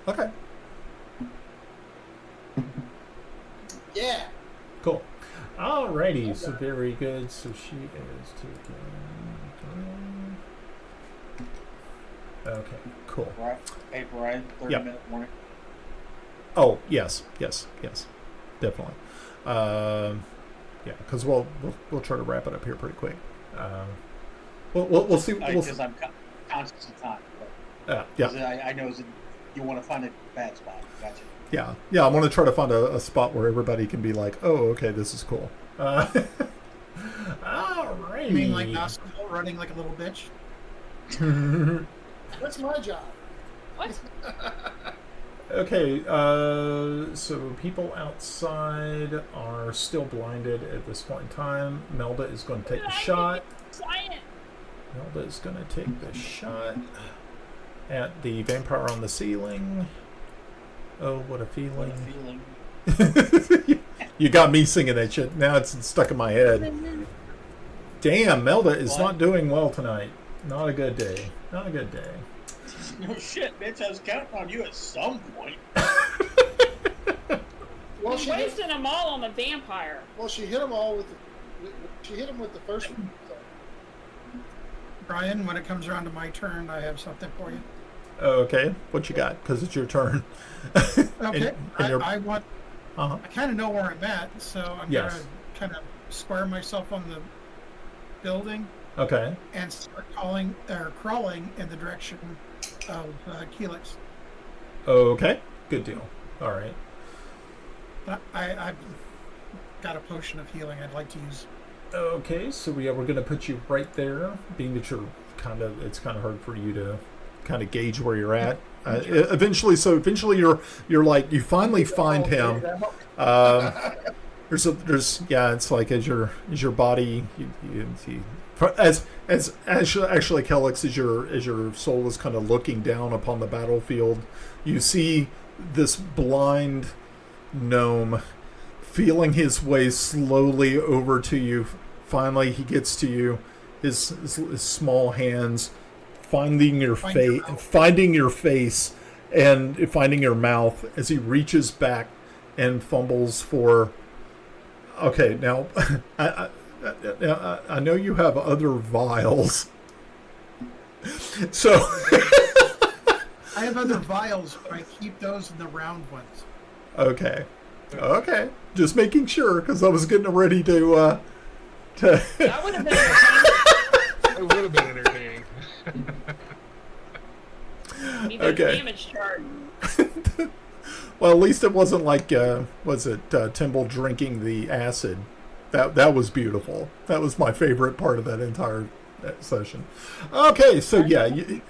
Okay. Yeah. Cool. Alrighty, so very good. So she is taking. Okay, cool. Right. Hey, Brian, 30-minute warning. Oh, yes, definitely. Yeah, because we'll try to wrap it up here pretty quick. We'll see. Because I'm conscious of time. Yeah. I know you want to find a bad spot. Gotcha. Yeah. I want to try to find a spot where everybody can be like, "Oh, okay, this is cool." All right. You mean like Nostal running like a little bitch? That's my job. What? Okay, so people outside are still blinded at this point in time. Melda is going to take the shot. Melda is going to take the shot at the vampire on the ceiling. Oh, what a feeling. What a feeling. You got me singing that shit. Now it's stuck in my head. Damn, Melda is not doing well tonight. Not a good day. Not a good day. No shit, bitch. I was counting on you at some point. Well, She's wasting them all on the vampire. Well, she hit them all with the first one. So. Brian, when it comes around to my turn, I have something for you. Okay, what you got? Because it's your turn. Okay, I want. Uh-huh. I kind of know where I'm at, so I'm gonna kind of square myself on the building. Okay. And start crawling in the direction of Kelex. Okay, good deal. All right. I've got a potion of healing I'd like to use. Okay, so we're going to put you right there, being that you're it's kind of hard for you to kind of gauge where you're at. Eventually you're like, you finally find him. It's like as your body, as actually Kelex, as your soul is kind of looking down upon the battlefield, you see this blind gnome feeling his way slowly over to you. Finally, he gets to you. His small hands finding your face and finding your mouth as he reaches back and fumbles for. Okay, now I know you have other vials, so I have other vials, but I keep those in the round ones. Okay, just making sure because I was getting ready to. That would have been entertaining. It would have been entertaining. Need those damage chart. Well, at least it wasn't like Timble drinking the acid. That was beautiful. That was my favorite part of that entire session. Okay, you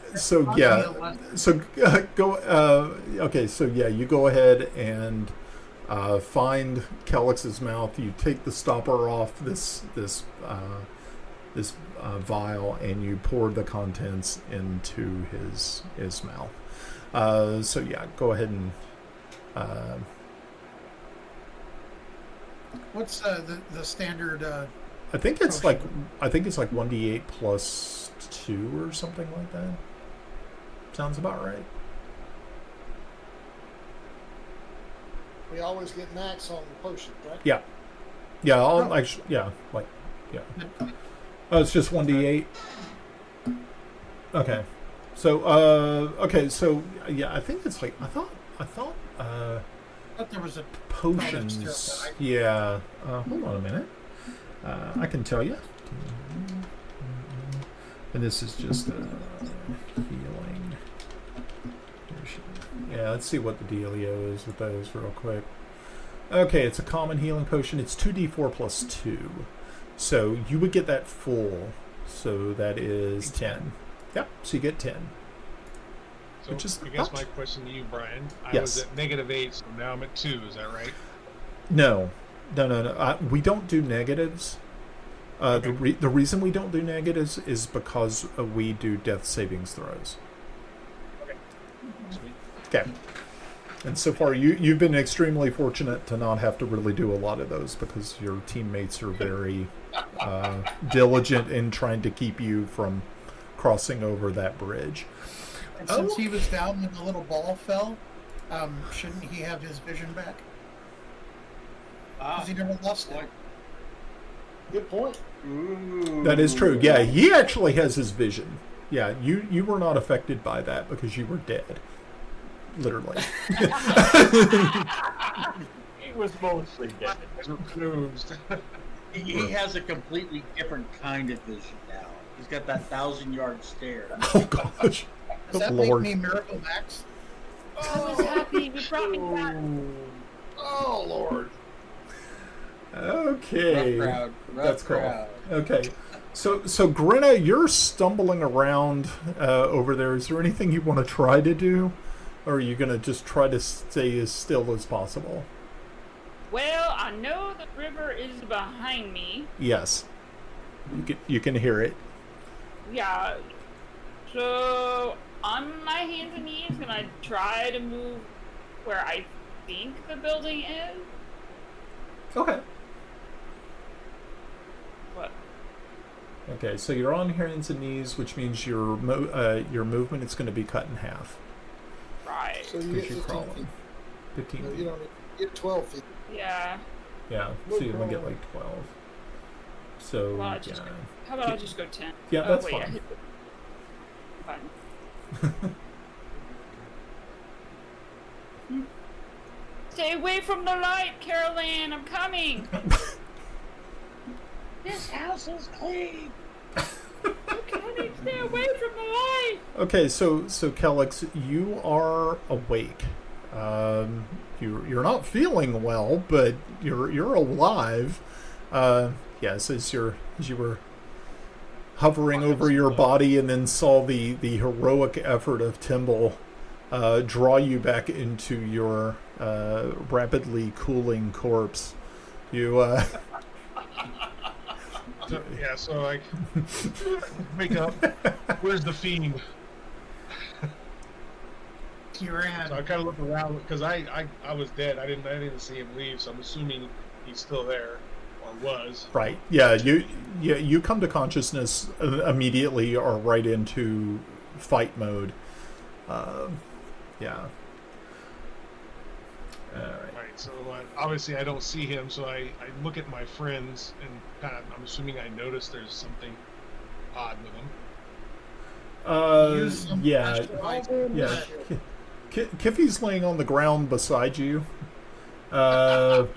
go ahead and find Kelex's mouth. You take the stopper off this vial and you pour the contents into his mouth. Go ahead and. What's the standard? I think it's potion? like 1d8 plus 2 or something like that. Sounds about right. We always get max on the potions, right? Yeah. Oh, it's just 1d8. Okay. So okay, so yeah, I think it's like I thought I thought there was a potions. bonus to it, Yeah. Hold on a minute. I can tell you. And this is just healing. Yeah, let's see what the dealio is with those real quick. Okay, it's a common healing potion. It's 2d4 plus 2. So you would get that full. So that is 10. Yep, so you get 10. So Which is I guess not- my question to you, Brian. I Yes. was at -8, so now I'm at 2. Is that right? No. We don't do negatives. Okay. The reason we don't do negatives is because we do death savings throws. Sweet. Okay. And so far, you've been extremely fortunate to not have to really do a lot of those because your teammates are very diligent in trying to keep you from crossing over that bridge. And since he was down when the little ball fell, shouldn't he have his vision back? Because he never lost it. Good point. Ooh. That is true. Yeah, he actually has his vision. Yeah, you were not affected by that because you were dead. Literally. He was mostly dead. Confused. He has a completely different kind of vision now. He's got that 1,000-yard stare. Oh, gosh. Does that Lord. make me Miracle Max? I was happy you brought me back. Oh, Lord. Okay. Rough crowd. That's cool. crowd. Okay. So Grenna, you're stumbling around over there. Is there anything you want to try to do? Or are you going to just try to stay as still as possible? Well, I know the river is behind me. Yes. You can hear it. Yeah. So, on my hands and knees, can I try to move where I think the building is? Okay. What? Okay, so you're on hands and knees, which means your movement is going to be cut in half. Right. So you Because get you're 15 crawling. feet. 15 No, feet. you don't need, you get 12 feet. Yeah. Yeah, so you only get like 12. So, Well, I yeah. just- How about I just go 10? Yeah, Oh, that's wait, I fine. hit the button. Stay away from the light, Caroline. I'm coming. This house is clean. Okay, stay away from the light. Okay, so Kelex, you are awake. You're not feeling well, but you're alive. Yes, as you were hovering over your body and then saw the heroic effort of Timble draw you back into your rapidly cooling corpse. You So like, wake up. Where's the fiend? He ran. So I kind of look around because I was dead. I didn't see him leave, so I'm assuming he's still there or was. right? Yeah, you come to consciousness immediately, or right into fight mode. Yeah. All right. Right. So obviously I don't see him, so I look at my friends and kind of I'm assuming I notice there's something odd with them. Use some Yeah, flashlight. yeah. Kiffi's laying on the ground beside you, and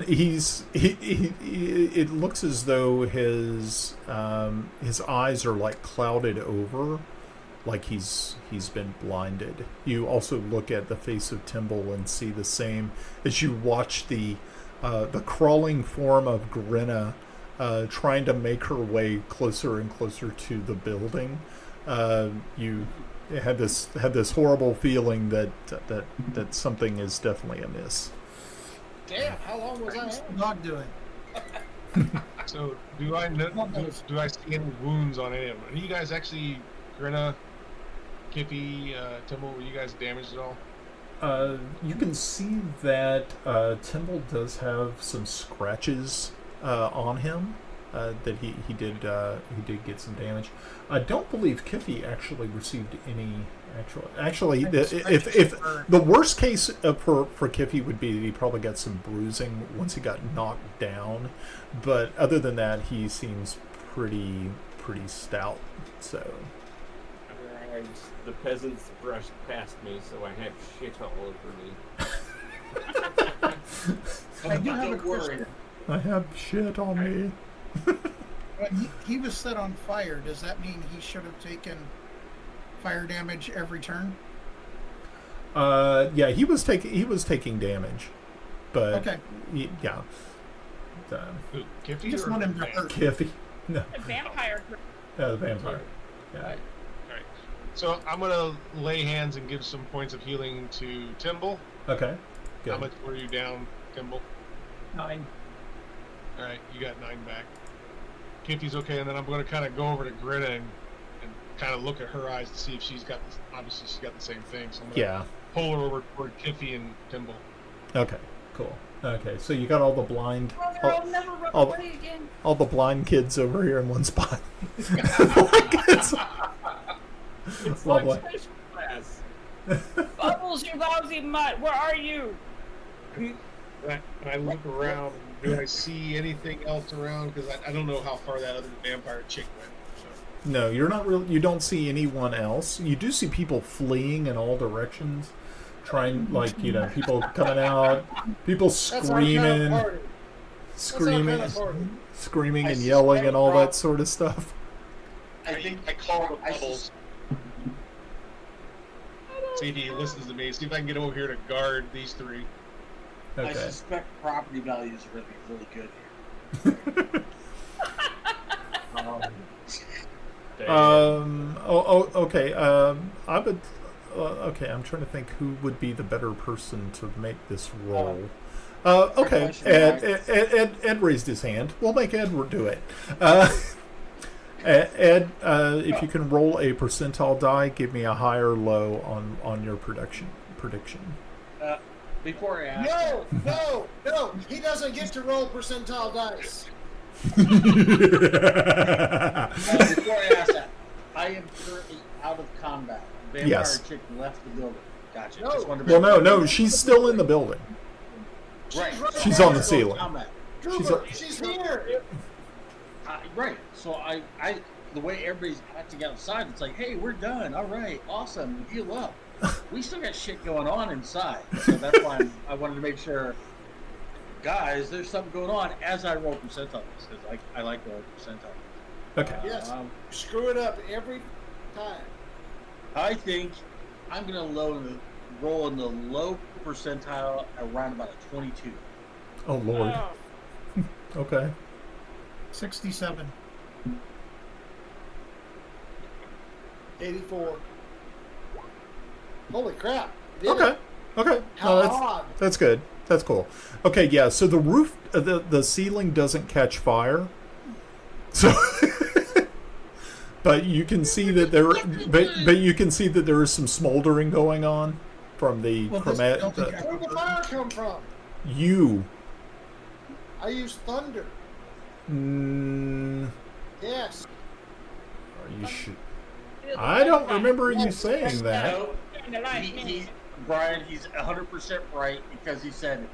it looks as though his eyes are like clouded over, like he's been blinded. You also look at the face of Timble and see the same as you watch the crawling form of Grenna trying to make her way closer and closer to the building. You had this horrible feeling that something is definitely amiss. Damn, how long was I What's out? the dog doing? So do I see any wounds on any of them? Are you guys actually, Grenna, Kiffi, Timble, were you guys damaged at all? You can see that Timble does have some scratches on him. That he did get some damage. I don't believe Kiffi actually received any actually. If the worst case for Kiffi would be that he probably got some bruising once he got knocked down, but other than that, he seems pretty stout. So The peasants brushed past me, so I have shit all over me. I do have a Don't worry. question. I have shit on me. When he was set on fire, does that mean he should have taken fire damage every turn? Yeah, he was taking damage, but Okay. yeah. Who, Kiffi You just or want him to Van? hurt. Kiffi, no, A vampire. the vampire. Yeah. All right. So I'm gonna lay hands and give some points of healing to Timble. Okay. How Good. much were you down, Timble? 9. All right, you got 9 back. Kiffi's okay, and then I'm going to kind of go over to Grenna and kind of look at her eyes to see if she's got this. Obviously, she's got the same thing. So I'm going to Yeah. pull her over toward Kiffi and Timble. Okay. Cool. Okay. So you got all the blind, Brother, I'll never run all- away again. all the blind kids over here in one spot. Blind kids. It's Lovely. like special class. Bubbles, you lousy mutt. Where are you? When I look around, do I see anything else around? Because I don't know how far that other vampire chick went. So. No, you're not real. You don't see anyone else. You do see people fleeing in all directions, trying people coming out, people That's our kind of screaming, party. screaming, That's our kind of party. screaming I and yelling suspect and all Rob- that sort of stuff. I think I call the I bubbles. See if he listens to me. See if I can get over here to guard these 3. I Okay. suspect property values are going to be really good here. Okay. I would. Okay, I'm trying to think who would be the better person to make this role. Okay, question, Ed raised his hand. We'll make Ed do it. Ed, if you can roll a percentile die, give me a high or low on your prediction. Before I ask, No. He doesn't get to roll percentile dice. before I ask that, I am currently out of combat. Vampire Yes. chick left the building. Gotcha. No. Just wanted to Well, no, she's still in the building. Right. She's on the Still in ceiling. combat. She's here. Right. So I, the way everybody's acting outside, it's like, hey, we're done. All right, awesome. Heal up. We still got shit going on inside, so that's why I wanted to make sure, guys, there's something going on as I roll percentiles because I like rolling percentiles. Okay. Yes. Screw it up every time. I think I'm gonna roll in the low percentile around about a 22. Oh Lord. Oh, Okay. 67. 84. Holy crap. Did Okay. it. Okay. How No, odd. that's good. That's cool. Okay, yeah. So the roof, the ceiling doesn't catch fire. So, but you can see that but you can see that there is some smoldering going on from the Well, this chromatic. building Where'd the fire come from? You. I used thunder. Mm, Yes. are you sure? I don't remember you saying that. No, Brian, he's 100% right because he said,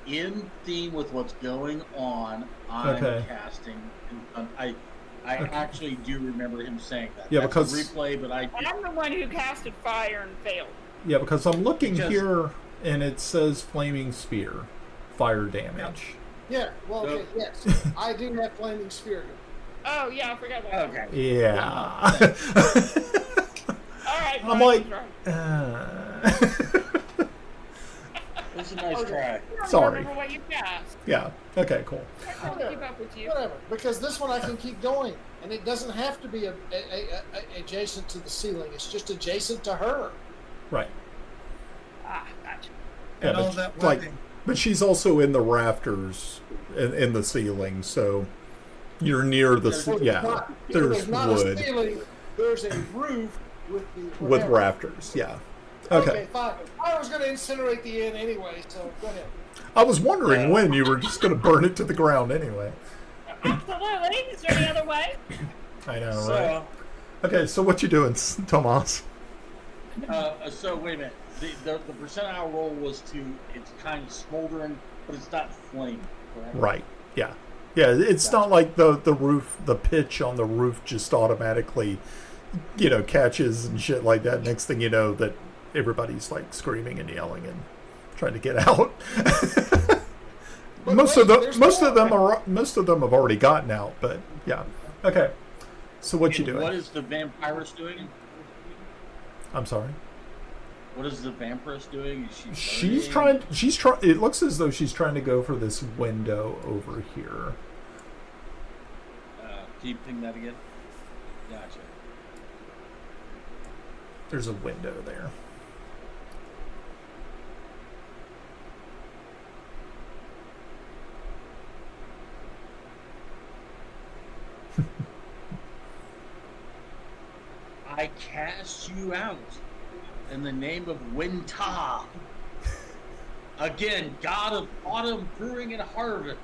in theme with what's going on, I'm Okay. casting. And I Okay. actually do remember him saying that. Yeah, That's because- a replay, but I I'm the one who casted fire and failed. Yeah, because I'm looking Because- here and it says flaming spear, fire damage. Yeah. Well, No. okay, yes. I do have flaming spear. Oh yeah, I forgot about that. okay. Yeah. All right. I'm Brian's like, right. It was a nice try. I don't sorry. remember what you cast. Yeah. Okay, cool. I tried to keep up with you. Whatever. Because this one I can keep going. And it doesn't have to be adjacent to the ceiling. It's just adjacent to her. Right. Ah, gotcha. Yeah, And all but, that like, webbing. but she's also in the rafters in the ceiling, so you're near the So yeah. There's not wood a ceiling. There's a roof with the with whatever. rafters. Yeah. Okay. Fine. I was going to incinerate the inn anyway, so go ahead. I was wondering when you were just going to burn it to the ground anyway. Absolutely. Is there any other way? I know, right? So, Okay, so what you doing, Tomas? so wait a minute. The percentile roll was it's kind of smoldering, but it's not flaming, correct? Right. Yeah. Yeah. It's not like the roof, the pitch on the roof just automatically catches and shit like that. Next thing you know, that everybody's like screaming and yelling and trying to get out. Most of them have already gotten out, but yeah. Okay. So what you doing? What is the vampirist doing? I'm sorry. What is the vampirist doing? Is She's trying. It looks as though she's trying to go for this window over here. Can you ping that again? Gotcha. There's a window there. I cast you out in the name of Winta. Again, god of autumn, brewing, and harvest.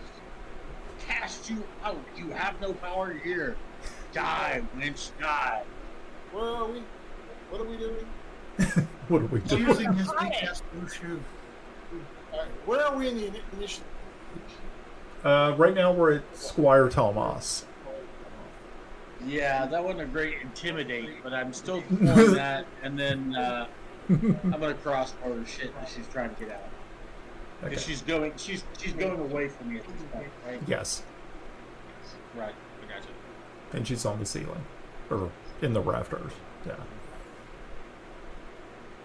Cast you out. You have no power here. Die, winch, die. Where are we? What are we doing? What are we He's doing? using his cast shoe. All right, where are we in the initiative? Right now we're at Squire Tomas. Yeah, that wasn't a great intimidate, but I'm still pulling that, and then I'm gonna cross over shit that she's trying to get out. Okay. Because she's going away from me at this point, right? Yes, Right, I got you. and she's on the ceiling, or in the rafters. Yeah.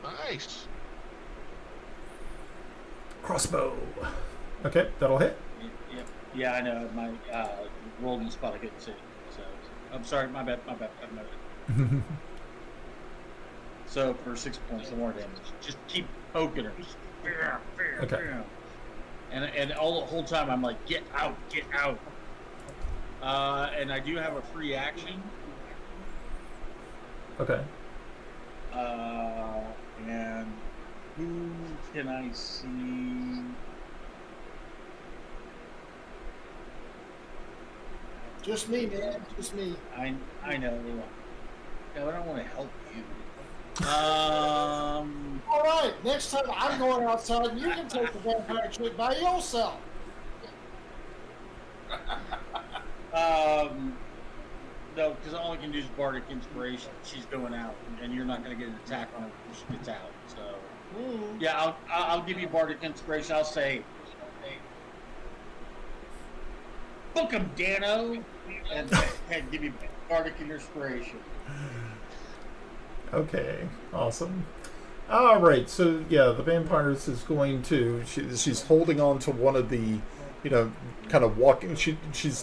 Nice. Crossbow. Okay, that'll hit. Yeah, I know. My rolled in the spot I couldn't see. So I'm sorry, my bad. So for 6 points of more damage, just keep poking her. Okay. And all the whole time I'm like, get out. And I do have a free action. Okay. And who can I see? Just me, man. Just me. I know. No, I don't want to help you. All right. Next time I'm going outside, and you can take the vampire trick by yourself. No, because all I can do is bardic inspiration. She's going out, and you're not going to get an attack on her when she gets out. So, yeah, I'll give you bardic inspiration. I'll say, book him, Dano, and give you bardic inspiration. Okay, awesome. All right, so yeah, the vampires is going to. She's holding on to one of the, kind of walking. She's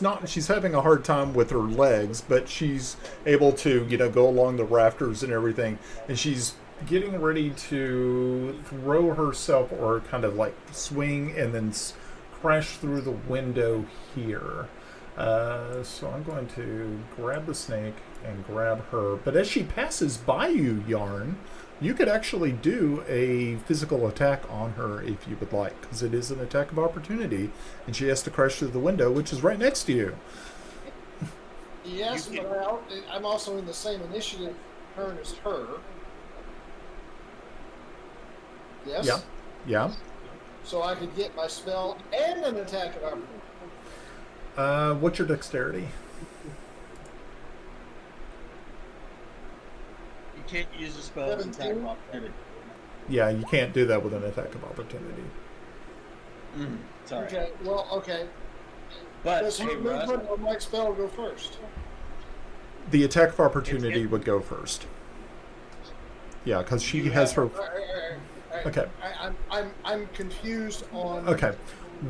having a hard time with her legs, but she's able to, go along the rafters and everything, and she's getting ready to throw herself or kind of like swing and then crash through the window here. So I'm going to grab the snake and grab her. But as she passes by you, Yarn, you could actually do a physical attack on her if you would like, because it is an attack of opportunity, and she has to crash through the window, which is right next to you. Yes, but I'm also in the same initiative turn as her. Yes? Yeah. So I could get my spell and an attack of opportunity. What's your dexterity? You can't use a spell as an attack of opportunity. Yeah, you can't do that with an attack of opportunity. Sorry. Okay, well, okay. But, Does her hey, Russ, movement or my spell go first? The attack of opportunity would go first. Yeah, because she has her. All right. Okay. I'm confused on. Okay.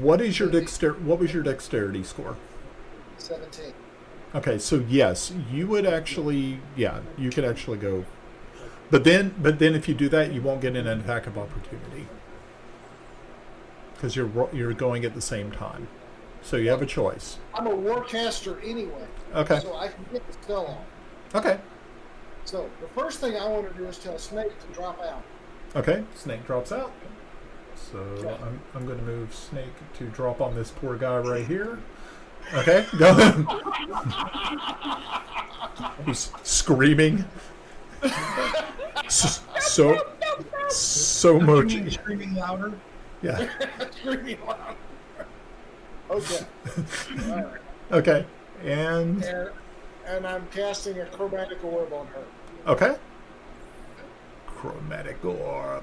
What was your dexterity score? 17. Okay, so yes, you would actually, you could actually go, but then if you do that, you won't get an attack of opportunity because you're going at the same time, so you have a choice. I'm a warcaster anyway. Okay. So I can get the spell on. Okay. So the first thing I want to do is tell Snake to drop out. Okay. Snake drops out. So I'm going to move Snake to drop on this poor guy right here. Okay, go. He's screaming. So much. Screaming louder. Yeah. Screaming loud. Okay. All right. Okay, and And I'm casting a chromatic orb on her. Okay. Chromatic orb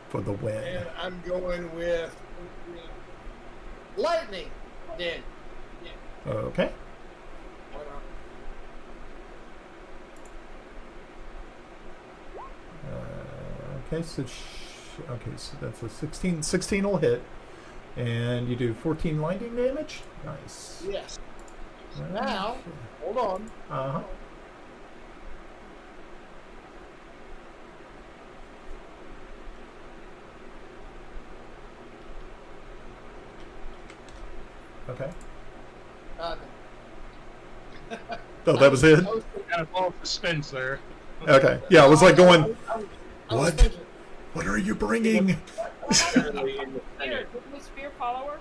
for the win. And I'm going with lightning. Then. Yeah. Okay. Why not? Okay, so that's a 16. 16 will hit, and you do 14 lightning damage. Nice. Yes. Now, hold on. Uh-huh. Okay. Oh, that was it? Kind of all suspense there. Okay. Yeah, I was like going, I was what? thinking, What are you bringing? Spear. Didn't the spear follower?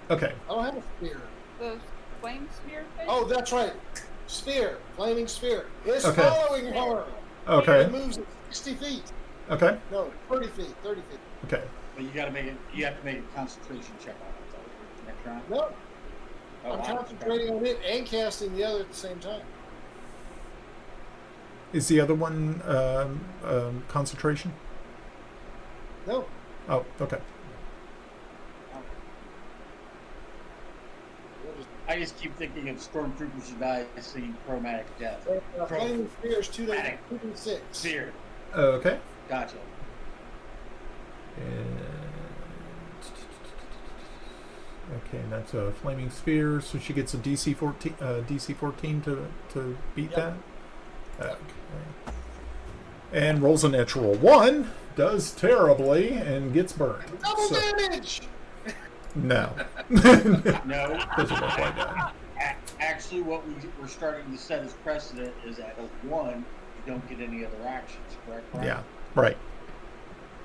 Okay. I don't have a spear. The flame spear thing? Oh, that's right. Spear. Flaming spear. It's Okay. following her. Okay. It moves at 60 feet. Okay. No, 30 feet. 30 feet. Okay. But you gotta make it. You have to make a concentration check on it though. Next round. No, Oh, I'm wow. concentrating on it and casting the other at the same time. Is the other one concentration? No. Oh, okay. I just keep thinking of stormtroopers who die singing chromatic death. Flaming spear is 2 Chromatic. 6. Fear. Okay. Gotcha. Okay, that's a flaming sphere, so she gets a DC 14 to beat Yep. that. Okay. And rolls a natural 1, does terribly, and gets burned. Double So- damage! No. No. Doesn't look like that. Actually, what we're starting to set as precedent is at a 1, you don't get any other actions, correct? Brian? Yeah, right.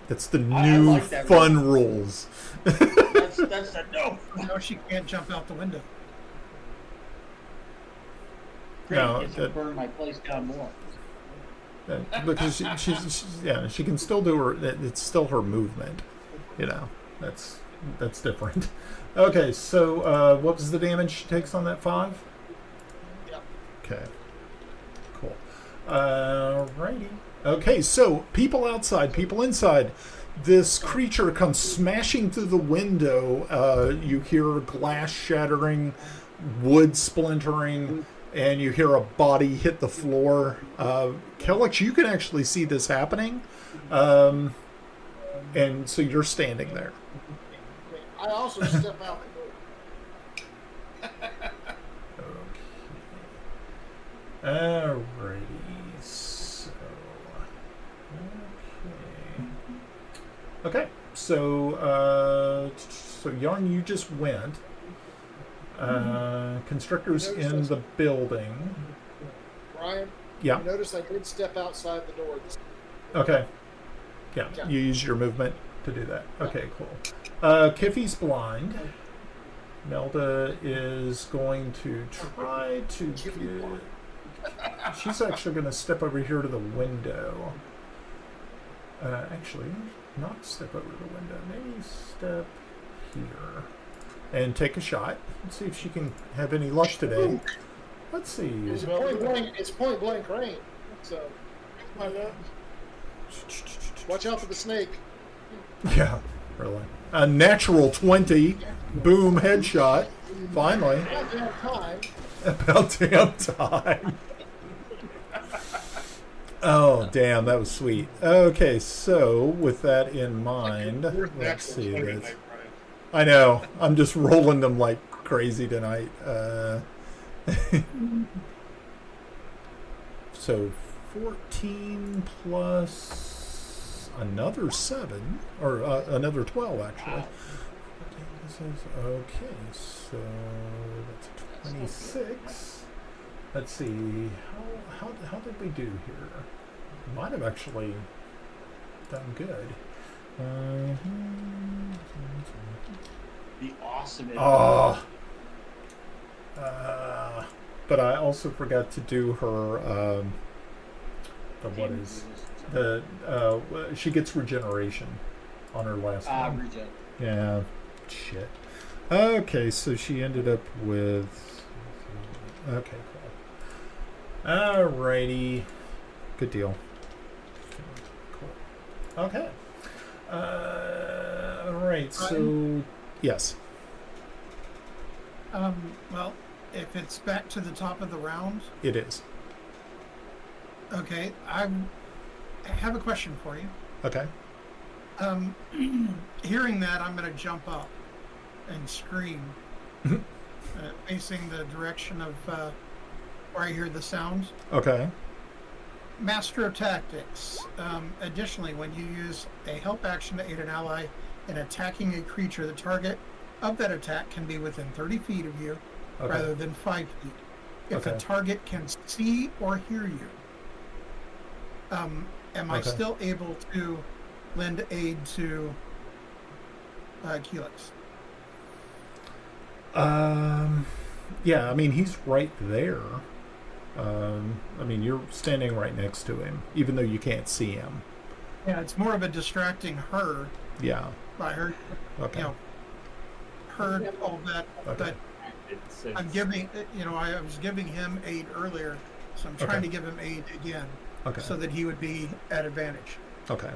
That's the I new like that fun rules. That's a no. No, she can't jump out the window. Great, No, gets to that- burn my place down more. Because she can still do her. It's still her movement. You know, that's different. Okay, so what was the damage she takes on that 5? Yep. Okay. Cool. Righty. Okay, so people outside, people inside. This creature comes smashing through the window. You hear glass shattering, wood splintering, and you hear a body hit the floor. Kelex, you can actually see this happening. And so you're standing there. I also step out the door. Alrighty. So. Okay. So, Yarn, you just went. Constrictors in the building. Brian, Yeah. you notice I did step outside the door. Okay. Yeah. Yeah. You use your movement to do that. Okay, cool. Kiffi's blind. Melda is going to try to get... She's actually going to step over here to the window. Actually, not step over to the window. Maybe step here. And take a shot. Let's see if she can have any luck today. Let's see. It's point blank range. So, watch out for the snake. Yeah, really. A natural 20. Boom, headshot. Finally. About damn time. About damn time. Oh, damn, that was sweet. Okay, so with that in mind, let's see this. I know. I'm just rolling them like crazy tonight. So 14 plus another 7, or another 12 actually. Okay, so that's 26. Let's see. How did we do here? Might have actually done good. Be awesome. Oh. But I also forgot to do her. What is the? She gets regeneration on her last one. Regen. Yeah. Shit. Okay, so she ended up with. Okay, Alrighty. Good deal. Cool. Okay. Alright, so... Yes. Well, if it's back to the top of the round, It is. okay, I have a question for you. Okay. Hearing that, I'm going to jump up and scream, facing the direction of where I hear the sounds. Okay. Master of Tactics. Additionally, when you use a help action to aid an ally in attacking a creature, the target of that attack can be within 30 feet of you Okay. rather than 5 feet. If the Okay. target can see or hear you, am I Okay. still able to lend aid to Kelex? Yeah, I mean, he's right there. I mean, you're standing right next to him, even though you can't see him. Yeah, it's more of a distracting her Yeah. by her, Okay. you know, heard all that, Okay. but It's, I'm giving, I was giving him aid earlier, so I'm trying Okay. to give him aid again, Okay. so that he would be at advantage. Okay.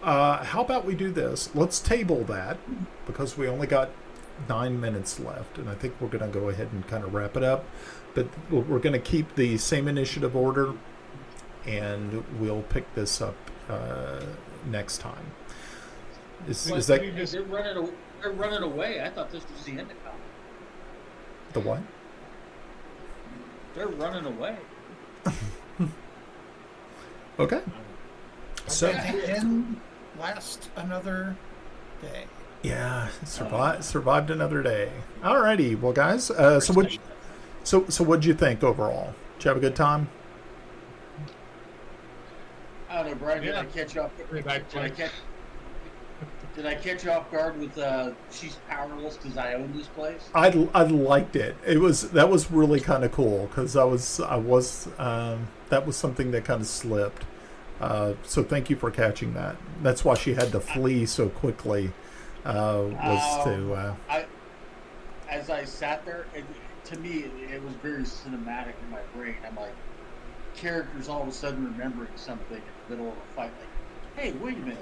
How about we do this? Let's table that because we only got 9 minutes left, and I think we're going to go ahead and kind of wrap it up. But we're going to keep the same initiative order, and we'll pick this up next time. Is that They're running away. I thought this was the end of it. the what? They're running away. Okay. So The end last another day. yeah, survived another day. Alrighty, well, guys. So what'd you think overall? Did you have a good time? I don't know, Brian. Did Yeah. I catch you off? Pretty bad Did I catch you off guard with she's powerless because I own this place? I liked it. That was really kind of cool because that was something that kind of slipped. So thank you for catching that. That's why she had to flee so quickly. As I sat there, to me, it was very cinematic in my brain. I'm like, characters all of a sudden remembering something in the middle of a fight. Like, hey, wait a minute.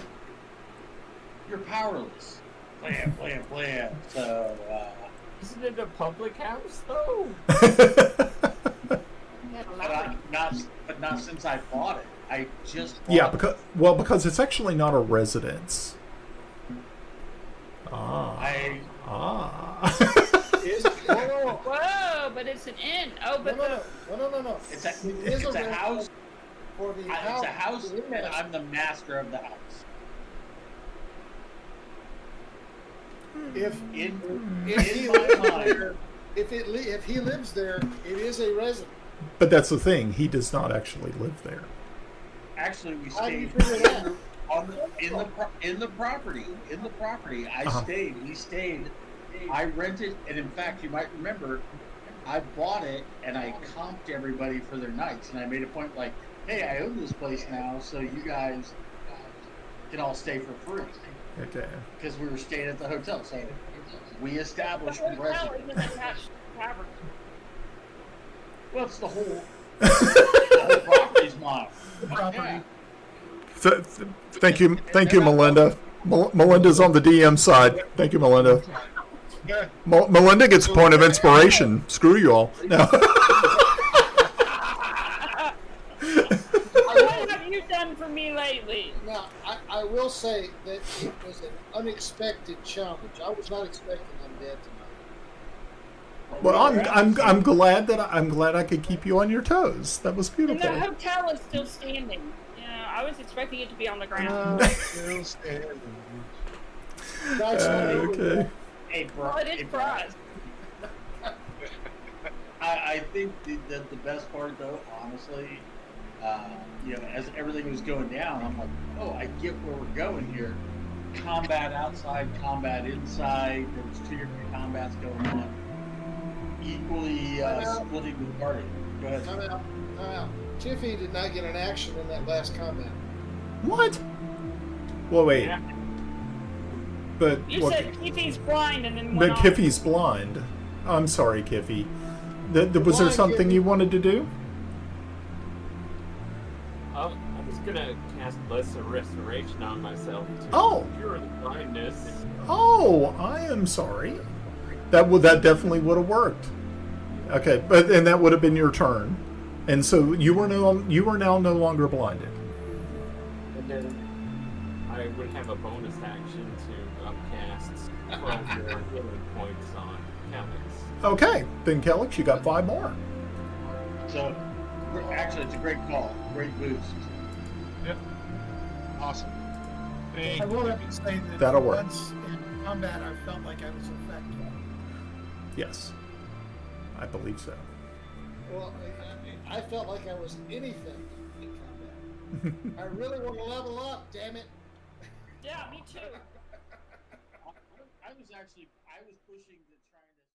You're powerless. Blam, blam, blam. So, Isn't it a public house though? but not since I bought it. I just bought Yeah, it. because it's actually not a residence. Whoa, but it's an inn. Oh, but No. It's It is it's a residence house. for the It's a house, the and I'm the master of the house. If In he my lives mind, there, if he lives there, it is a residence. But that's the thing. He does not actually live there. actually, we How do you stayed figure that? in the property. In the property, Uh-huh. We stayed. I rented, and in fact, you might remember, I bought it and I comped everybody for their nights, and I made a point like, hey, I own this place now, so you guys can all stay for free Okay. because we were staying at the hotel. So we established the hotel residence. isn't attached to the tavern. Well, it's the whole property's mine. The property. Yeah. Thank you, Melinda. Melinda's on the DM side. Thank you, Melinda. Yeah. Melinda gets a point of inspiration. Screw you all. No. What have you done for me lately? Now, I will say that it was an unexpected challenge. I was not expecting undead tonight. Well, I'm glad I could keep you on your toes. That was And the beautiful. hotel is still standing. Yeah, I was expecting it to be on the ground. Still standing. That's not even Okay. Hey, bro. Well, it is hey, for bro. us. I think the best part, though, honestly, as everything was going down, I'm like, oh, I get where we're going here. Combat outside, combat inside. There was 2 different combats going on. Equally splitting the party. Go ahead. Time out. Kiffi did not get an action in that last combat. What? Well, wait. Yeah. But You said Kiffi's blind and then but went off. Kiffi's blind. I'm sorry, Kiffi. Was there Blind something Kiffi. you wanted to do? I was gonna cast Lesser Restoration on myself to cure the blindness. Oh, I am sorry. That definitely would have worked. Okay, and that would have been your turn, and so you were now no longer blinded. And then I would have a bonus action to upcast 12 more healing points on Kelex. Okay, then Kelex, you got 5 more. So, actually, it's a great call. Great boost. Yep. Awesome. Thank I will you. have to say that That'll work. once in combat, I felt like I was effective. Yes, I believe so. Well, I felt like I was anything in combat. I really want to level up, damn it. Yeah, me too. I was pushing